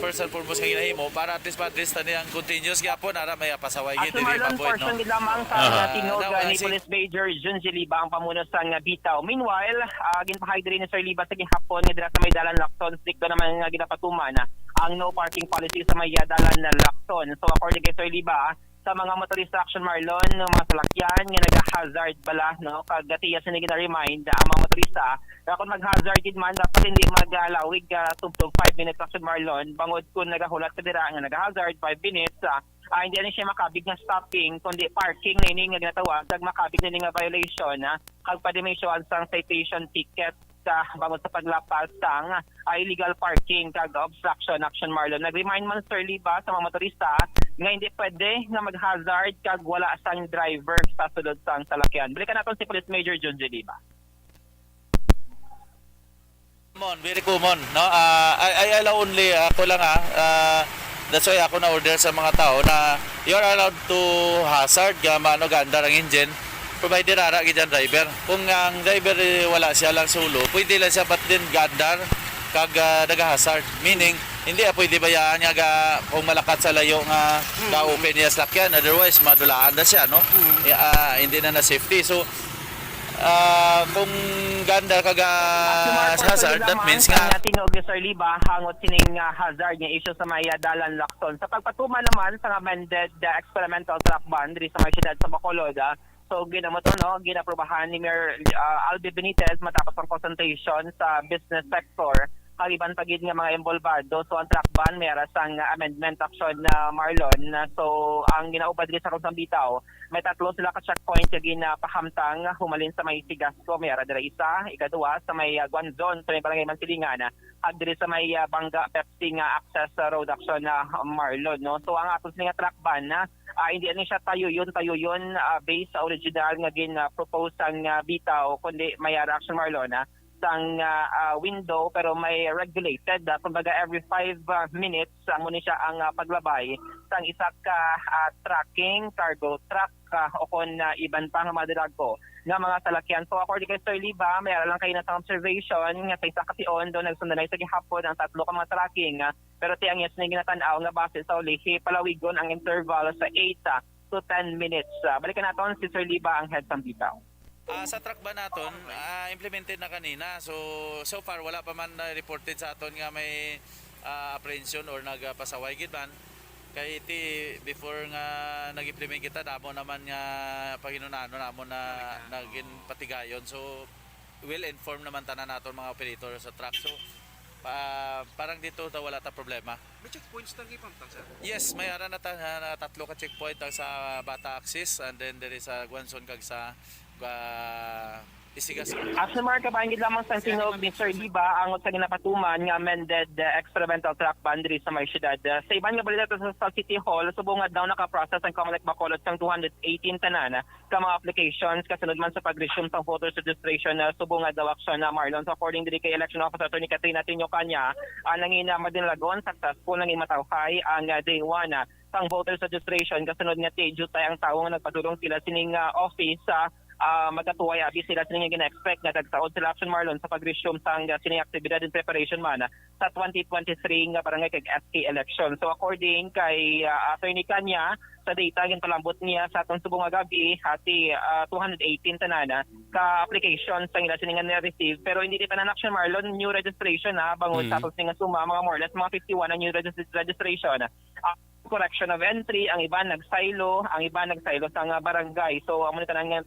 first and foremost nga ginahimo para at least ma-address tani ang continuous gyapon ara may pasaway gid diri pa point no. Portion gid lamang sa tinuga ni Police Major John J. Liba ang pamuno sa bitaw. Meanwhile, ginpahay diri ni Sir Liba sa gihapon nga dira sa may dalan Lacson stricto naman nga ginapatuman ang no parking policy sa may dalan na Lacson. So according kay Sir Liba, sa mga motorista Action Marlon, mga salakyan nga nag-hazard bala, no? Kagatiya sa nagina-remind ang mga motorista na kung mag-hazard man, dapat hindi mag-alawig tugtog 5 minutes Action Marlon. Bangod kung nagahulat ka dira nga nag-hazard 5 minutes, hindi na siya makabig na stopping, kundi parking na ini nga ginatawag, kag makabig na nga violation, kag pwede may issuance ang citation ticket bangod sa paglapas sang illegal parking kag obstruction Action Marlon. Nag-remind man Sir Liba sa mga motorista nga hindi pwede nga mag-hazard kag wala sang driver sa sulod sang salakyan. Balikan naton si Police Major John J. Liba. Very common, no? I allow only ako lang that's why ako na order sa mga tao na you're allowed to hazard gamano ganda ang engine provided ara gid ang driver. Kung ang driver wala siya lang sulo, pwede lang siya bat din gandar kag nagahazard. Meaning, hindi pwede bayaan nga kung malakat sa layo nga ka-open niya sa lakyan. Otherwise, madulaan na siya, no? Hindi na safety. So, kung gandar kag hazard, that means nga tinog ni Sir Liba hangot sining hazard nga issue sa may dalan Lacson. Sa pagpatuma naman sa amended experimental track ban diri sa may siyudad sa Bacolod, so ginaprobahan ni Mayor Albi Benitez matapos ang consultation sa business sector kaliban pagid nga mga involvado. So ang track ban mayara sang amendment action na Marlon. So ang ginaubad diri sa Kusang Bitaw, may tatlo sila ka checkpoint nga ginapahamtang humalin sa may Sigasco, mayara diri isa, ikaduha sa may Guanzon sa may Barangay Mansilingan, at diri sa may Bangga Pepsi nga access road action na Marlon, no. So ang atos nga track ban hindi ani siya tayo yun based sa original nga gin-propose ang bitaw kundi mayara Action Marlon sang window pero may regulated kumbaga every 5 minutes muna siya ang paglabay sang isa ka tracking cargo truck o kon iban pa nga madirag ko nga mga salakyan. So according kay Sir Liba, may lang kayo na sa observation nga sa isa ka tion do nagsundanay sa gihapon ang tatlo ka mga tracking pero tiyang yes na ginatanaw nga base sa ulihi palawigon ang interval sa 8 to 10 minutes. Balikan naton si Sir Liba ang head ng bitaw. Sa truck ba naton, implemented na kanina. So far, wala pa man reported sa aton nga may apprehension or nagpasaway gid man. Kay iti before nga nag-implement kita, damo naman nga paginunano namo na naging patigayon. So, will inform naman tanan naton mga operator sa truck. So, parang dito wala ta problema. May checkpoints tang ipamtang sir? Yes, may ara na tatlo ka checkpoint sa Bata Axis and then there is a Guanzon kag sa isigas. Action mark kabangid lamang sa sinog ni Sir Liba ang sa ginapatuman nga amended experimental track boundary sa may syudad. Sa iban nga balita sa City Hall, subungad daw nakaprocess ang Comelec Bacolod sang 218 tanan ka mga applications kasunod man sa pag-resume sa voters registration na subungad daw aksyon na Marlon. So according to the election officer Attorney Katrina Tinio Kanya, nangin madinlagon successful nangin matawhay ang day 1 sang voters registration kasunod nga jutay ang tawo nga nagpadulong sila sining office sa magkatuway abi sila sining gina-expect nga tagsaod sila Action Marlon sa pag-resume sang sining aktibidad in preparation man sa 2023 nga barangay kag SK election. So according kay Attorney Kanya, sa data gin palambot niya sa atong subong nga gabi hati 218 tanana ka application sa ila sining nga receive pero hindi pa na Action Marlon new registration bangon sa atong singa suma mga more or less mga 51 na new registration. Correction of entry, ang iba nagsilo sa nga barangay. So amo ni tanan nga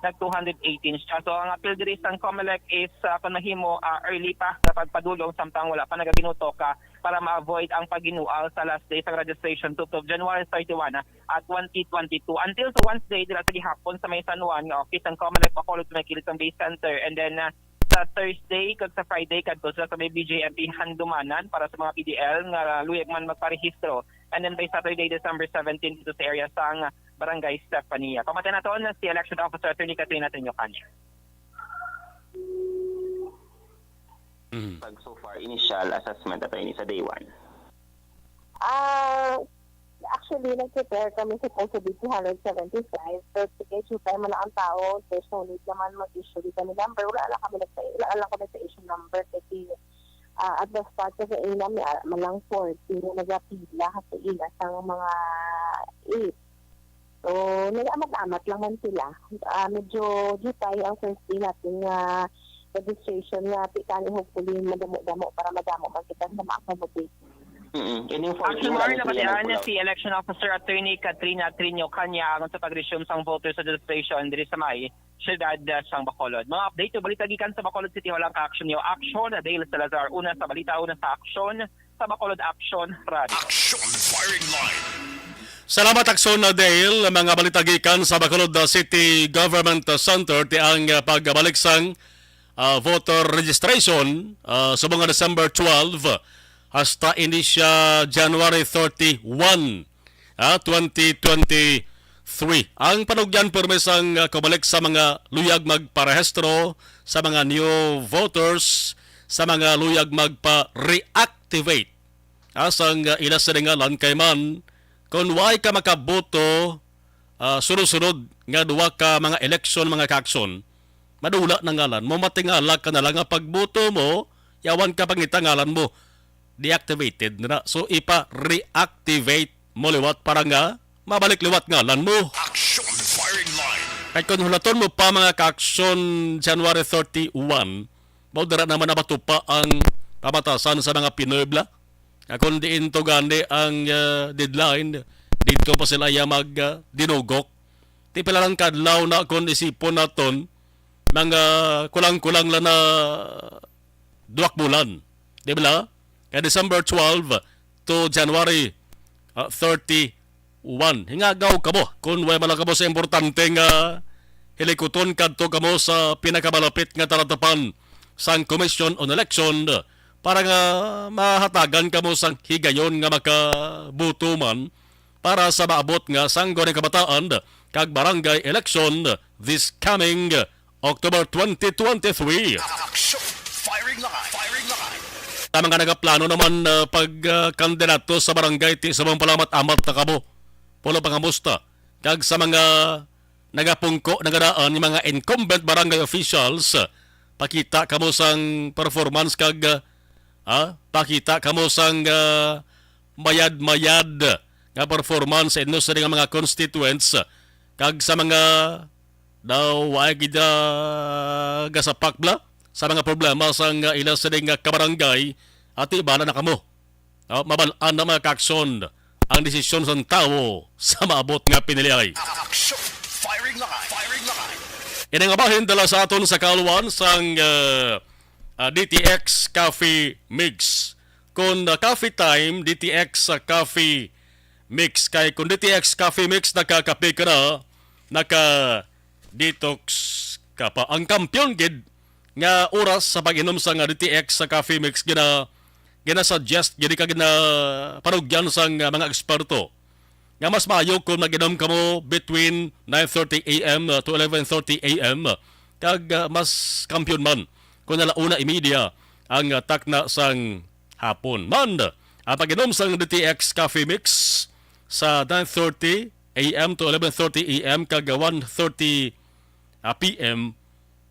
nag 218 siya. So ang appeal diri sang Comelec is kung mahimo early pa sa pagpadulong samtang wala pa nagaginuto ka para ma-avoid ang pagginual sa last day sa registration 2 of January 31 at 2022 until sa Wednesday dila sa gihapon sa may San Juan nga office ang Comelec Bacolod sa may kilid sang base center, and then sa Thursday kag sa Friday kadto sa may BJMP handumanan para sa mga PDL nga luyag man magparehistro. And then by Saturday, December 17, dito sa area sang Barangay Stefania. Pamatayan nato na si Election Officer Attorney Katrina Tinio Kanya. So far, initial assessment attorney sa day 1. Actually, nag-prepare kami supposedly 275, but issue tayo man ang tao, there's no need naman mag-issue dito ng number. Wala lang kami nagsa-issue number kasi at the start kasi ina malang 40 na nagapila kasi ila sa mga 8. So, nag-amat-amat lang man sila. Medyo jutay ang first day natin registration nga pikani hopefully madamo-damo para madamo man kita sa ma-accommodate. Action Marlon napatian si Election Officer Attorney Katrina Tinio Kanya agon sa pag-resume sang voters registration diri sa may syudad sang Bacolod. Mga update o balita gikan sa Bacolod City walang ka-action niyo. Action Dale Salazar una sa balita, una sa action sa Bacolod Action Radio. Action Firing Line. Salamat Action Dale, mga balita gikan sa Bacolod City Government Center ti ang pagbalik sang voter registration sa mga December 12 hasta ini siya January 31, 2023. Ang panugyan permisang kumalik sa mga luyag magparehistro, sa mga new voters, sa mga luyag magpa-reactivate. Asang ilasaringalan kay man, kung why ka makaboto sunod-sunod nga duwa ka mga election, mga kakson, madula na ngalan mo, matingala ka na lang nga pagboto mo, yawan ka pangitangalan mo, deactivated na. So ipa-reactivate mo liwat para nga mabalik liwat ngalan mo. Action Firing Line. Kahit kung hulaton mo pa mga ka-action January 31, baudara naman na pa ang pamatasan sa mga Pinoybla. Kung diin to gani ang deadline, dito pa sila mag-dinugok. Di pala lang kadlaw na kung isipon naton, mga kulang-kulang lang na 2 bulan. Di ba? Kaya December 12 to January 31. Hingagaw ka mo kung way malaka mo sa importante nga hilikuton kadto ka mo sa pinakamalapit nga talatapan sang Commission on Election para nga mahatagan ka mo sang higayon nga makabuto man para sa maabot nga sang goreng kabataan kag barangay election this coming October 2023. Action Firing Line. Firing Line. Tama nga nagaplano naman pagkandidato sa barangay ti sa mga palamat-amat na kamo. Pulo pangamusta. Kag sa mga nagapungko nagadaan yung mga incumbent barangay officials, pakita kamo sang performance kag pakita kamo sang mayad-mayad nga performance inno sa mga constituents kag sa mga daw ay gida gasapakbla sa mga problema sang ila sa kabarangay at ibala na kamo. Mabalaan na mga kakson ang desisyon sa tao sa maabot nga piniliay. Action Firing Line. Firing Line. Yan ang abahin dala sa aton sa kaluan sang DTX Coffee Mix. Kung coffee time, DTX Coffee Mix. Kay kung DTX Coffee Mix nakakape ka na, naka-detox kapa ang kampiyon gid nga oras sa pag-inom sa nga DTX sa coffee mix gina-suggest gid ka gina parugyan sa mga eksperto nga mas maayo kung mag-inom kamo between 9:30 AM to 11:30 AM kag mas kampiyon man kung nalauna imedya ang takna sang hapon man ang pag-inom sa DTX coffee mix sa 9:30 AM to 11:30 AM kag 1:30 PM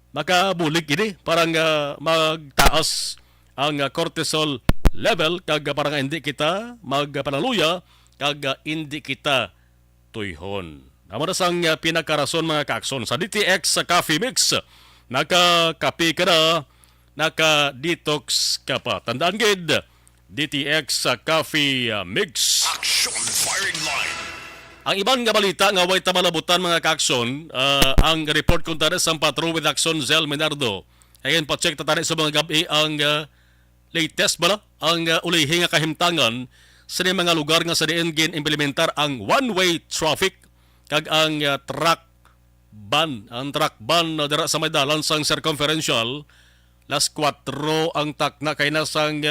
makabulig ini parang magtaas ang cortisol level kag parang hindi kita magpanaluya kag hindi kita tuyhon. Amo na sang pinakarason mga kaakson sa DTX sa coffee mix nakakapi ka na, naka-detox ka pa. Tandaan gid DTX sa coffee mix. Action Firing Line. Ang ibang nga balita nga way tamalabutan mga kaakson, ang report kung tari sa Patrol with Action Zel Menardo. Ayan, pa-check ta tari sa mga gabi ang latest bala, ang ulihi nga kahimtangan sa mga lugar nga sa diin gin implementar ang one-way traffic kag ang truck ban. Ang truck ban na dira sa may dalan sang circumferential, las 4 ang takna kay nasang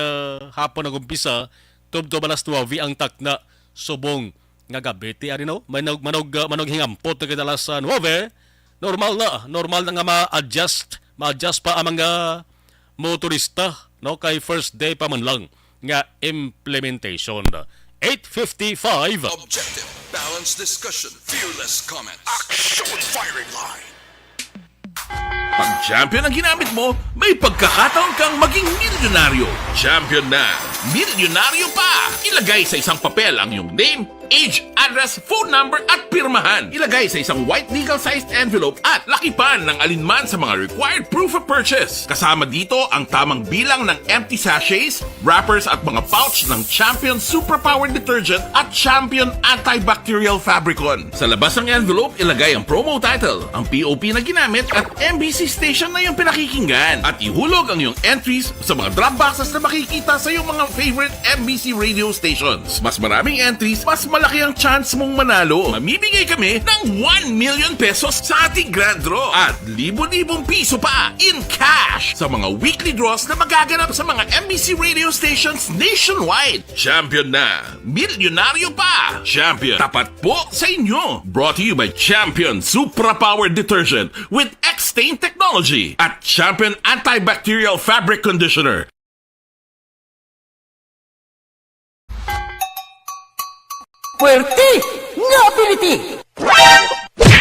hapon nagumpisa, tubto balas 9 ang takna subong nga gabi ti ari no manog hingampot kay dalas 9 normal na nga ma-adjust pa ang mga motorista no kay first day pa man lang nga implementation. 8:55 Objective, balanced discussion, fearless comment. Action Firing Line. Pag champion ang ginamit mo, may pagkakataon kang maging milyonaryo. Champion na, milyonaryo pa! Ilagay sa isang papel ang iyong name, age, address, phone number at pirmahan. Ilagay sa isang white legal-sized envelope at lakipan ng alinman sa mga required proof of purchase. Kasama dito ang tamang bilang ng empty sachets, wrappers at mga pouch ng Champion Superpower Detergent at Champion Antibacterial Fabricon. Sa labas ng envelope, ilagay ang promo title, ang POP na ginamit at MBC station na yung pinakikinggan. At ihulog ang iyong entries sa mga drop boxes na makikita sa iyong mga favorite MBC radio stations. Mas maraming entries, mas malaki ang chance mong manalo. Mamimigay kami ng 1 million pesos sa ating grand draw at libo-libong piso pa in cash sa mga weekly draws na magaganap sa mga MBC radio stations nationwide. Champion na, milyonaryo pa. Champion, tapat po sa inyo. Brought to you by Champion Superpower Detergent with X-Stain Technology at Champion Antibacterial Fabric Conditioner. Puwerte nga ability!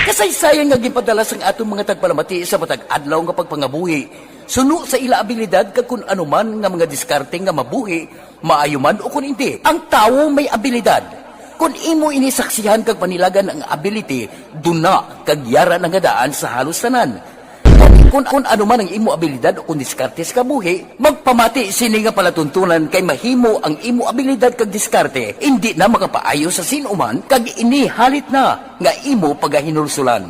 Kasaysayan nga gipadala sang atong mga tagpalamati sa matag adlaw nga pagpangabuhi. Suno sa ila abilidad kag kun anuman nga mga diskarte nga mabuhi, maayo man o kun hindi. Ang tawo may abilidad. Kung imo inisaksihan kag panilagan ang ability, duna kag yara nga daan sa halos tanan. Kung ano man ang imo abilidad o kung diskarte sa kabuhi, magpamati sini nga palatuntunan kay mahimo ang imo abilidad kag diskarte, hindi na makapaayo sa sinuman kag inihalit na nga imo pagahinulsulan.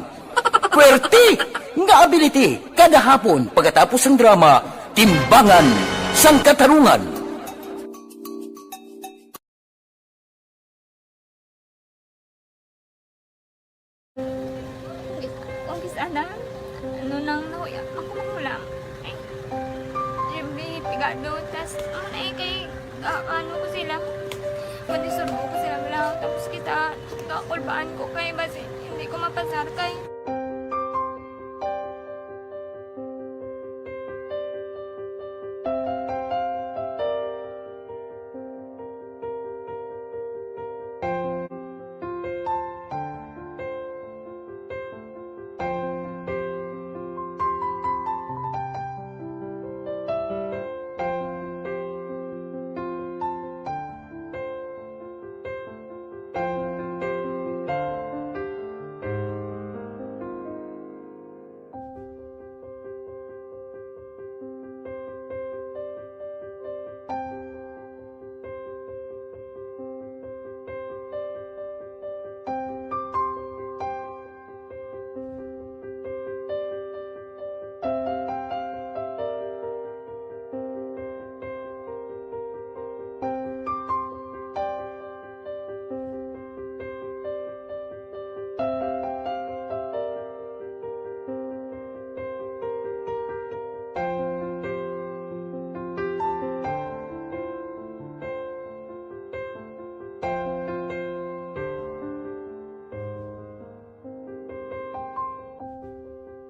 Puwerte nga ability, kada hapon pagkatapos ng drama, Timbangan sang Katarungan. Kulpaan ko kay basi hindi ko mapasar kay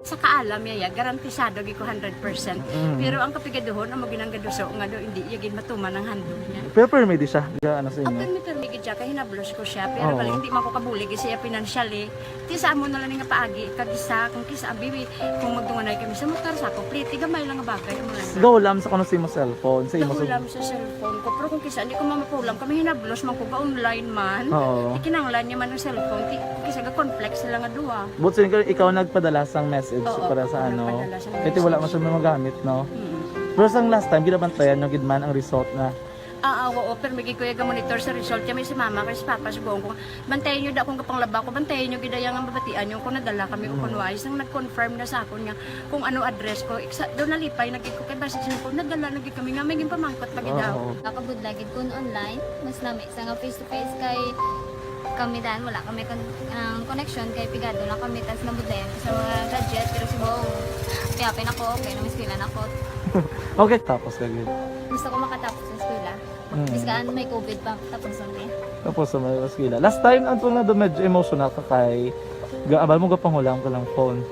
Sa kaalam yaya, garantisado gi ko 100%. Pero ang kapigaduhon, ang maginanggaduso nga do, hindi yagin matuman ang handog niya. Pero permedi siya. Ano sa inyo? Permi gid siya, kay hinablos ko siya. Pero bali, hindi man ko kabulig siya financially. Tisa mo na lang nga paagi, kagisa, kung kisa ang bibi, kung magdunganay kami sa motor sa ko, plate, gamay lang nga bagay. Gawlam sa kano sa imo cellphone. Sa imo Gawlam sa cellphone ko. Pero kung kisa, hindi ko mamapulam. Kami hinablos man ko ba online man. Ikinanglan niya man ang cellphone. Kisa ga complex sila nga duwa. But ikaw nagpadala sang message para sa ano. Kasi wala man siya magamit, no? Pero sang last time, ginabantayan nyo gidman ang result na. Oo, pero may kuya ga monitor sa result. Kami si mama, kasi si papa, si buong ko. Bantayan nyo da kung kapang laba ko. Bantayan nyo gidayang ang mabatian nyo. Kung nadala kami o kunwais. Ang nag-confirm na sa akin nga kung ano address ko. Doon nalipay, nagkik ko kay basis ko. Nadala, nagkik kami nga. May pamangkot pagi daw. Kakabudlagid kun online. Mas lami sa nga face-to-face kay kami dahil wala kami connection kay pigado na kami tas nabudlayan sa mga gadget pero si buong piyapin ako okay na miskilan ako. Okay, tapos kagid. Gusto ko makatapos sa eskwela. Biskaan may COVID pa tapos kami. Tapos sa may eskwela. Last time anto na do medyo emotional ka kay gaabal mo gapanghulam ka lang phone.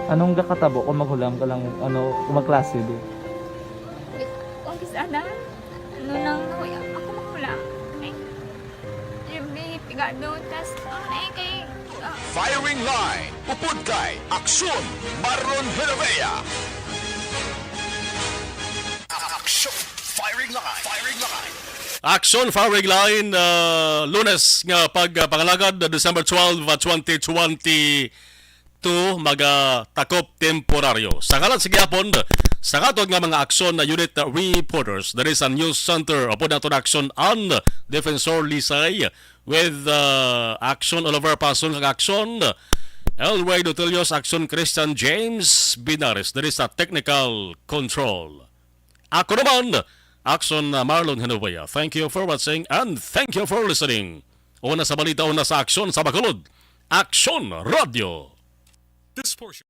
Anong gakatabo kung maghulam ka lang kung magklase di? Kung kisana ano lang ako maghulam. Pigado tas kay Firing line, upod kay Aksyon, Marlon Heravea. Aksyon, firing line, firing line. Action firing line Lunes nga pagpangalagad December 12, 2022 magatakop temporaryo. Sa kalan sa gihapon sa katod nga mga aksyon na unit reporters there is a news center upon nato action on Defensor Lisay with action Oliver Pason kag action Elway Dotelios action Christian James Binares there is a technical control. Ako naman action Marlon Henovea. Thank you for watching and thank you for listening. Una sa balita, una sa aksyon sa Bacolod. Aksyon Radio. This portion